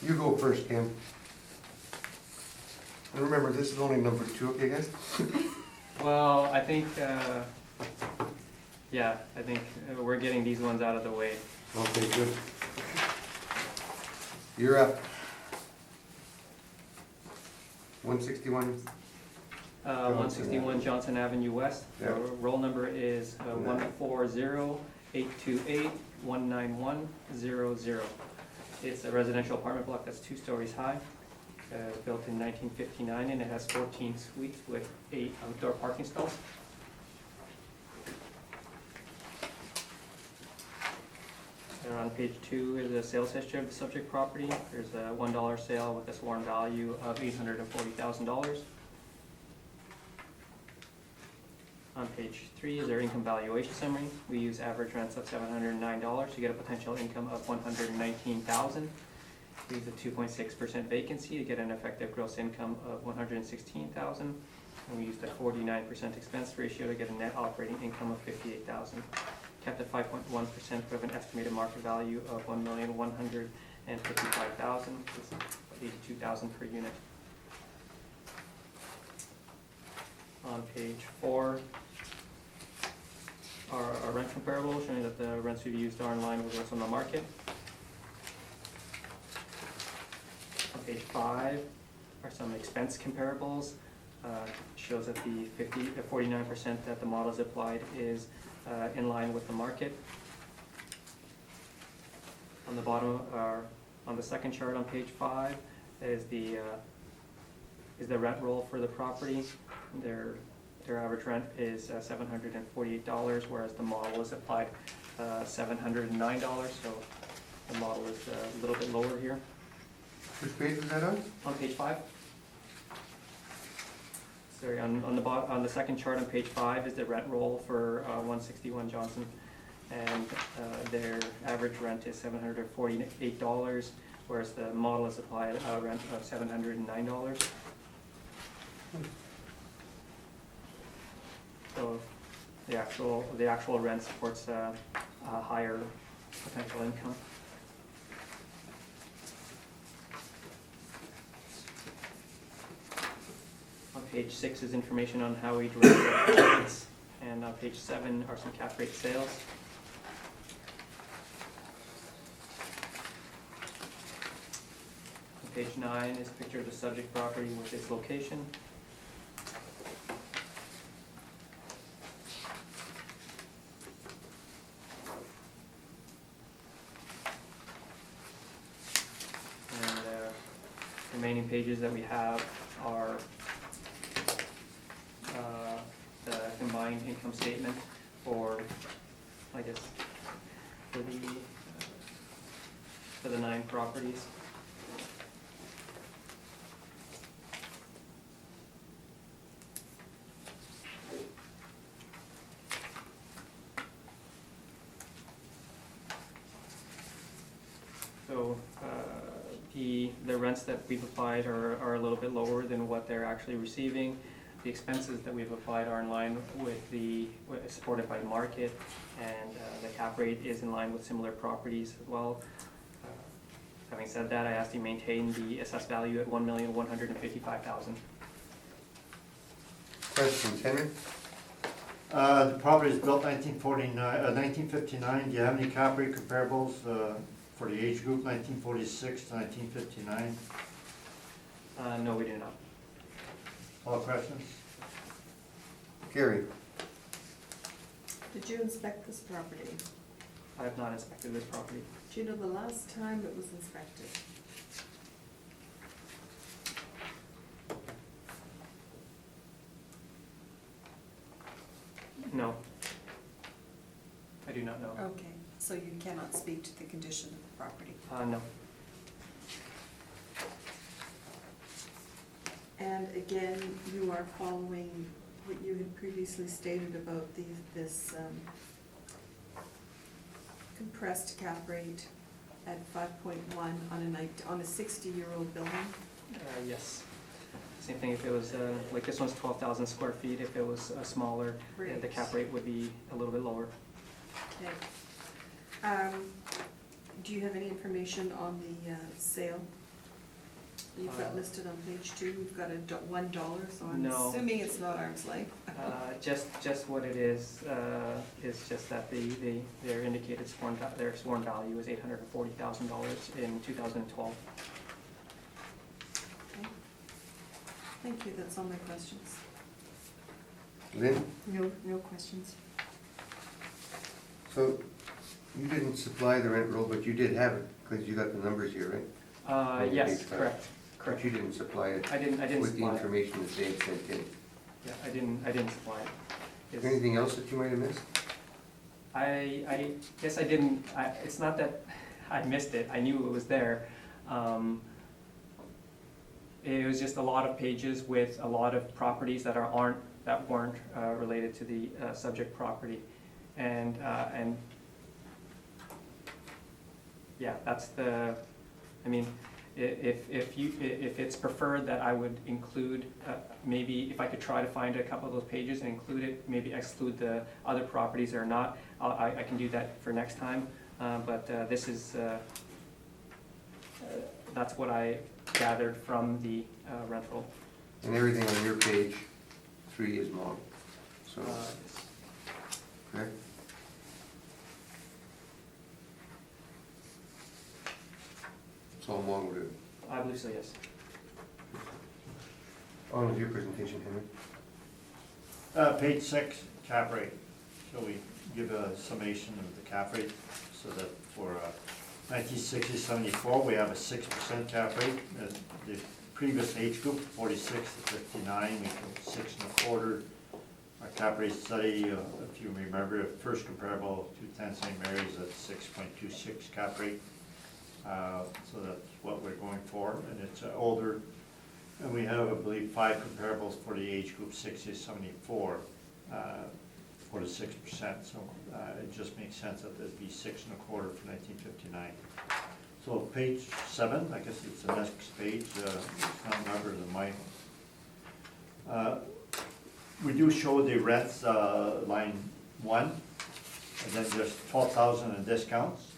You go first, Kim. And remember, this is only number 2, okay, guys? Well, I think, yeah, I think we're getting these ones out of the way. Okay, good. You're up. 161. 161 Johnson Avenue West. Yeah. Roll number is 140-828-19100. It's a residential apartment block that's 2 stories high, built in 1959, and it has 14 suites with 8 outdoor parking stalls. And on page 2 is a sales history of the subject property. There's a $1 sale with a sworn value of $840,000. On page 3 is our income valuation summary. We use average rents of $709 to get a potential income of $119,000. We use a 2.6% vacancy to get an effective gross income of $116,000. And we used a 49% expense ratio to get a net operating income of $58,000. Kept at 5.1% for an estimated market value of $1,155,000. It's $82,000 per unit. On page 4, our rent comparable, showing that the rents we've used are in line with what's on the market. On page 5 are some expense comparables. Shows that the 49% that the model is applied is in line with the market. On the bottom, on the second chart on page 5, is the rent roll for the property. Their average rent is $748, whereas the model is applied $709. So the model is a little bit lower here. Which page is that on? On page 5. Sorry, on the second chart on page 5 is the rent roll for 161 Johnson, and their average rent is $748, whereas the model is applied a rent of $709. So the actual rent supports a higher potential income. On page 6 is information on how we direct our payments, and on page 7 are some cap rate sales. On page 9 is a picture of the subject property with its location. And remaining pages that we have are the combined income statement for, I guess, for the 9 properties. So the rents that we've applied are a little bit lower than what they're actually receiving. the expenses that we've applied are in line with supported by market, and the cap rate is in line with similar properties as well. Having said that, I asked you maintain the assessed value at $1,155,000. Questions, Henry? The property is built 1959. Do you have any cap rate comparables for the age group 1946 to 1959? No, we do not. All questions? Carrie? Did you inspect this property? I have not inspected this property. Do you know the last time it was inspected? No. I do not know. Okay, so you cannot speak to the condition of the property. No. And again, you are following what you had previously stated about this compressed cap rate at 5.1 on a 60-year-old building? Yes. Same thing if it was, like this one's 12,000 square feet. If it was smaller, the Right. cap rate would be a little bit lower. Okay. Do you have any information on the sale? You've got listed on page 2, you've got $1, so I'm No. assuming it's not arm's length. Just what it is just that their indicated their sworn value is $840,000 in 2012. Okay. Thank you, that's all my questions. Lynn? No questions. So you didn't supply the rent roll, but you did have it, because you got the numbers here, right? Yes, Page five. correct. But you didn't supply it I didn't with the supply it. information that they had sent in. Yeah, I didn't supply it. Is there anything else that you might have missed? I guess I didn't, it's not that I missed it, I knew it was there. It was just a lot of pages with a lot of properties that weren't related to the subject property. And yeah, that's I mean, if it's preferred that I would include, maybe if I could try to find a couple of those pages and include it, maybe exclude the other properties or not, I can do that for next time. But this is, that's what I gathered from the rental. And everything on your page 3 is long, so, correct? It's all long with it. I believe so, yes. On with your presentation, Henry. Page 6, cap rate. So we give a summation of the cap rate, so that for 1960-74, we have a 6% cap rate. The previous age group, 46 to 59, we go 6 1/4. Our cap rate study, if you remember, the first comparable, 210 St. Mary's at 6.26 cap rate. So that's what we're going for, and it's older. And we have, I believe, 5 comparables for the age group 60-74, for the 6%. So it just makes sense that it'd be 6 1/4 for 1959. So page 7, I guess it's the next page, it's not numbered in my one. We do show the rents, line 1, and then there's 12,000 in discounts.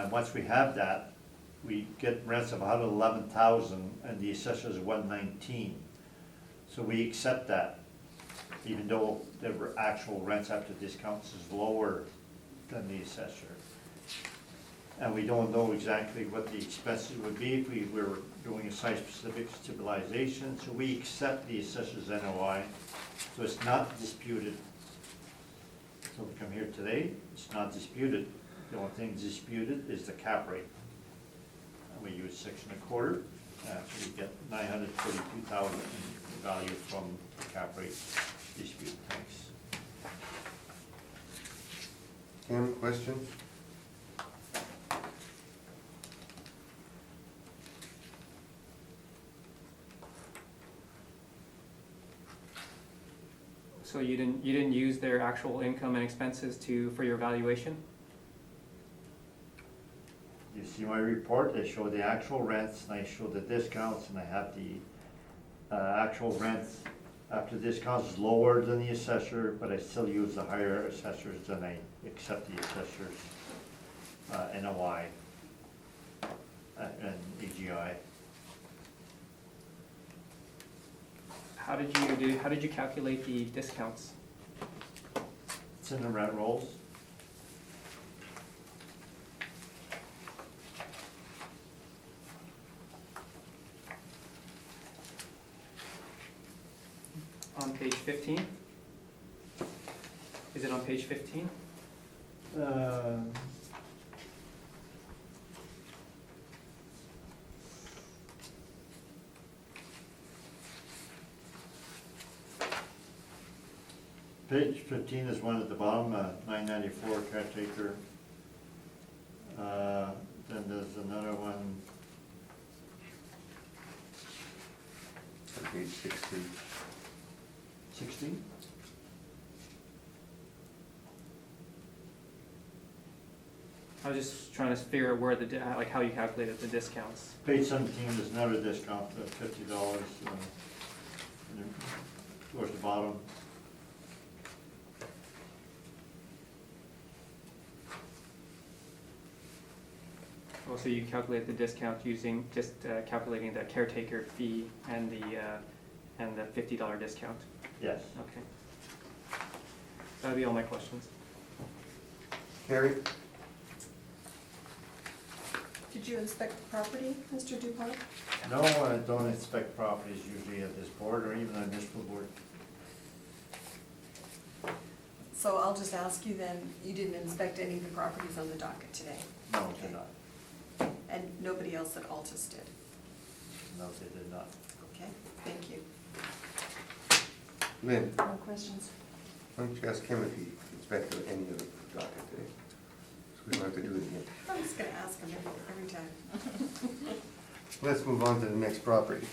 Once we have that, we get rents of 111,000 and the assessor is 119. So we accept that, even though the actual rents after discounts is lower than the assessor. And we don't know exactly what the expenses would be if we were doing a site-specific stabilization, so we accept the assessor's NOI, so it's not disputed. So we come here today, it's not disputed. The only thing disputed is the cap rate. And we use 6 1/4, so we get 942,000 in value from the cap rate dispute. Thanks. Tim, questions? So you didn't use their actual income and expenses for your valuation? You see my report, I show the actual rents, and I show the discounts, and I have the actual rents After discount is lower than the assessor, but I still use the higher assessors than I accept the assessors, NOI, and AGI. How did you calculate the discounts? It's in the rent rolls. On page 15? Is it on page 15? Page 15 is one at the bottom, 994 caretaker. Then there's another one, On page 16. 16? I was just trying to figure out where like how you calculated the discounts. Page 17 is another discount of $50, towards the bottom. Oh, so you calculate the discount using just calculating the caretaker fee and the $50 discount. Yes. Okay. That'd be all my questions. Carrie? Did you inspect the property, Mr. Dupont? No, I don't inspect properties usually at this board or even on municipal board. So I'll just ask you then, you didn't inspect any of the properties on the docket today? No, they did not. And nobody else at Altus did? No, they did not. Okay, thank you. Lynn, No questions? why don't you ask him if he inspected any of the docket today? So we don't have to do it again. I'm just gonna ask him every time. Let's move on to the next property.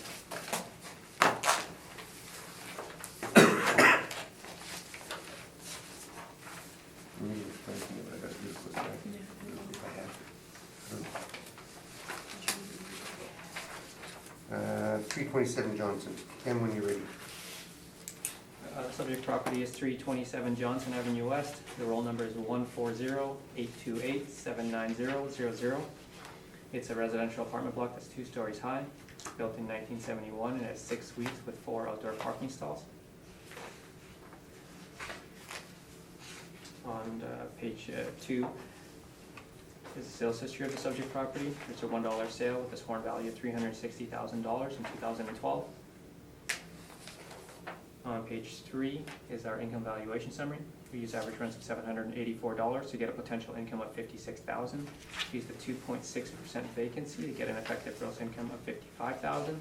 Yeah. 327 Johnson. Ken, when you're ready. Subject property is 327 Johnson Avenue West. The roll number is 140-828-79000. It's a residential apartment block that's 2 stories high, built in 1971, and has 6 suites with 4 outdoor parking stalls. On page 2 is the sales history of the subject property. It's a $1 sale with a sworn value of $360,000 in 2012. On page 3 is our income valuation summary. We use average rents of $784 to get a potential income of $56,000. We use the 2.6% vacancy to get an effective gross income of $55,000.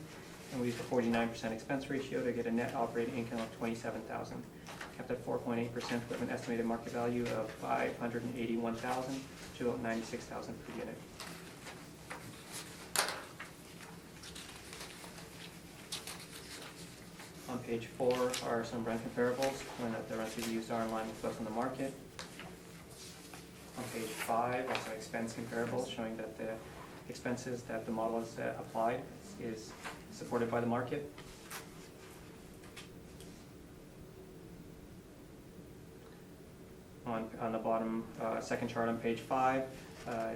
And we use the 49% expense ratio to get a net operating income of $27,000. Kept at 4.8%, we have an estimated market value of $581,000 to about $96,000 per unit. On page 4 are some rent comparables, showing that the rents we used are in line with what's on the market. On page 5 are some expense comparables, showing that the expenses that the model has applied is supported by the market. On the bottom, second chart on page 5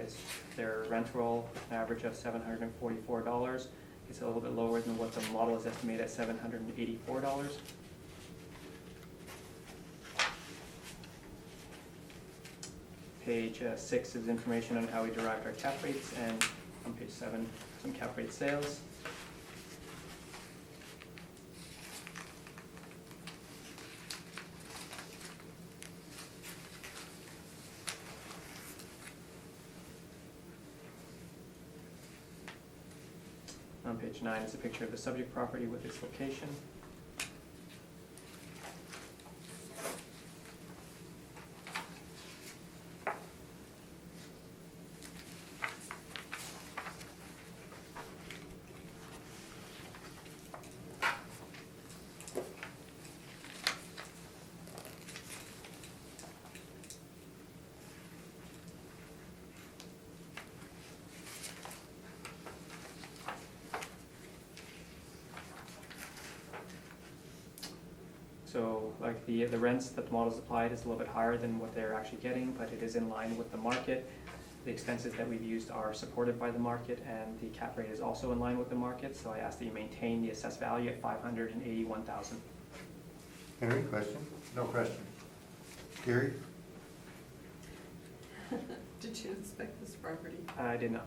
is their rent roll, an average of $744. It's a little bit lower than what the model is estimated at $784. Page 6 is information on how we derived our cap rates, and on page 7, some cap rate sales. On page 9 is a picture of the subject property with its location. So like the rents that the model's applied is a little bit higher than what they're actually getting, but it is in line with the market. The expenses that we've used are supported by the market, and the cap rate is also in line with the market, so I ask that you maintain the assessed value at $581,000. Henry, question? No question. Carrie? Did you inspect this property? I did not.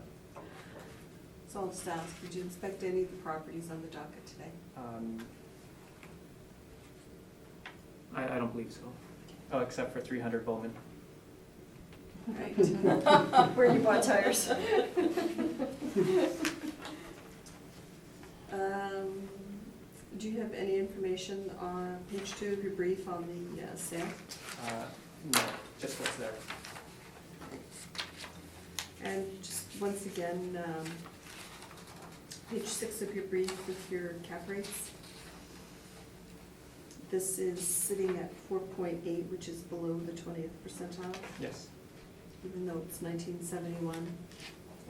So I'll just ask, did you inspect any of the properties on the docket today? I don't believe so. Oh, except for 300 Bowman. Right. Where you bought tires. Do you have any information on page 2 of your brief on the sale? No, just what's there. And just once again, page 6 of your brief with your cap rates. This is sitting at 4.8, which is below the 20th percentile, Yes, even though it's 1971,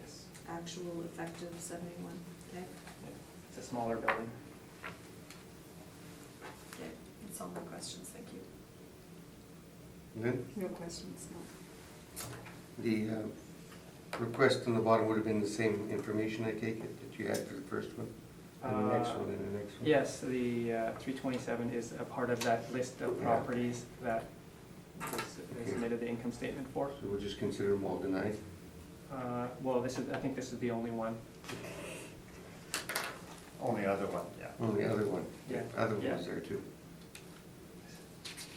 yes. actual effective 71, okay? Yeah. It's a smaller building. Okay, that's all my questions, thank you. Lynn? No questions, no. The request on the bottom would have been the same information, I take it, that you had for the first one? And the next one, and the next one? Yes, the 327 is a part of that list of Yeah. properties that was Okay. submitted the income statement for. So we'll just consider them all denied? Well, I think this is the only one. Only other one, yeah. Only other one? Yeah. Other one Yeah. was there too.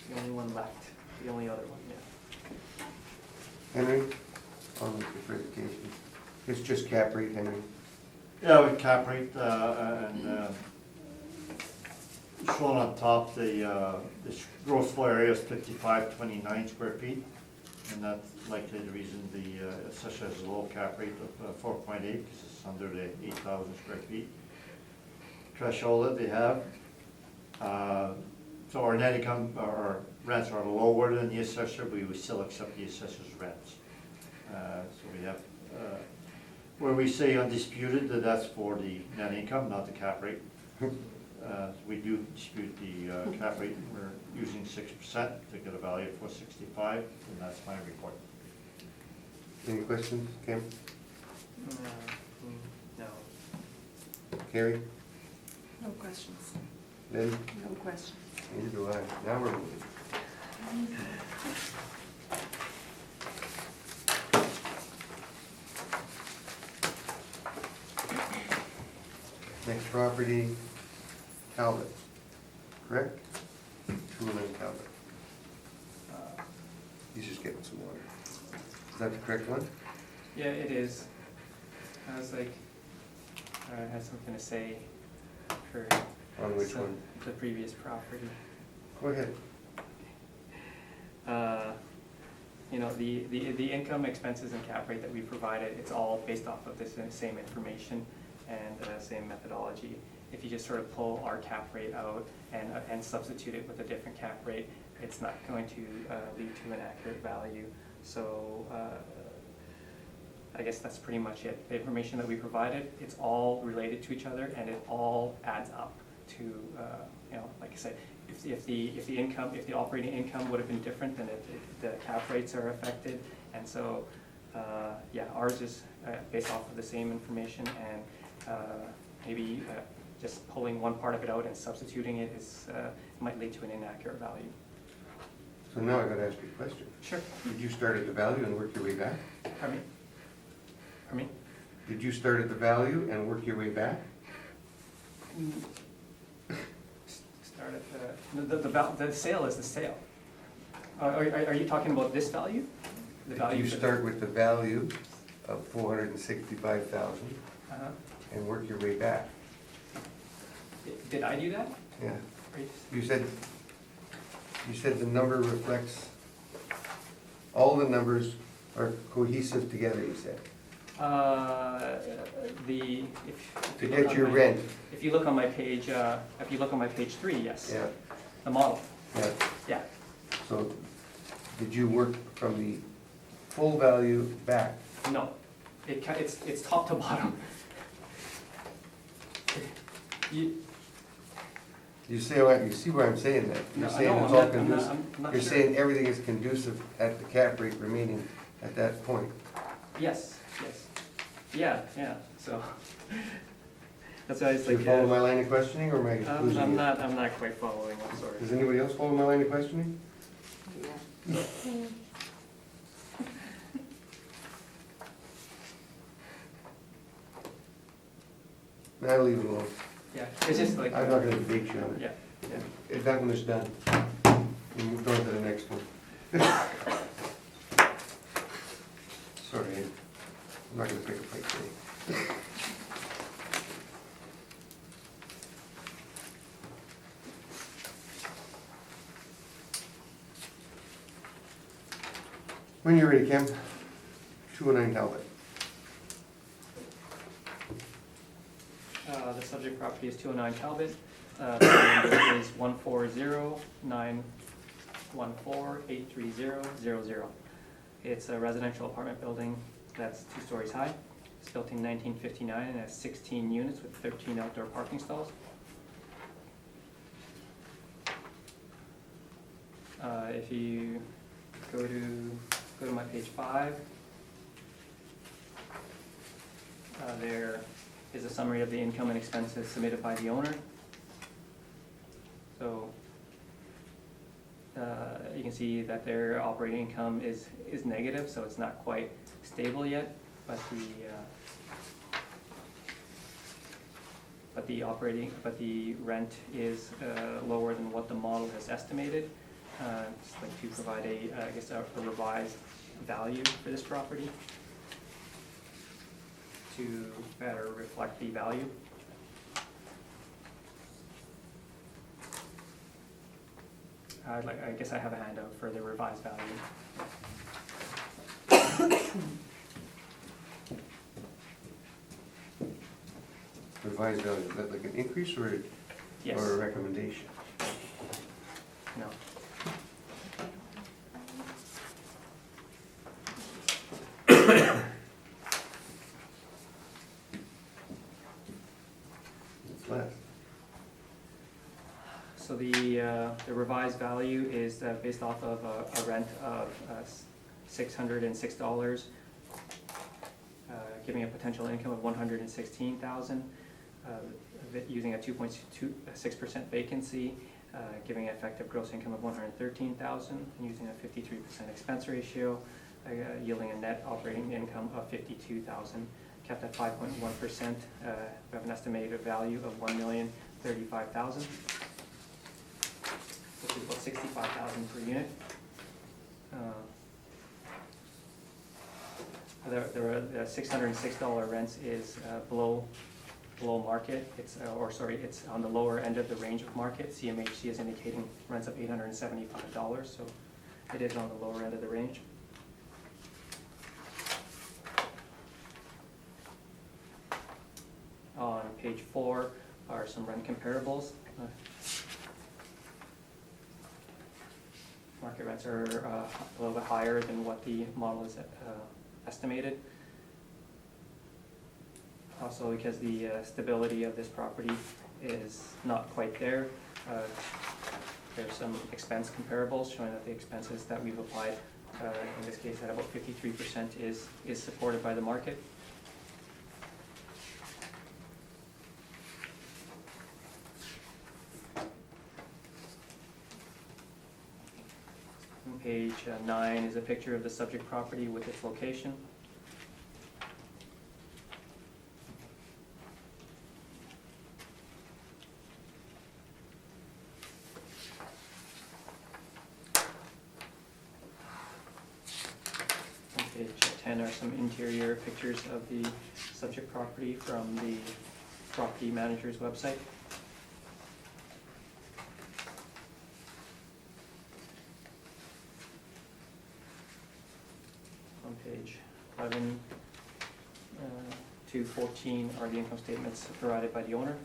The only one left, the only other one, yeah. Henry? On for education. It's just cap rate, Henry? Yeah, with cap rate, and shown on top, the gross floor area is 5529 square feet. And that's likely the reason the assessor has a low cap rate of 4.8, because it's under the 8,000 square feet threshold that they have. So our net income, our rents are lower than the assessor, but we would still accept the assessor's rents. So we have, where we say undisputed, that that's for the net income, not the cap rate. We do dispute the cap rate, we're using 6% to get a value of 465, and that's my report. Any questions, Kim? No. Carrie? No questions. Lynn? No questions. Neither do I. Now we're moving. Next property, Talbot, correct? Tool and Talbot. He's just getting some water. Is that the correct one? Yeah, it is. I was like, I had something to say for On which one? the previous property. Go ahead. You know, the income, expenses, and cap rate that we provided, it's all based off of this same information and same methodology. If you just sort of pull our cap rate out and substitute it with a different cap rate, it's not going to lead to an accurate value. So I guess that's pretty much it. The information that we provided, it's all related to each other, and it all adds up to, you know, like I said, if the operating income would have been different, then the cap rates are affected. And so, yeah, ours is based off of the same information, and maybe just pulling one part of it out and substituting it is might lead to an inaccurate value. So now I gotta ask you a question. Sure. Did you start at the value and work your way back? Pardon me? Pardon me? Did you start at the value and work your way back? Start at the sale is the sale. Are you talking about this value? The Did value you for the- start with the value of 465,000 Uh-huh. and work your way back? Did I do that? Yeah. Are you- You said the number reflects, all the numbers are cohesive together, you said. If To you look get on your my- rent, If you look on my page, if you look on my page 3, yes. yeah, The model, yeah. yeah. So did you work from the full value back? No, it's top to bottom. You, You see where I'm saying that? No, You're saying no, it's I'm all not- I'm not- conducive. I'm not You're sure. saying everything is conducive at the cap rate remaining at that point. Yes, yes. Yeah, so, that's why it's Do you like, follow my line of questioning, or am I losing I'm you? not quite following, I'm sorry. Does anybody else follow my line of questioning? Yeah. I'll leave it alone. Yeah, it's just like. I'm not gonna debate you on it. Yeah, If that one is done, we move on to the next one. Sorry, I'm not gonna pick a fight today. When you're ready, Kim. 209 Talbot. The subject property is 209 Talbot. The number is 140-914-83000. It's a residential apartment building that's 2 stories high. It's built in 1959 and has 16 units with 13 outdoor parking stalls. If you go to my page 5, there is a summary of the income and expenses submitted by the owner. So you can see that their operating income is negative, so it's not quite stable yet, but the rent is lower than what the model has estimated. Just like to provide a revised value for this property to better reflect the value. I guess I have a handout for the revised value. Revised value, is that like an increase or Yes. a recommendation? No. It's less. So the revised value is based off of a rent of $606, giving a potential income of $116,000, using a 2.6% vacancy, giving an effective gross income of $113,000, and using a 53% expense ratio, yielding a net operating income of $52,000, kept at 5.1%. We have an estimated value of $1,035,000. Which is about $65,000 per unit. The $606 rents is below market. It's on the lower end of the range of market. CMHC is indicating rents of $875, so it is on the lower end of the range. On page 4 are some rent comparables. Market rents are a little bit higher than what the model is estimated. Also, because the stability of this property is not quite there, there's some expense comparables showing that the expenses that we've applied, in this case at about 53%, is supported by the market. On page 9 is a picture of the subject property with its location. On page 10 are some interior pictures of the subject property from the property manager's website. On page 11 to 14 are the income statements provided by the owner.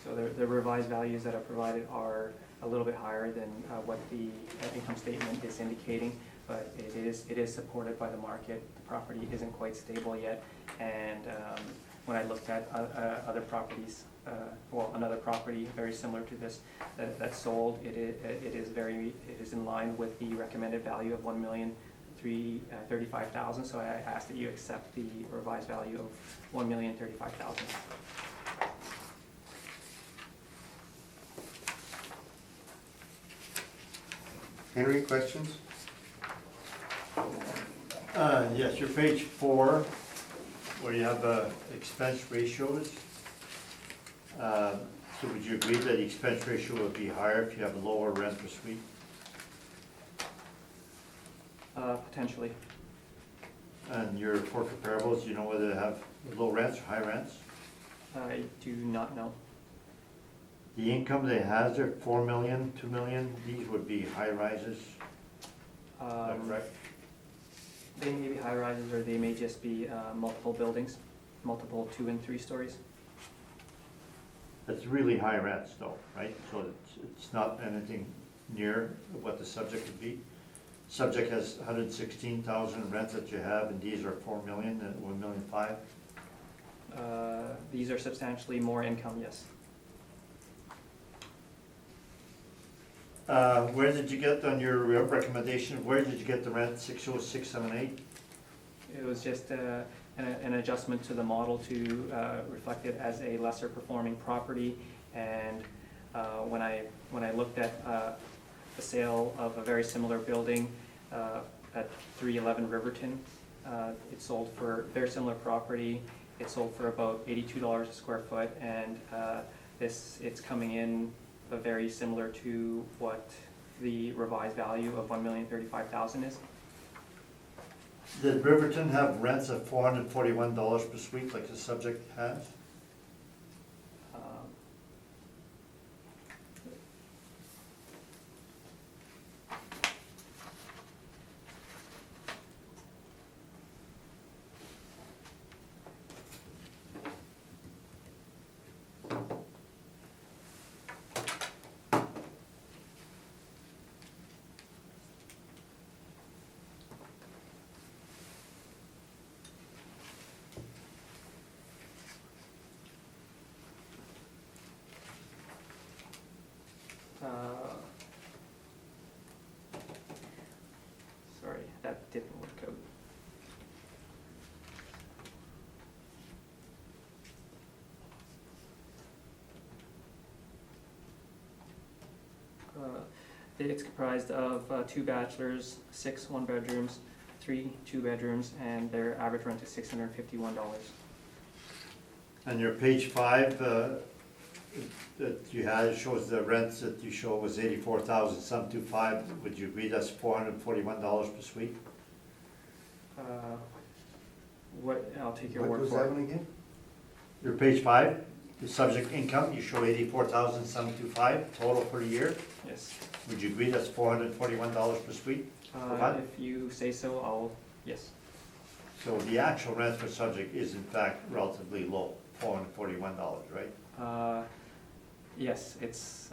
So the revised values that are provided are a little bit higher than what the income statement is indicating, but it is supported by the market. The property isn't quite stable yet, and when I looked at other properties, another property very similar to this that sold, it is in line with the recommended value of $1,335,000. So I ask that you accept the revised value of $1,035,000. Henry, questions? Yes, your page 4, where you have expense ratios. So would you agree that the expense ratio would be higher if you have a lower rent per suite? Potentially. And your 4 comparables, you know whether they have low rents or high rents? I do not know. The income they has there, 4 million, 2 million, these would be high rises, is that correct? They may be high rises, or they may just be multiple buildings, multiple 2 and 3 stories. That's really high rents though, right? So it's not anything near what the subject would be. Subject has 116,000 rents that you have, and these are 4 million and 1,500,000. These are substantially more income, yes. Where did you get on your recommendation, where did you get the rent 60678? It was just an adjustment to the model to reflect it as a lesser performing property. And when I looked at the sale of a very similar building at 311 Riverton, it sold for very similar property. It sold for about $82 a square foot, and it's coming in very similar to what the revised value of $1,035,000 is. Did Riverton have rents of $441 per suite like the subject has? Sorry, that didn't work out. It's comprised of 2 bachelors, 6 one-bedrooms, 3 two-bedrooms, and their average rent is $651. On your page 5, that you had, shows the rents that you show was $84,725. Would you agree that's $441 per suite? I'll take your What word was for that it. one again? Your page 5, the subject income, you show $84,725 total for the year. Yes. Would you agree that's $441 per suite? per month? If you say so, yes. So the actual rent for subject is in fact relatively low, $441, right? Yes, it's,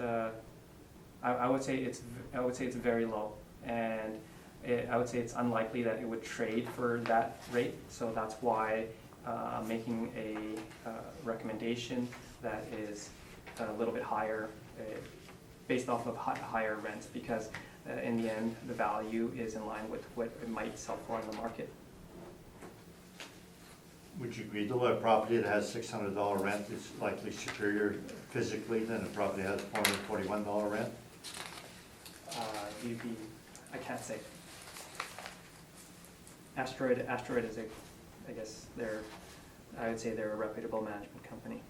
I would say it's very low, and I would say it's unlikely that it would trade for that rate, so that's why I'm making a recommendation that is a little bit higher, based off of higher rents, because in the end, the value is in line with what it might sell for in the market. Would you agree though, a property that has $600 rent is likely superior physically than a property that has $441 rent? I can't say. Asteroid is I guess I would say they're a reputable management company.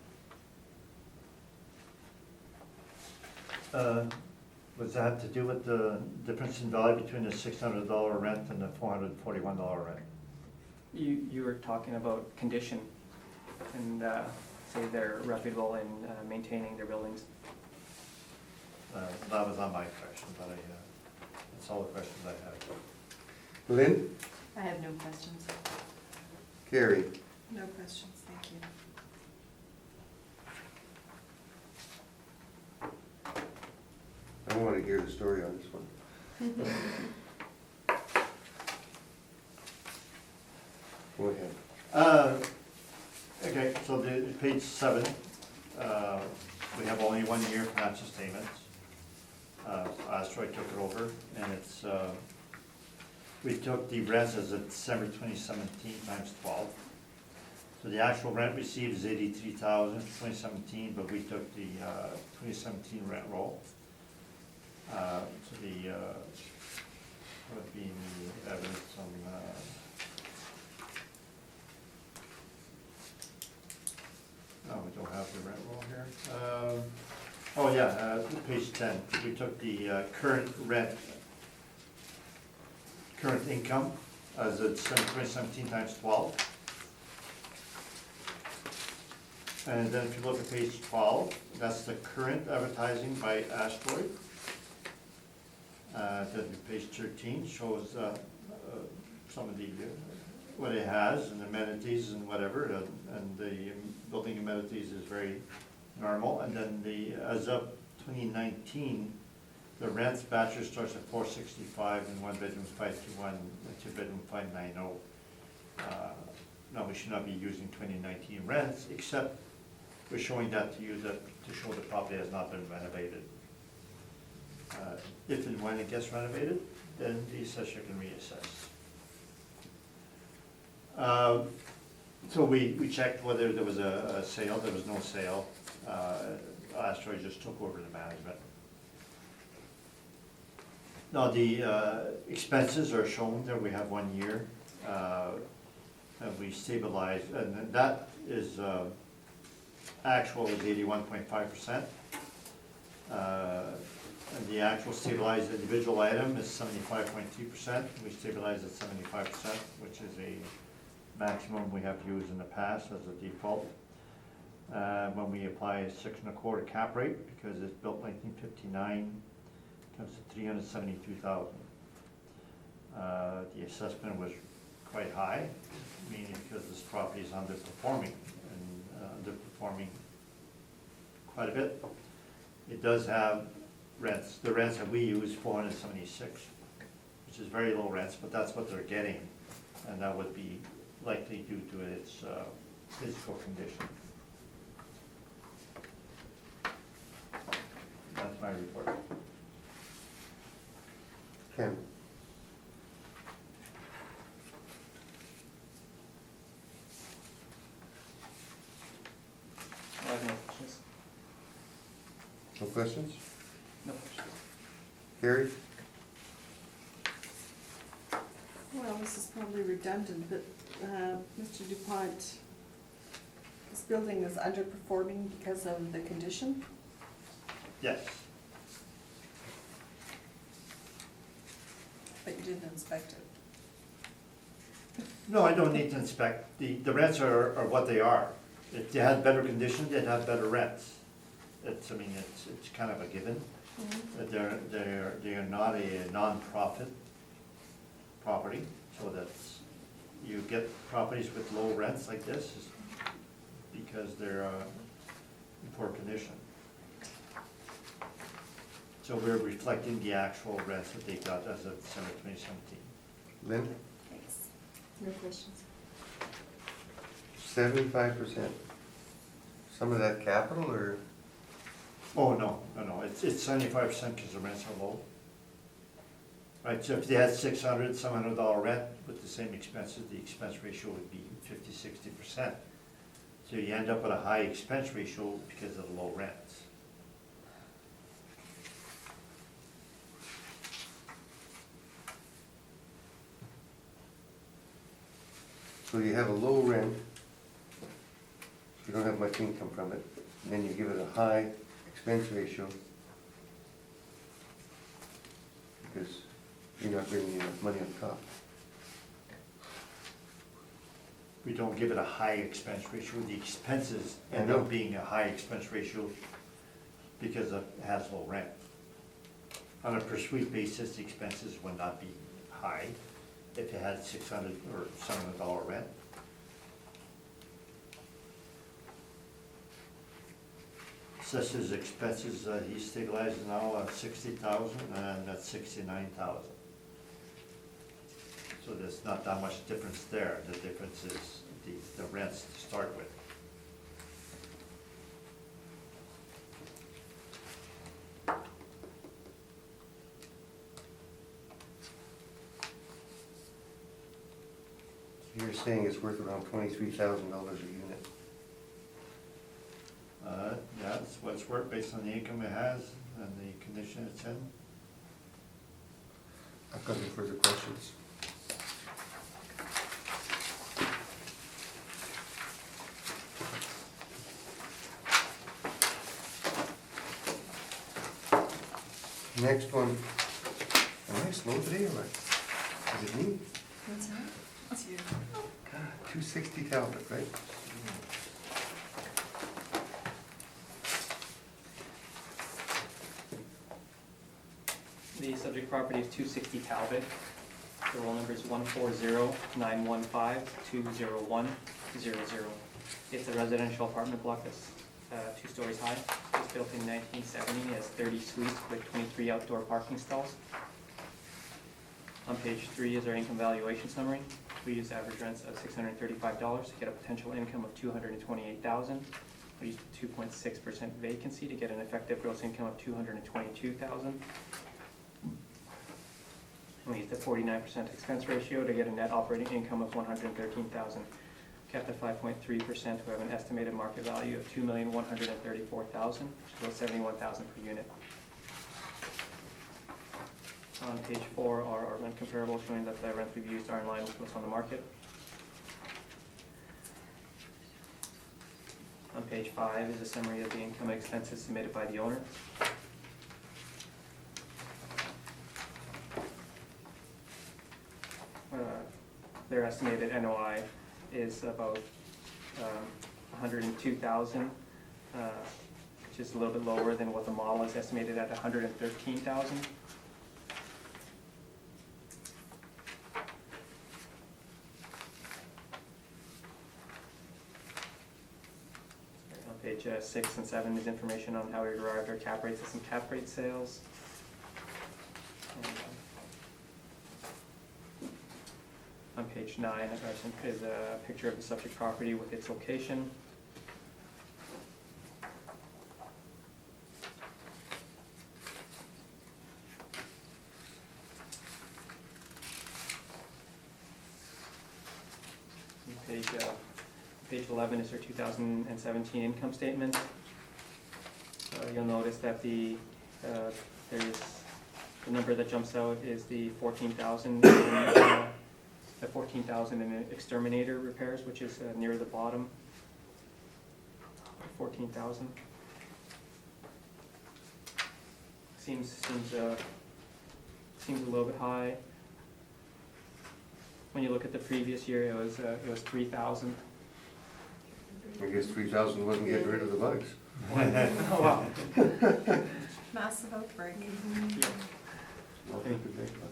Does that have to do with the difference in value between the $600 rent and the $441 rent? You were talking about condition, and say they're reputable in maintaining their buildings. That was not my question, but that's all the questions I have. Lynn? I have no questions. Carrie? No questions, thank you. I want to hear the story on this one. Go ahead. Okay, so the page 7, we have only 1 year financial statements. Asteroid took it over, and it's, we took the rents as of December 2017 times 12. So the actual rent received is 83,000 for 2017, but we took the 2017 rent roll. So the, would be the evidence on, oh, we don't have the rent roll here. Oh, yeah, page 10, we took the current rent, current income as of December 2017 times 12. And then if you look at page 12, that's the current advertising by Asteroid. Then page 13 shows some of the, what it has and amenities and whatever, and the building amenities is very normal. And then the, as of 2019, the rents, bachelor starts at $465 and 1 bedroom $521, and 2 bedroom $590. Now, we should not be using 2019 rents, except we're showing that to you to show the property has not been renovated. If and when it gets renovated, then the assessor can reassess. So we checked whether there was a sale. There was no sale. Asteroid just took over the management. Now the expenses are shown there. We have 1 year, and we stabilized, and that is actual is 81.5%. And the actual stabilized individual item is 75.2%. We stabilized at 75%, which is a maximum we have used in the past as a default. When we apply a 6.25 cap rate, because it's built 1959, it comes to $372,000. The assessment was quite high, meaning because this property is underperforming and underperforming quite a bit. It does have rents. The rents that we use, 476, which is very low rents, but that's what they're getting, and that would be likely due to its physical condition. That's my report. Ken? I have no questions. No questions? No questions. Carrie? Well, this is probably redundant, but Mr. DuPont, this building is underperforming because of the condition? Yes. But you didn't inspect it. No, I don't need to inspect. The rents are what they are. If they had better conditions, they'd have better rents. It's, I mean, it's kind of a given. That they are not a non-profit property, so that's, you get properties with low rents like this is because they're in poor condition. So we're reflecting the actual rents that they got as of December 2017. Lynn? Thanks. No questions. 75%. Some of that capital, or? Oh, no, it's 75% because the rents are low. Right, so if they had $700 rent with the same expenses, the expense ratio would be 50-60%. So you end up with a high expense ratio because of the low rents. So you have a low rent, you don't have much income from it, and then you give it a high expense ratio because you're not bringing enough money on top. We don't give it a high expense ratio. The expenses I end know. up being a high expense ratio because it has low rent. On a per suite basis, the expenses would not be high if it had $600 or $700 rent. Assessors expenses, he's stabilized now at 60,000 and that's 69,000. So there's not that much difference there. The difference is the rents to start with. You're saying it's worth around $23,000 a unit. Yeah, that's what it's worth based on the income it has and the condition it's in. I've got no further questions. Next one, am I slow today or what? Is it me? What's that? It's you. God, 260 Talbot, right? The subject property is 260 Talbot. The roll number is 140-915-20100. It's a residential apartment block that's 2 stories high. It was built in 1970. It has 30 suites with 23 outdoor parking stalls. On page 3 is our income valuation summary. We use average rents of $635 to get a potential income of $228,000. We use 2.6% vacancy to get an effective gross income of $222,000. We use the 49% expense ratio to get a net operating income of $113,000. Kept at 5.3%, we have an estimated market value of $2,134,000, which is about $71,000 per unit. On page 4 are our rent comparables showing that the rents we've used are in line with what's on the market. On page 5 is a summary of the income and expenses submitted by the owner. Their estimated NOI is about $102,000, which is a little bit lower than what the model is estimated at $113,000. On page 6 and 7 is information on how we derived our cap rates and some cap rate sales. On page 9 is a picture of the subject property with its location. Page 11 is our 2017 income statement. You'll notice that the number that jumps out is the $14,000 in exterminator repairs, which is near the bottom. 14,000. Seems a little bit high. When you look at the previous year, it was 3,000. I guess 3,000 wasn't getting rid of the bugs. Oh wow. Massive outbreak. Yeah. I'll take the big one.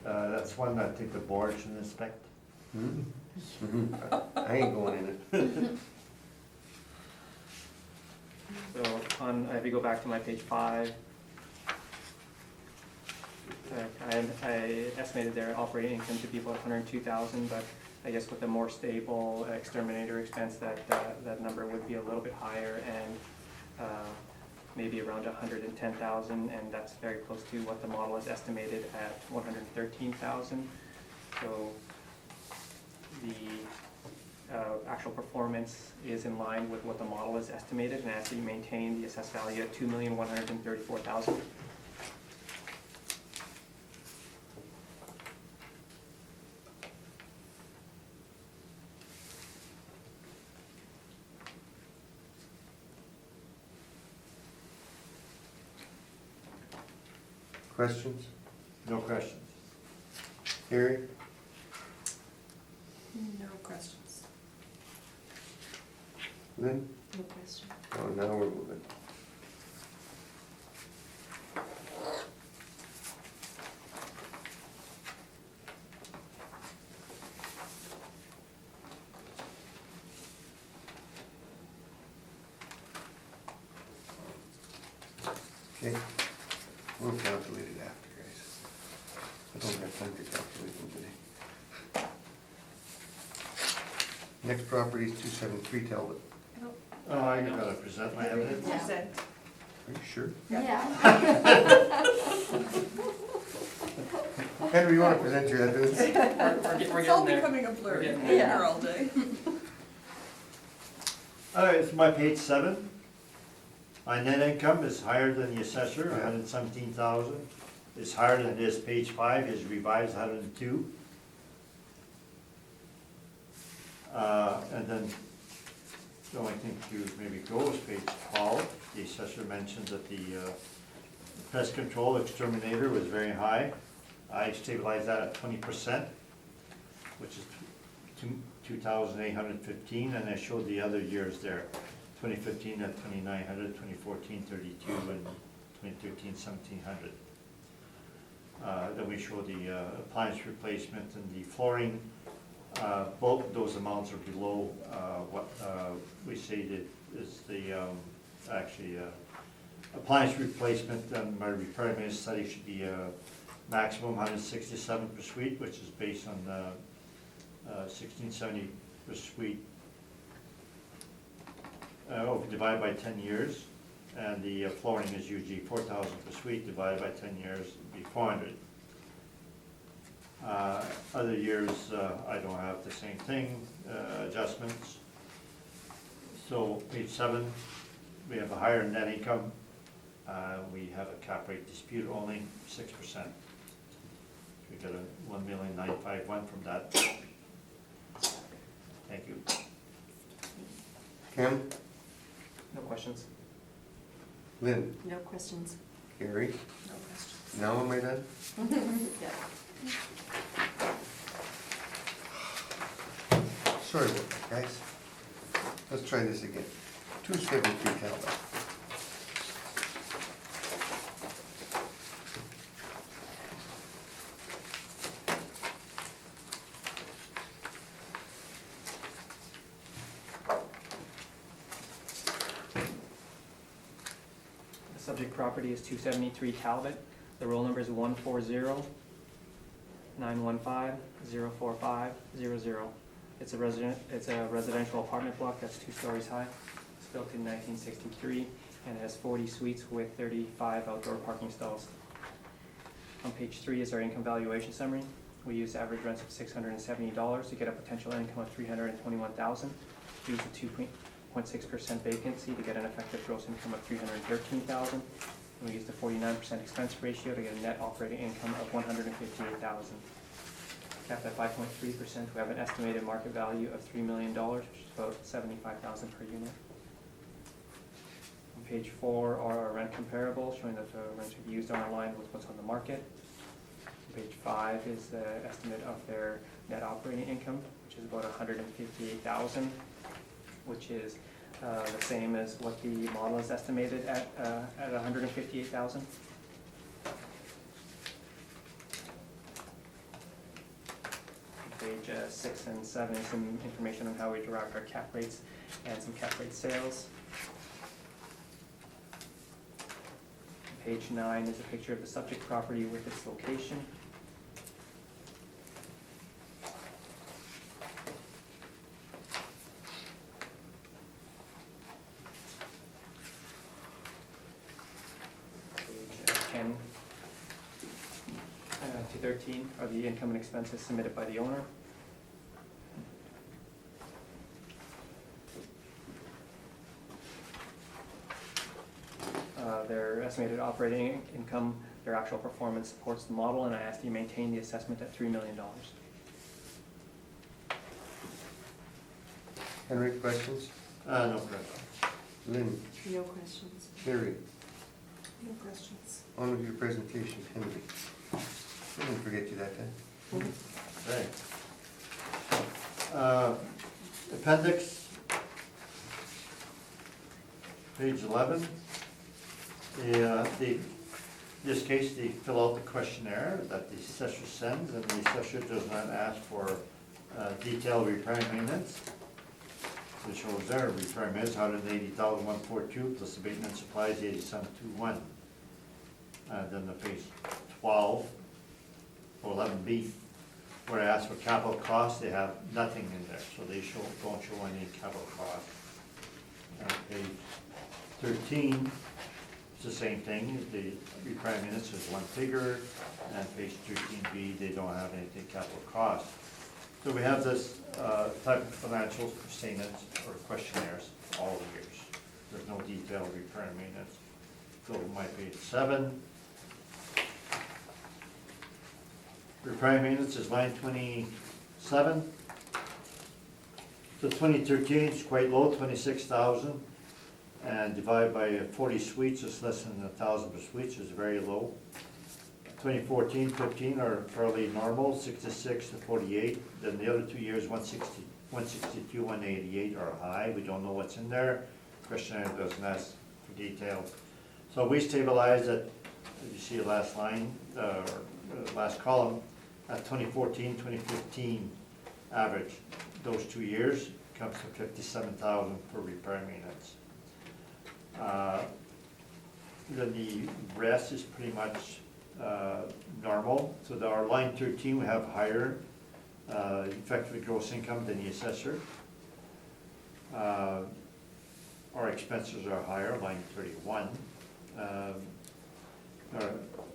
That's one I think the board should inspect. I ain't going in it. So if you go back to my page 5, I estimated their operating income to be about $102,000, but I guess with a more stable exterminator expense, that number would be a little bit higher and maybe around $110,000, and that's very close to what the model is estimated at $113,000. So the actual performance is in line with what the model is estimated, and actually maintain the assessed value at $2,134,000. Questions? No questions. Carrie? No questions. Lynn? No question. Oh, now we're moving. Okay, we'll calculate it after, guys. I don't have time to calculate them today. Next property is 273 Talbot. Oh, I gotta present my evidence. Yeah. Percent. Are you sure? Yeah. Henry, you want to present your evidence? We're It's all getting there. becoming a blur, We're you've getting been there. here all day. All right, it's my page 7. My net income is higher than the assessor, 117,000. It's higher than this, page 5 is revised 102. And then the only thing to maybe go is page 12. The assessor mentioned that the pest control exterminator was very high. I stabilized that at 20%, which is 2,815, and I showed the other years there. 2015 at 2,900, 2014 32, and 2013 1,700. Then we show the appliance replacement and the flooring. Both of those amounts are below what we stated is the appliance replacement. And my repair maintenance study should be maximum 167 per suite, which is based on 1670 per suite. Divided by 10 years, and the flooring is usually 4,000 per suite, divided by 10 years, would be 400. Other years, I don't have the same thing, adjustments. So page 7, we have a higher net income. We have a cap rate dispute only, 6%. We got a 1,951,000 from that. Thank you. Kim? No questions. Lynn? No questions. Carrie? No questions. Now am I done? Yeah. Sorry about that, guys. Let's try this again. 273 Talbot. The subject property is 273 Talbot. The roll number is 140-915-04500. It's a residential apartment block that's 2 stories high. It's built in 1963 and has 40 suites with 35 outdoor parking stalls. On page 3 is our income valuation summary. We use average rents of $670 to get a potential income of $321,000. We use a 2.6% vacancy to get an effective gross income of $313,000. And we use the 49% expense ratio to get a net operating income of $158,000. Capped at 5.3%, we have an estimated market value of $3 million, which is about $75,000 per unit. On page 4 are our rent comparables, showing that the rents we've used are in line with what's on the market. On page 5 is the estimate of their net operating income, which is about $158,000, which is the same as what the model is estimated at $158,000. Page 6 and 7 is some information on how we derive our cap rates and some cap rate sales. Page 9 is a picture of the subject property with its location. Page 10 to 13 are the income and expenses submitted by the owner. Their estimated operating income, their actual performance supports the model, and I ask you maintain the assessment at $3 million. Henry, questions? No question. Lynn? No questions. Carrie? No questions. On with your presentation, Henry. I didn't forget you that time. Right. Appendix, page 11. In this case, they fill out the questionnaire that the assessor sends, and the assessor does not ask for detailed repair and maintenance. It shows there, repair and maintenance, $180,142, plus the maintenance supplies, $87,201. And then the page 12, or 11B, where I ask for capital costs, they have nothing in there, so they don't show any capital costs. And page 13, it's the same thing, the required minutes is one figure, and page 13B, they don't have anything capital cost. So we have this type of financial statements or questionnaires for all the years. There's no detailed repair and maintenance. Go to my page 7. Repair and maintenance is line 27. So 2013 is quite low, 26,000. And divided by 40 suites, it's less than 1,000 per suite, so it's very low. 2014, 15 are fairly normal, 66 to 48. Then the other 2 years, 162, 188 are high. We don't know what's in there. Questionnaire doesn't ask for detail. So we stabilized at, you see the last line, last column, at 2014, 2015 average. Those 2 years comes to 57,000 for repair and maintenance. Then the rest is pretty much normal. So our line 13, we have higher effective gross income than the assessor. Our expenses are higher, line 31. Our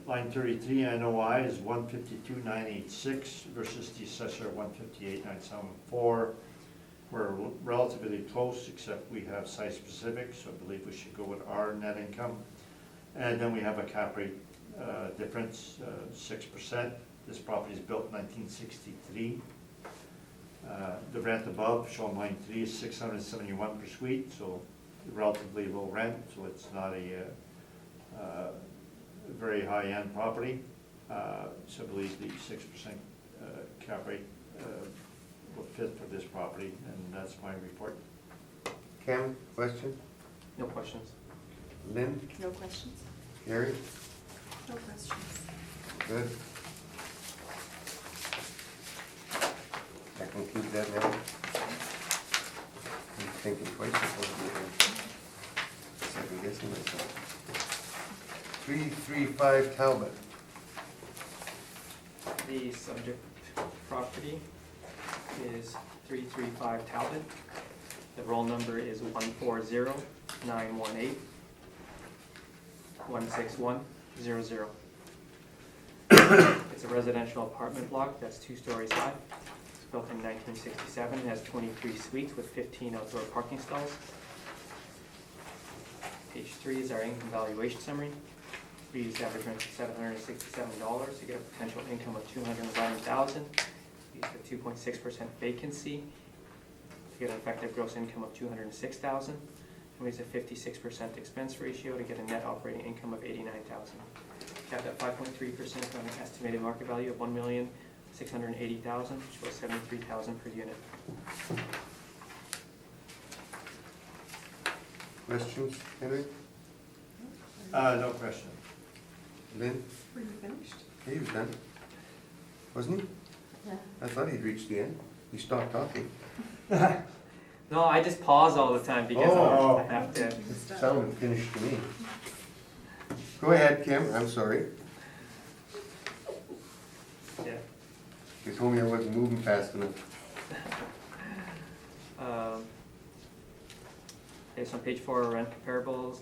line 33 NOI is 152,986 versus the assessor 158,974. We're relatively close, except we have site specific, so I believe we should go with our net income. And then we have a cap rate difference, 6%. This property is built in 1963. The rent above, shown line 3, is 671 per suite, so relatively low rent, so it's not a very high-end property. So I believe the 6% cap rate will fit for this property, and that's my report. Cam, question? No questions. Lynn? No questions? Carrie? No questions. Good. That concludes that now. I'm thinking twice before second guessing myself. 335 Talbot. The subject property is 335 Talbot. The roll number is 140918 16100. It's a residential apartment block that's 2 stories high. It's built in 1967. It has 23 suites with 15 outdoor parking stalls. Page 3 is our income valuation summary. We used average rent of $767 to get a potential income of $211,000. We used a 2.6% vacancy to get an effective gross income of $206,000. And we used a 56% expense ratio to get a net operating income of $89,000. Capped at 5.3% on an estimated market value of $1,680,000, which was $73,000 per unit. Questions, Henry? No question. Lynn? Were you finished? Okay, he was done. Wasn't he? Yeah. I thought he'd reached the end. He stopped talking. No, I just pause all the time because Oh. I have to. It sounded finished to me. Go ahead, Kim, I'm sorry. Yeah. You told me I wasn't moving fast enough. There's on page 4 rent comparables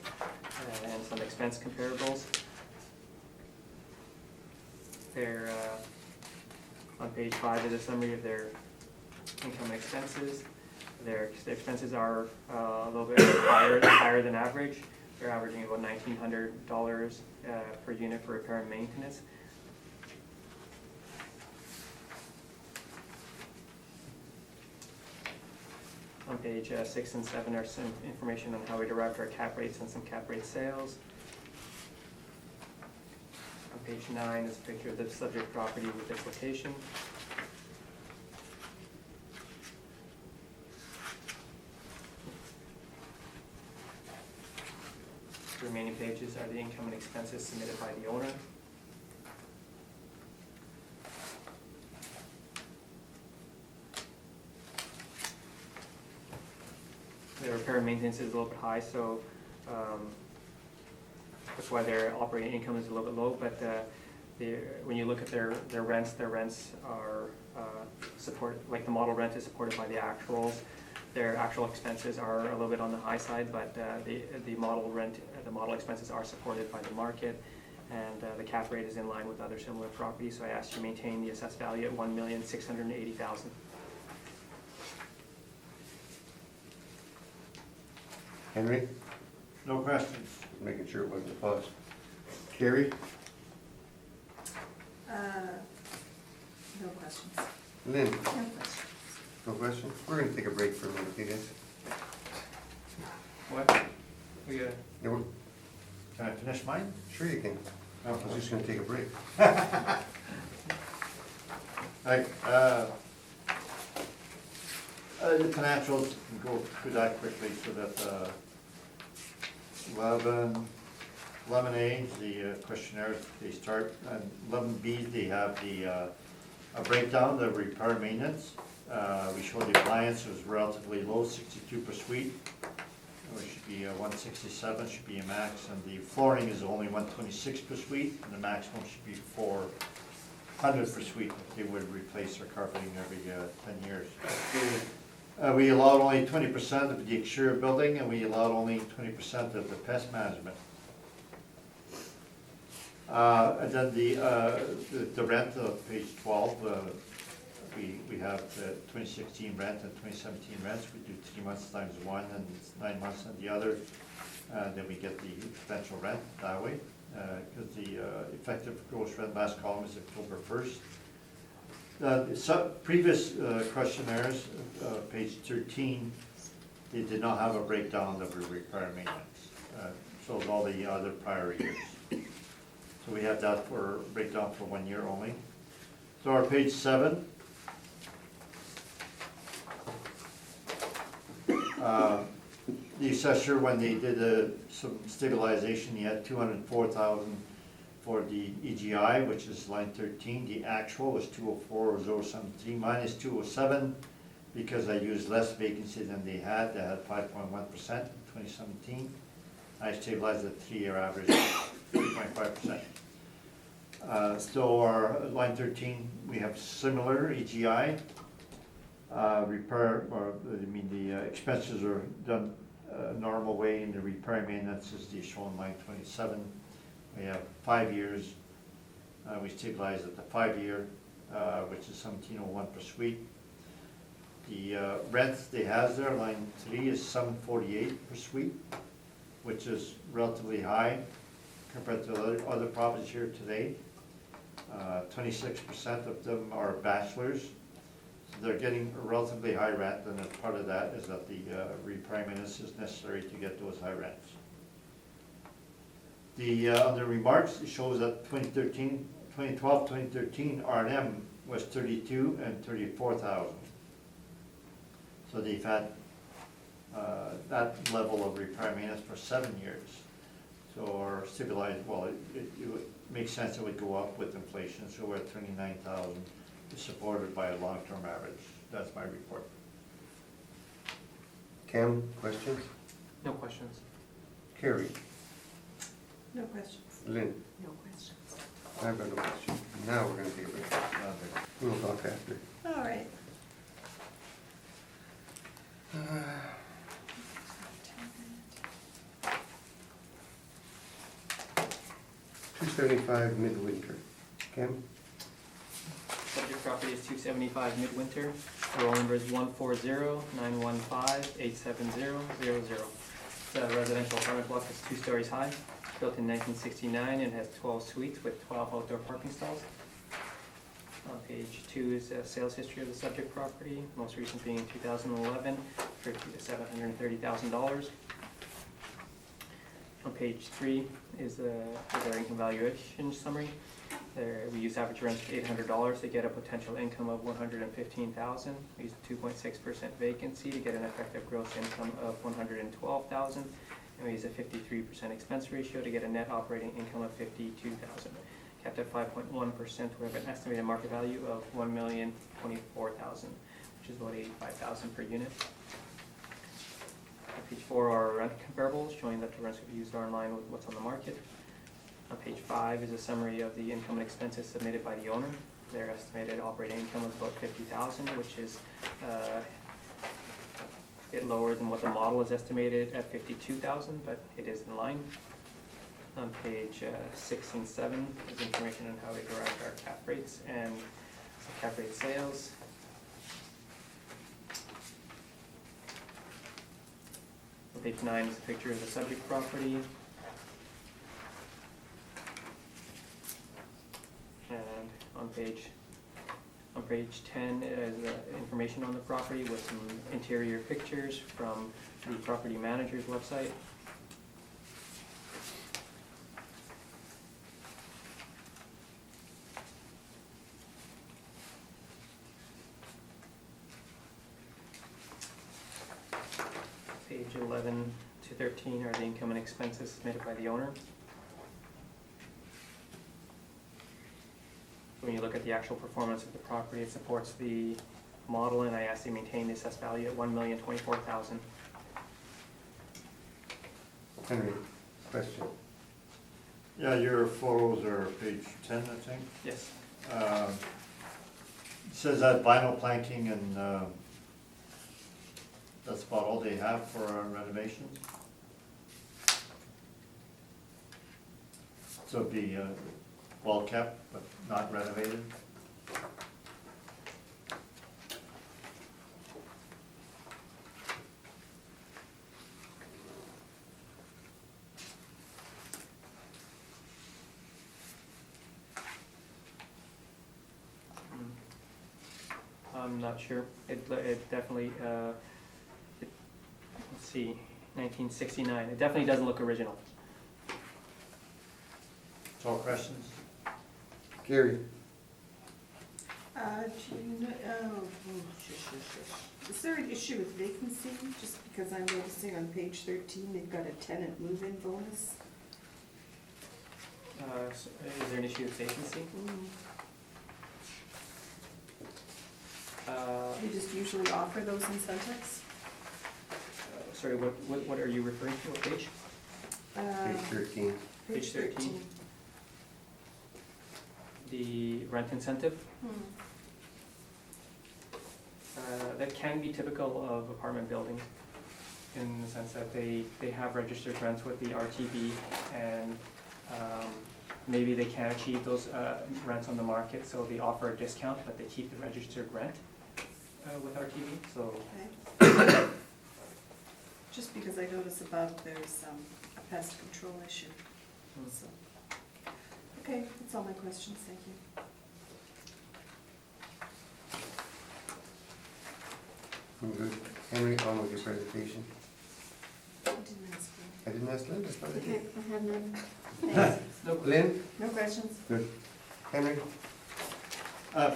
and some expense comparables. They're on page 5 is a summary of their income and expenses. Their expenses are a little bit higher than average. They're averaging about $1,900 per unit for repair and maintenance. On page 6 and 7 are some information on how we derived our cap rates and some cap rate sales. On page 9 is a picture of the subject property with its location. The remaining pages are the income and expenses submitted by the owner. The repair and maintenance is a little bit high, so That's why their operating income is a little bit low, but when you look at their rents are supported, like the model rent is supported by the actuals. Their actual expenses are a little bit on the high side, but the model expenses are supported by the market, and the cap rate is in line with other similar properties, so I asked you to maintain the assessed value at $1,680,000. Henry, No questions. making sure it wasn't a pause. Carrie, No questions. Lynn, No questions. no questions? We're gonna take a break for a minute, you guys. What? We got Yeah, we're- Can I finish mine? Sure you can. I was just gonna take a break. Right, the financials, go through that quickly so that, 11A, the questionnaires, they start, and 11B, they have the, a breakdown of repair maintenance. We show the appliance was relatively low, 62 per suite. It should be 167, should be a max, and the flooring is only 126 per suite, and the maximum should be 400 per suite. They would replace their carpeting every 10 years. We allowed only 20% of the exterior building, and we allowed only 20% of the pest management. And then the rent, page 12, we have the 2016 rent and 2017 rents. We do 3 months times one, and it's 9 months on the other. Then we get the potential rent that way, because the effective gross rent, last column is October 1st. Previous questionnaires, page 13, they did not have a breakdown of the repair maintenance. Shows all the other prior years. So we have that for breakdown for 1 year only. So our page 7. The assessor, when they did some stabilization, he had 204,000 for the EGI, which is line 13. The actual was 204,073 minus 207, because I used less vacancy than they had. They had 5.1% in 2017. I stabilized at 3-year average, 3.5%. So our line 13, we have similar EGI. Repair, or I mean the expenses are done normal way, and the repair maintenance is the shown line 27. We have 5 years. We stabilize at the 5-year, which is 1701 per suite. The rent they have there, line 3, is 748 per suite, which is relatively high compared to other properties here today. 26% of them are bachelors. So they're getting a relatively high rent, and as part of that is that the repair maintenance is necessary to get those high rents. On the remarks, it shows that 2012-2013 R&M was 32 and 34,000. So they've had that level of repair maintenance for 7 years. So our stabilized, well, it would make sense it would go up with inflation, so we're at 29,000, supported by a long-term average. That's my report. Cam, questions? no questions. Carrie, No questions. Lynn, No questions. I've got no questions. Now we're gonna take a break. We'll talk after. All right. 275 Midwinter. Cam? Subject property is 275 Midwinter. Roll number is 140-915-87000. It's a residential apartment block that's 2 stories high, built in 1969, and has 12 suites with 12 outdoor parking stalls. On page 2 is a sales history of the subject property, most recent being in 2011 for $730,000. On page 3 is our income valuation summary. There, we use average rents of $800 to get a potential income of $115,000. We use 2.6% vacancy to get an effective gross income of $112,000. And we use a 53% expense ratio to get a net operating income of $52,000. Capped at 5.1%, we have an estimated market value of $1,024,000, which is about $85,000 per unit. On page 4 are rent comparables, showing that the rents we've used are in line with what's on the market. On page 5 is a summary of the income and expenses submitted by the owner. Their estimated operating income was about $50,000, which is a bit lower than what the model is estimated at $52,000, but it is in line. On page 6 and 7 is information on how we derived our cap rates and some cap rate sales. On page 9 is a picture of the subject property. And on page 10 is information on the property with some interior pictures from the property manager's website. Page 11 to 13 are the income and expenses submitted by the owner. When you look at the actual performance of the property, it supports the model, and I asked to maintain the assessed value at $1,024,000. Henry, question? Yeah, your photos are page 10, I think. Yes. It says that vinyl planking and that's about all they have for renovations? So it'd be well kept, but not renovated? I'm not sure. It definitely, let's see, 1969. It definitely doesn't look original. So questions? Carrie? Is there an issue with vacancy? Just because I'm noticing on page 13, they've got a tenant move-in bonus. Is there an issue with vacancy? They just usually offer those incentives. Sorry, what are you referring to? What page? Page 13. Page 13. The rent incentive? That can be typical of apartment buildings in the sense that they have registered rents with the RTB, and maybe they can't achieve those rents on the market, so they offer a discount, but they keep the registered rent with RTB, so. Okay. Just because I notice above there's a pest control issue, so. Okay, that's all my questions, thank you. I'm good. Henry, on with your presentation. I didn't ask for I didn't ask Lynn, that's what I Okay, did. I have none. Thanks. No, Lynn? No questions? Good. Henry?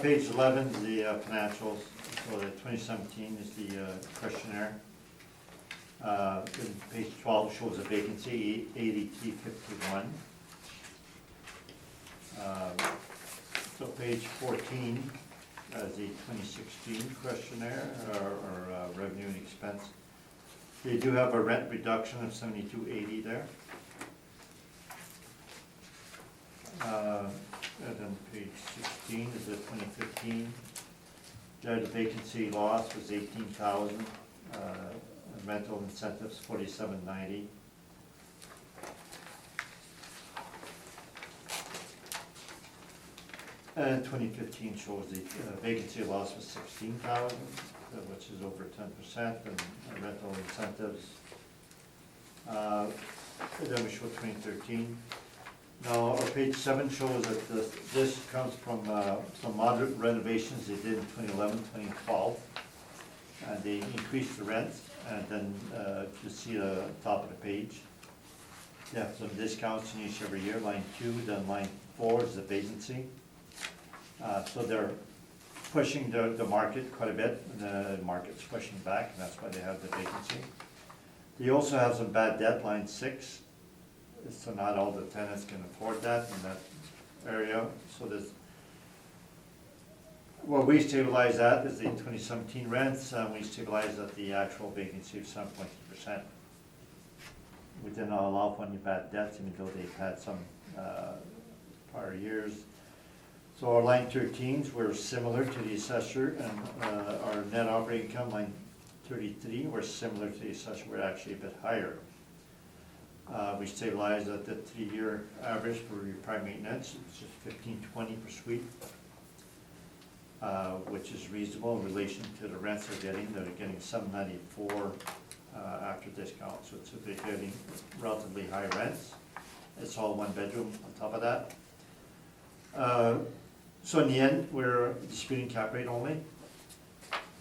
Page 11 is the financials, so the 2017 is the questionnaire. Then page 12 shows a vacancy, 80T51. So page 14 is the 2016 questionnaire, or revenue and expense. They do have a rent reduction of $72.80 there. And then page 16 is the 2015. There the vacancy loss was 18,000. Rental incentives $47.90. And 2015 shows the vacancy loss was 16,000, which is over 10%, and rental incentives. And then we show 2013. Now, our page 7 shows that this comes from some moderate renovations they did in 2011, 2012. And they increased the rents, and then you see the top of the page. They have some discounts in each every year, line 2, then line 4 is the vacancy. So they're pushing the market quite a bit, and the market's pushing back, and that's why they have the vacancy. They also have some bad debt, line 6. So not all the tenants can afford that in that area. So there's, well, we stabilize that as the 2017 rents, and we stabilize at the actual vacancy of 7.2%. We did not allow for any bad debts, even though they've had some prior years. So our line 13s were similar to the assessor, and our net operating income, line 33, were similar to the assessor, we're actually a bit higher. We stabilized at the 3-year average for your prime maintenance, it's just $15.20 per suite, which is reasonable in relation to the rents they're getting. They're getting $7.94 after discount, so they're getting relatively high rents. It's all one bedroom on top of that. So in the end, we're disputing cap rate only.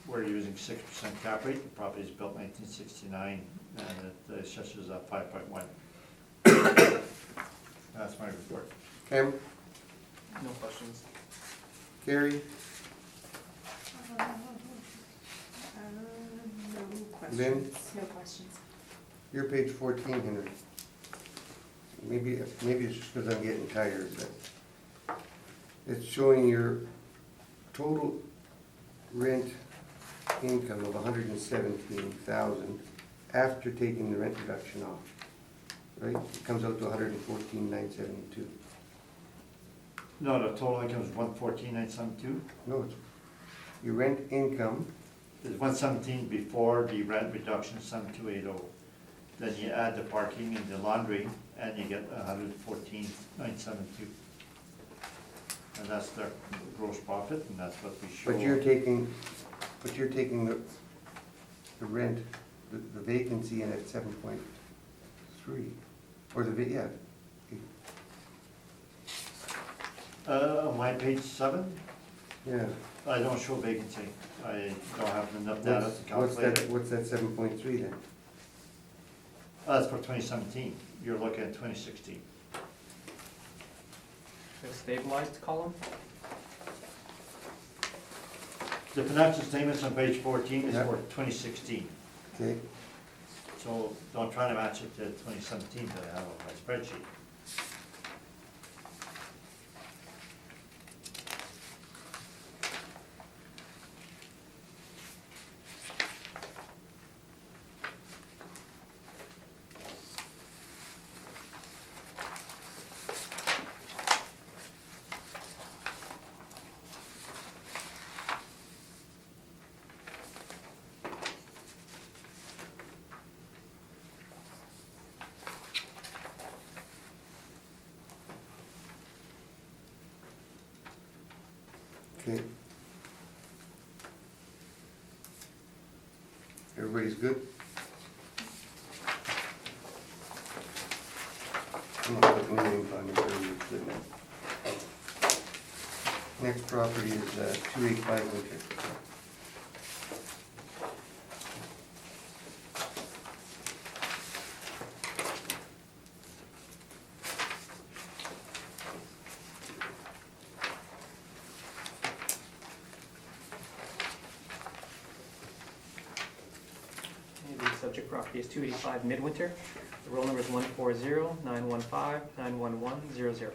We're using 6% cap rate. The property is built 1969, and the assessor is at 5.1. That's my report. Cam, No questions. Carrie, No questions. Lynn? No questions. you're page 14, Henry. Maybe it's just because I'm getting tired, but it's showing your total rent income of $117,000 after taking the rent deduction off, right? It comes out to $114,972. No, the total income is 114,972. No, it's your rent income, It's 117 before the rent reduction, 7280. Then you add the parking and the laundry, and you get 114,972. And that's their gross profit, and that's what we show. but you're taking the rent, the vacancy in at 7.3, or yeah. On my page 7, Yeah. I don't show vacancy. I don't have enough data to calculate it. What's that 7.3 then? That's for 2017. You're looking at 2016. The stabilized column? The financial statements on page 14 is Yeah. for 2016. Okay, So don't try to match it to 2017 that I have on my spreadsheet. okay. Everybody's good? I'm not putting anything on this, everybody's good now. Next property is 285 Winter. The subject property is 285 Midwinter. The roll number is 140-915-91100.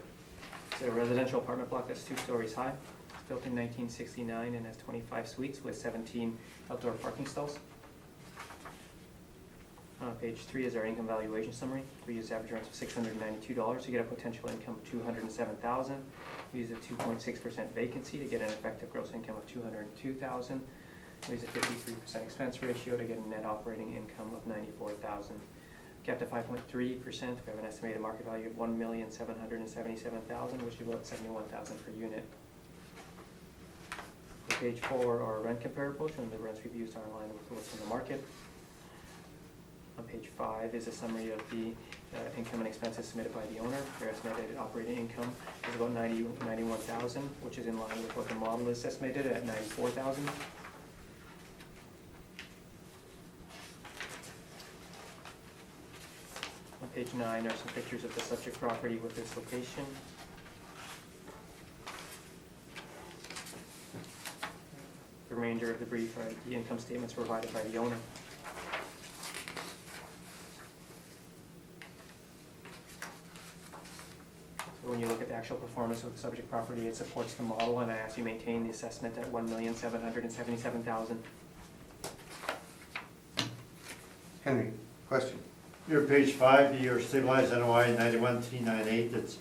It's a residential apartment block that's 2 stories high. It's built in 1969 and has 25 suites with 17 outdoor parking stalls. Page 3 is our income valuation summary. We use average rents of $692 to get a potential income of $207,000. We use a 2.6% vacancy to get an effective gross income of $202,000. We use a 53% expense ratio to get a net operating income of $94,000. Capped at 5.3%, we have an estimated market value of $1,777,000, which is about $71,000 per unit. On page 4 are rent comparables, and the rents we've used are in line with what's in the market. On page 5 is a summary of the income and expenses submitted by the owner. Their estimated operating income is about $91,000, which is in line with what the model is estimated at $94,000. On page 9 are some pictures of the subject property with its location. The remainder of the brief are the income statements provided by the owner. So when you look at the actual performance of the subject property, it supports the model, and I ask you maintain the assessment at $1,777,000. Henry, question? Your page 5, your stabilized NOI 91,398, it's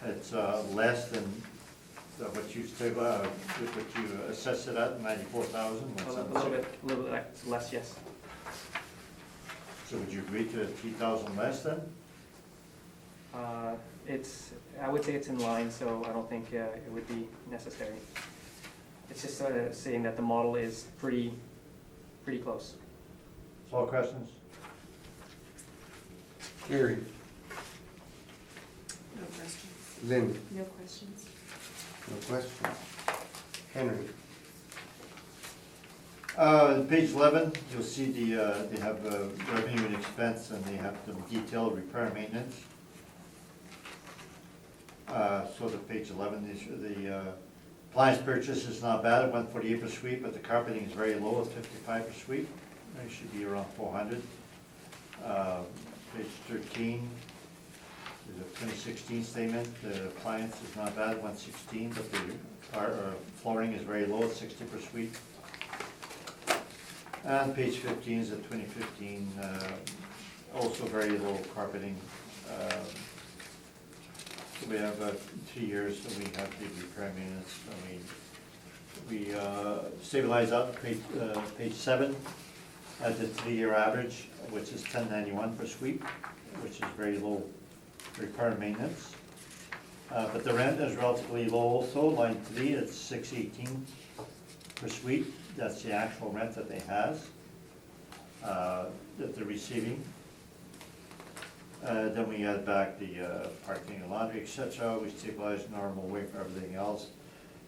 It's less than what you say, what you assessed it at, 94,000. A little bit less, yes. So would you agree to 3,000 less then? I would say it's in line, so I don't think it would be necessary. It's just saying that the model is pretty close. All questions? Carrie, No questions. Lynn, No questions. no questions. Henry, Page 11, you'll see they have revenue and expense, and they have the detailed repair and maintenance. So the page 11 is the appliance purchase is not bad at 148 per suite, but the carpeting is very low at 55 per suite. It should be around 400. Page 13 is a 2016 statement. The appliance is not bad, 116, but the flooring is very low at 60 per suite. And page 15 is a 2015, also very low carpeting. We have 3 years, so we have the repair maintenance. We stabilize up page 7 at the 3-year average, which is 1091 per suite, which is very low repair and maintenance. But the rent is relatively low also, line 3, it's 618 per suite. That's the actual rent that they have, that they're receiving. Then we add back the parking and laundry, etc. We stabilize normal way for everything else.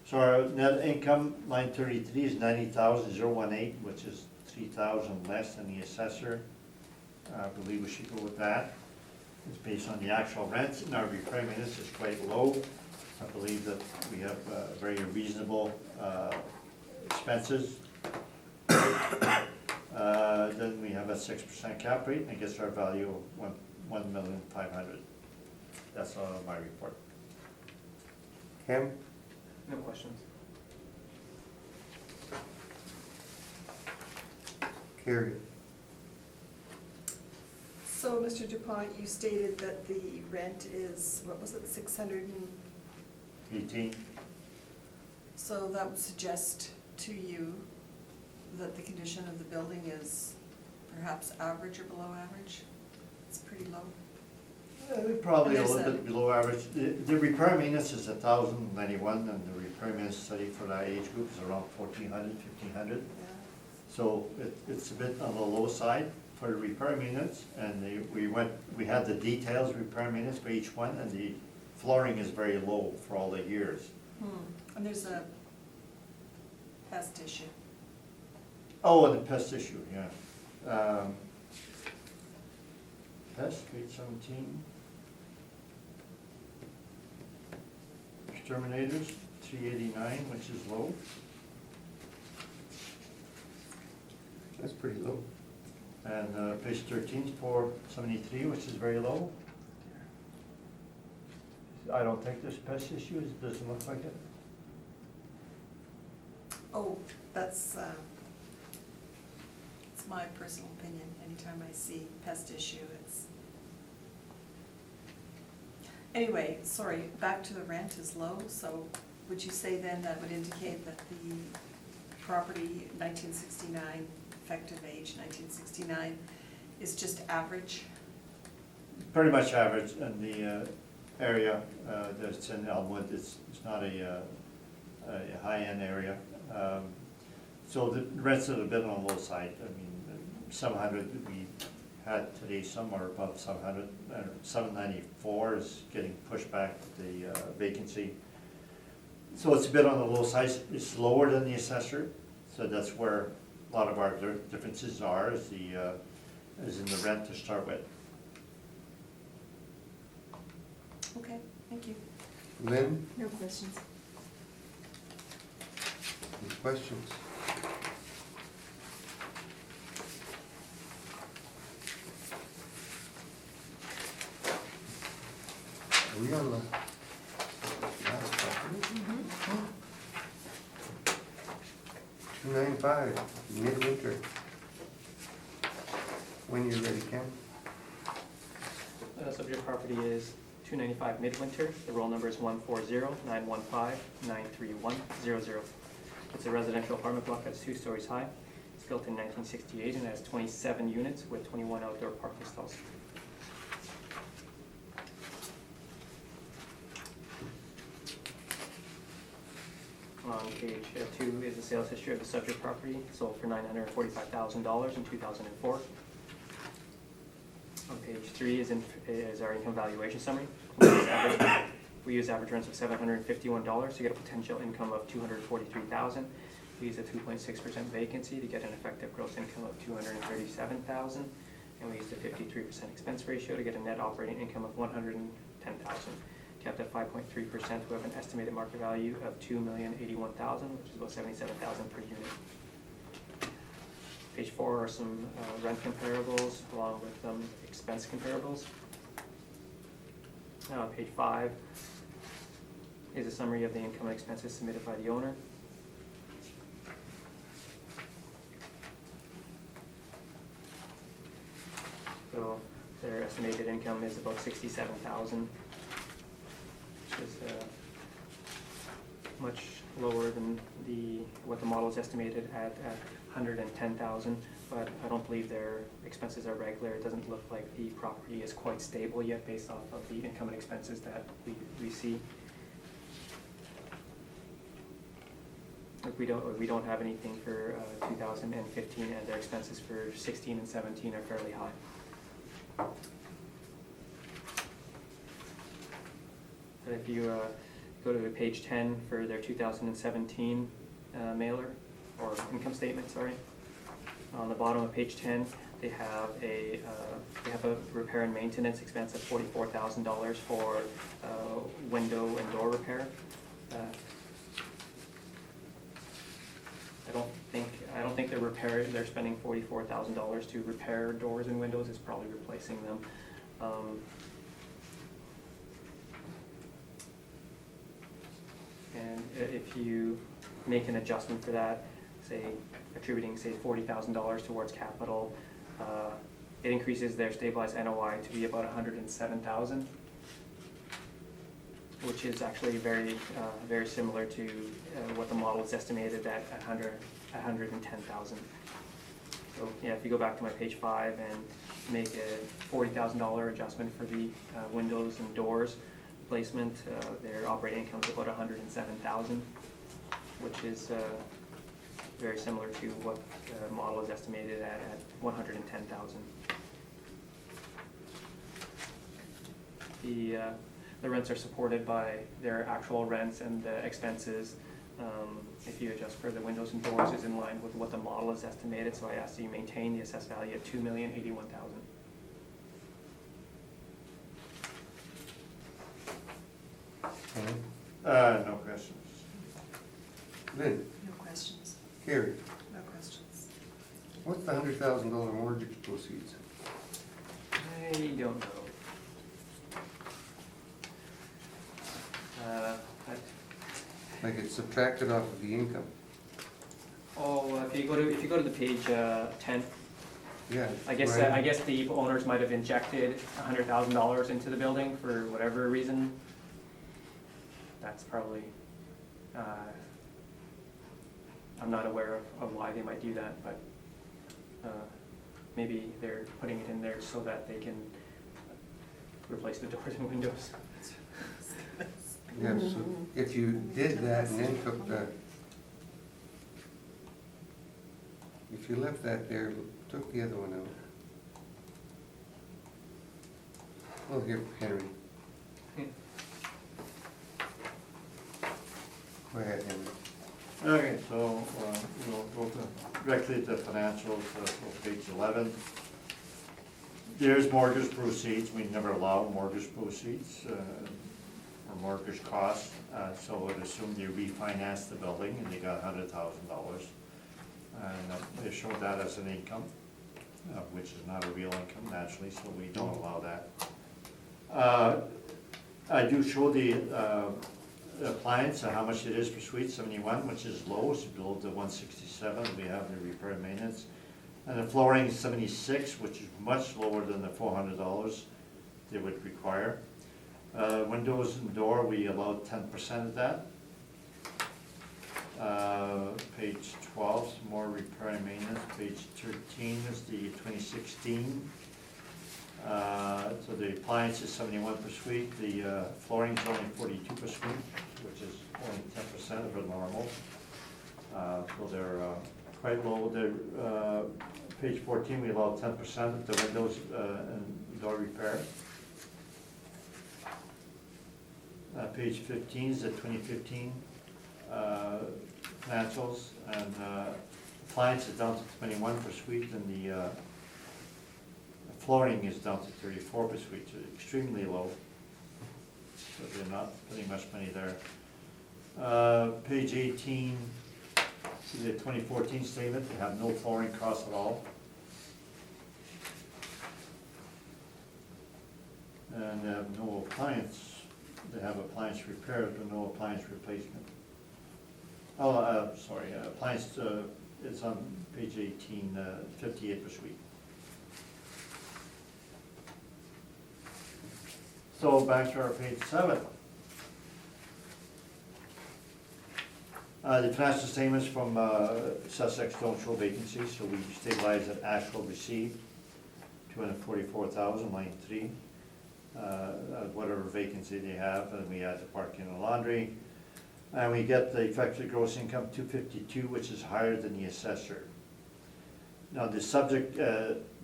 So our net income, line 33, is 90,018, which is 3,000 less than the assessor. I believe we should go with that. It's based on the actual rents, and our repair maintenance is quite low. I believe that we have very reasonable expenses. Then we have a 6% cap rate, and it gets our value of $1,500,000. That's all of my report. Cam, No questions. Carrie, So, Mr. Dupont, you stated that the rent is, what was it, 600 and, 18. so that would suggest to you that the condition of the building is perhaps average or below average? It's pretty low. Probably a And there's little a- bit below average. The repair maintenance is 1,091, and the repair maintenance study for that age group is around 1,400, 1,500. Yeah. So it's a bit on the low side for the repair maintenance, and we had the details repair maintenance for each one, and the flooring is very low for all the years. And there's a pest issue. Oh, and the pest issue, yeah. Pest, page 17. Exterminators, 389, which is low. that's pretty low. And page 13, 473, which is very low. I don't think there's pest issues, it doesn't look like it. Oh, that's, it's my personal opinion. Anytime I see pest issue, it's. Anyway, sorry, back to the rent is low, so would you say then that would indicate that the property 1969, effective age 1969, is just average? Pretty much average in the area that's in Elmwood. It's not a high-end area. So the rents are a bit on the low side. I mean, 700 we had today, somewhere above 700. 794 is getting pushed back with the vacancy. So it's a bit on the low side. It's lower than the assessor, so that's where a lot of our differences are, is in the rent to start with. Okay, thank you. Lynn, No questions. any questions? Are we on the last property? 295, midwinter. When you're ready, Cam. Subject property is 295 Midwinter. The roll number is 140-915-93100. It's a residential apartment block that's 2 stories high. It's built in 1968 and has 27 units with 21 outdoor parking stalls. On page 2 is the sales history of the subject property, sold for $945,000 in 2004. On page 3 is our income valuation summary. We use average rents of $751 to get a potential income of $243,000. We use a 2.6% vacancy to get an effective gross income of $237,000. And we use the 53% expense ratio to get a net operating income of $110,000. Kept at 5.3%, we have an estimated market value of $2,081,000, which is about $77,000 per unit. Page 4 are some rent comparables along with expense comparables. Page 5 is a summary of the income and expenses submitted by the owner. So their estimated income is about $67,000. Is much lower than what the model is estimated at $110,000, but I don't believe their expenses are regular. It doesn't look like the property is quite stable yet based off of the income and expenses that we see. Like we don't have anything for 2015, and their expenses for 16 and 17 are fairly high. If you go to page 10 for their 2017 mailer, or income statement, sorry. On the bottom of page 10, they have a repair and maintenance expense of $44,000 for window and door repair. I don't think they're spending $44,000 to repair doors and windows. It's probably replacing them. And if you make an adjustment for that, say attributing $40,000 towards capital, it increases their stabilized NOI to be about $107,000, which is actually very similar to what the model is estimated at $110,000. So yeah, if you go back to my page 5 and make a $40,000 adjustment for the windows and doors placement, their operating income is about $107,000, which is very similar to what the model is estimated at $110,000. The rents are supported by their actual rents, and the expenses, if you adjust for the windows and doors, is in line with what the model is estimated. So I ask that you maintain the assessed value at $2,081,000. No questions. Lynn, No questions. Carrie, No questions. what's the $100,000 mortgage proceeds? I don't know. Like it's subtracted off of the income? If you go to the page 10, Yeah. I guess right. I guess the owners might have injected $100,000 into the building for whatever reason. That's probably. I'm not aware of why they might do that, but maybe they're putting it in there so that they can replace the doors and windows. Yeah, so if you did that and then if you left that there, took the other one out. Oh, here, Henry. Go ahead, Henry. Okay, so we'll go directly to financials, so page 11. There's mortgage proceeds. We never allow mortgage proceeds or mortgage costs. So I would assume they refinanced the building and they got $100,000. And they showed that as an income, which is not a real income naturally, so we don't allow that. I do show the appliance, how much it is for suite 71, which is low, it's below the 167 we have the repair and maintenance. And the flooring is 76, which is much lower than the $400 they would require. Windows and door, we allowed 10% of that. Page 12, some more repair and maintenance. Page 13 is the 2016. So the appliance is 71 per suite, the flooring is only 42 per suite, which is only 10% of the normal. So they're quite low. Page 14, we allow 10% of the windows and door repair. Page 15 is the 2015 financials, and appliance is down to 21 per suite, and the flooring is down to 34 per suite, so extremely low. So they're not putting much money there. Page 18, see the 2014 statement, they have no flooring costs at all. And they have no appliance, they have appliance repairs, but no appliance replacement. Oh, sorry, appliance, it's on page 18, 58 per suite. So back to our page 7. The financial statements from Sussex don't show vacancies, so we stabilize at actual received, 244,000, line 3. Whatever vacancy they have, and we add the parking and laundry. And we get the effective gross income 252, which is higher than the assessor. Now the subject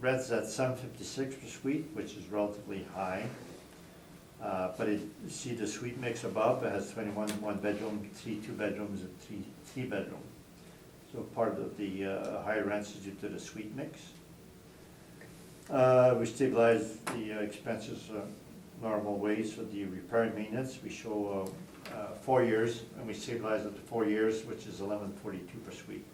rents at 756 per suite, which is relatively high. But you see the suite mix above, it has 21 one-bedroom, 3 two-bedrooms, and 3 three-bedroom. So part of the higher rents is due to the suite mix. We stabilize the expenses normal ways for the repair and maintenance. We show 4 years, and we stabilize it to 4 years, which is 1142 per suite,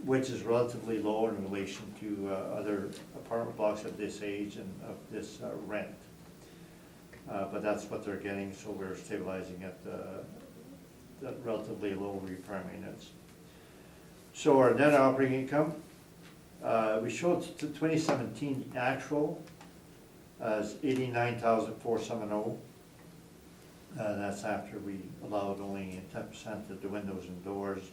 which is relatively low in relation to other apartment blocks of this age and of this rent. But that's what they're getting, so we're stabilizing at that relatively low repair and maintenance. So our net operating income, we showed 2017 actual as 89,470. That's after we allowed only 10% of the windows and doors,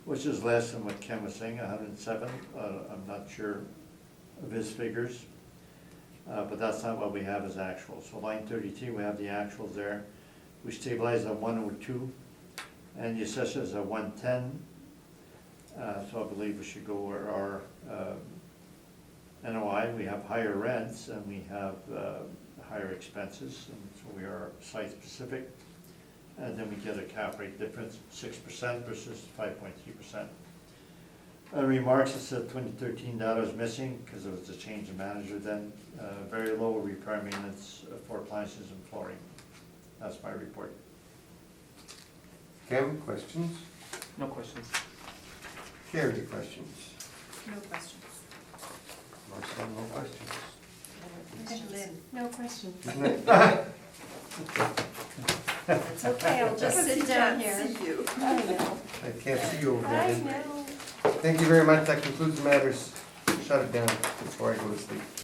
which is less than what Ken was saying, 107. I'm not sure of his figures, but that's not what we have as actual. So line 33, we have the actuals there. We stabilized at 102, and the assessor is at 110. So I believe we should go where our NOI, we have higher rents and we have higher expenses, and so we are site specific. And then we get a cap rate difference, 6% versus 5.3%. Remarks, it said 2013 data is missing because it was a change in manager then. Very low repair maintenance for appliances and flooring. That's my report. Kim, questions? No questions. Carrie, questions? No questions. Marcel, no questions. Lynn? No question. Isn't it? It's okay, I'll just sit down here. See you. I know. I can't see you over I there. know. Thank you very much. That concludes the matters. Shut it down before I go to sleep.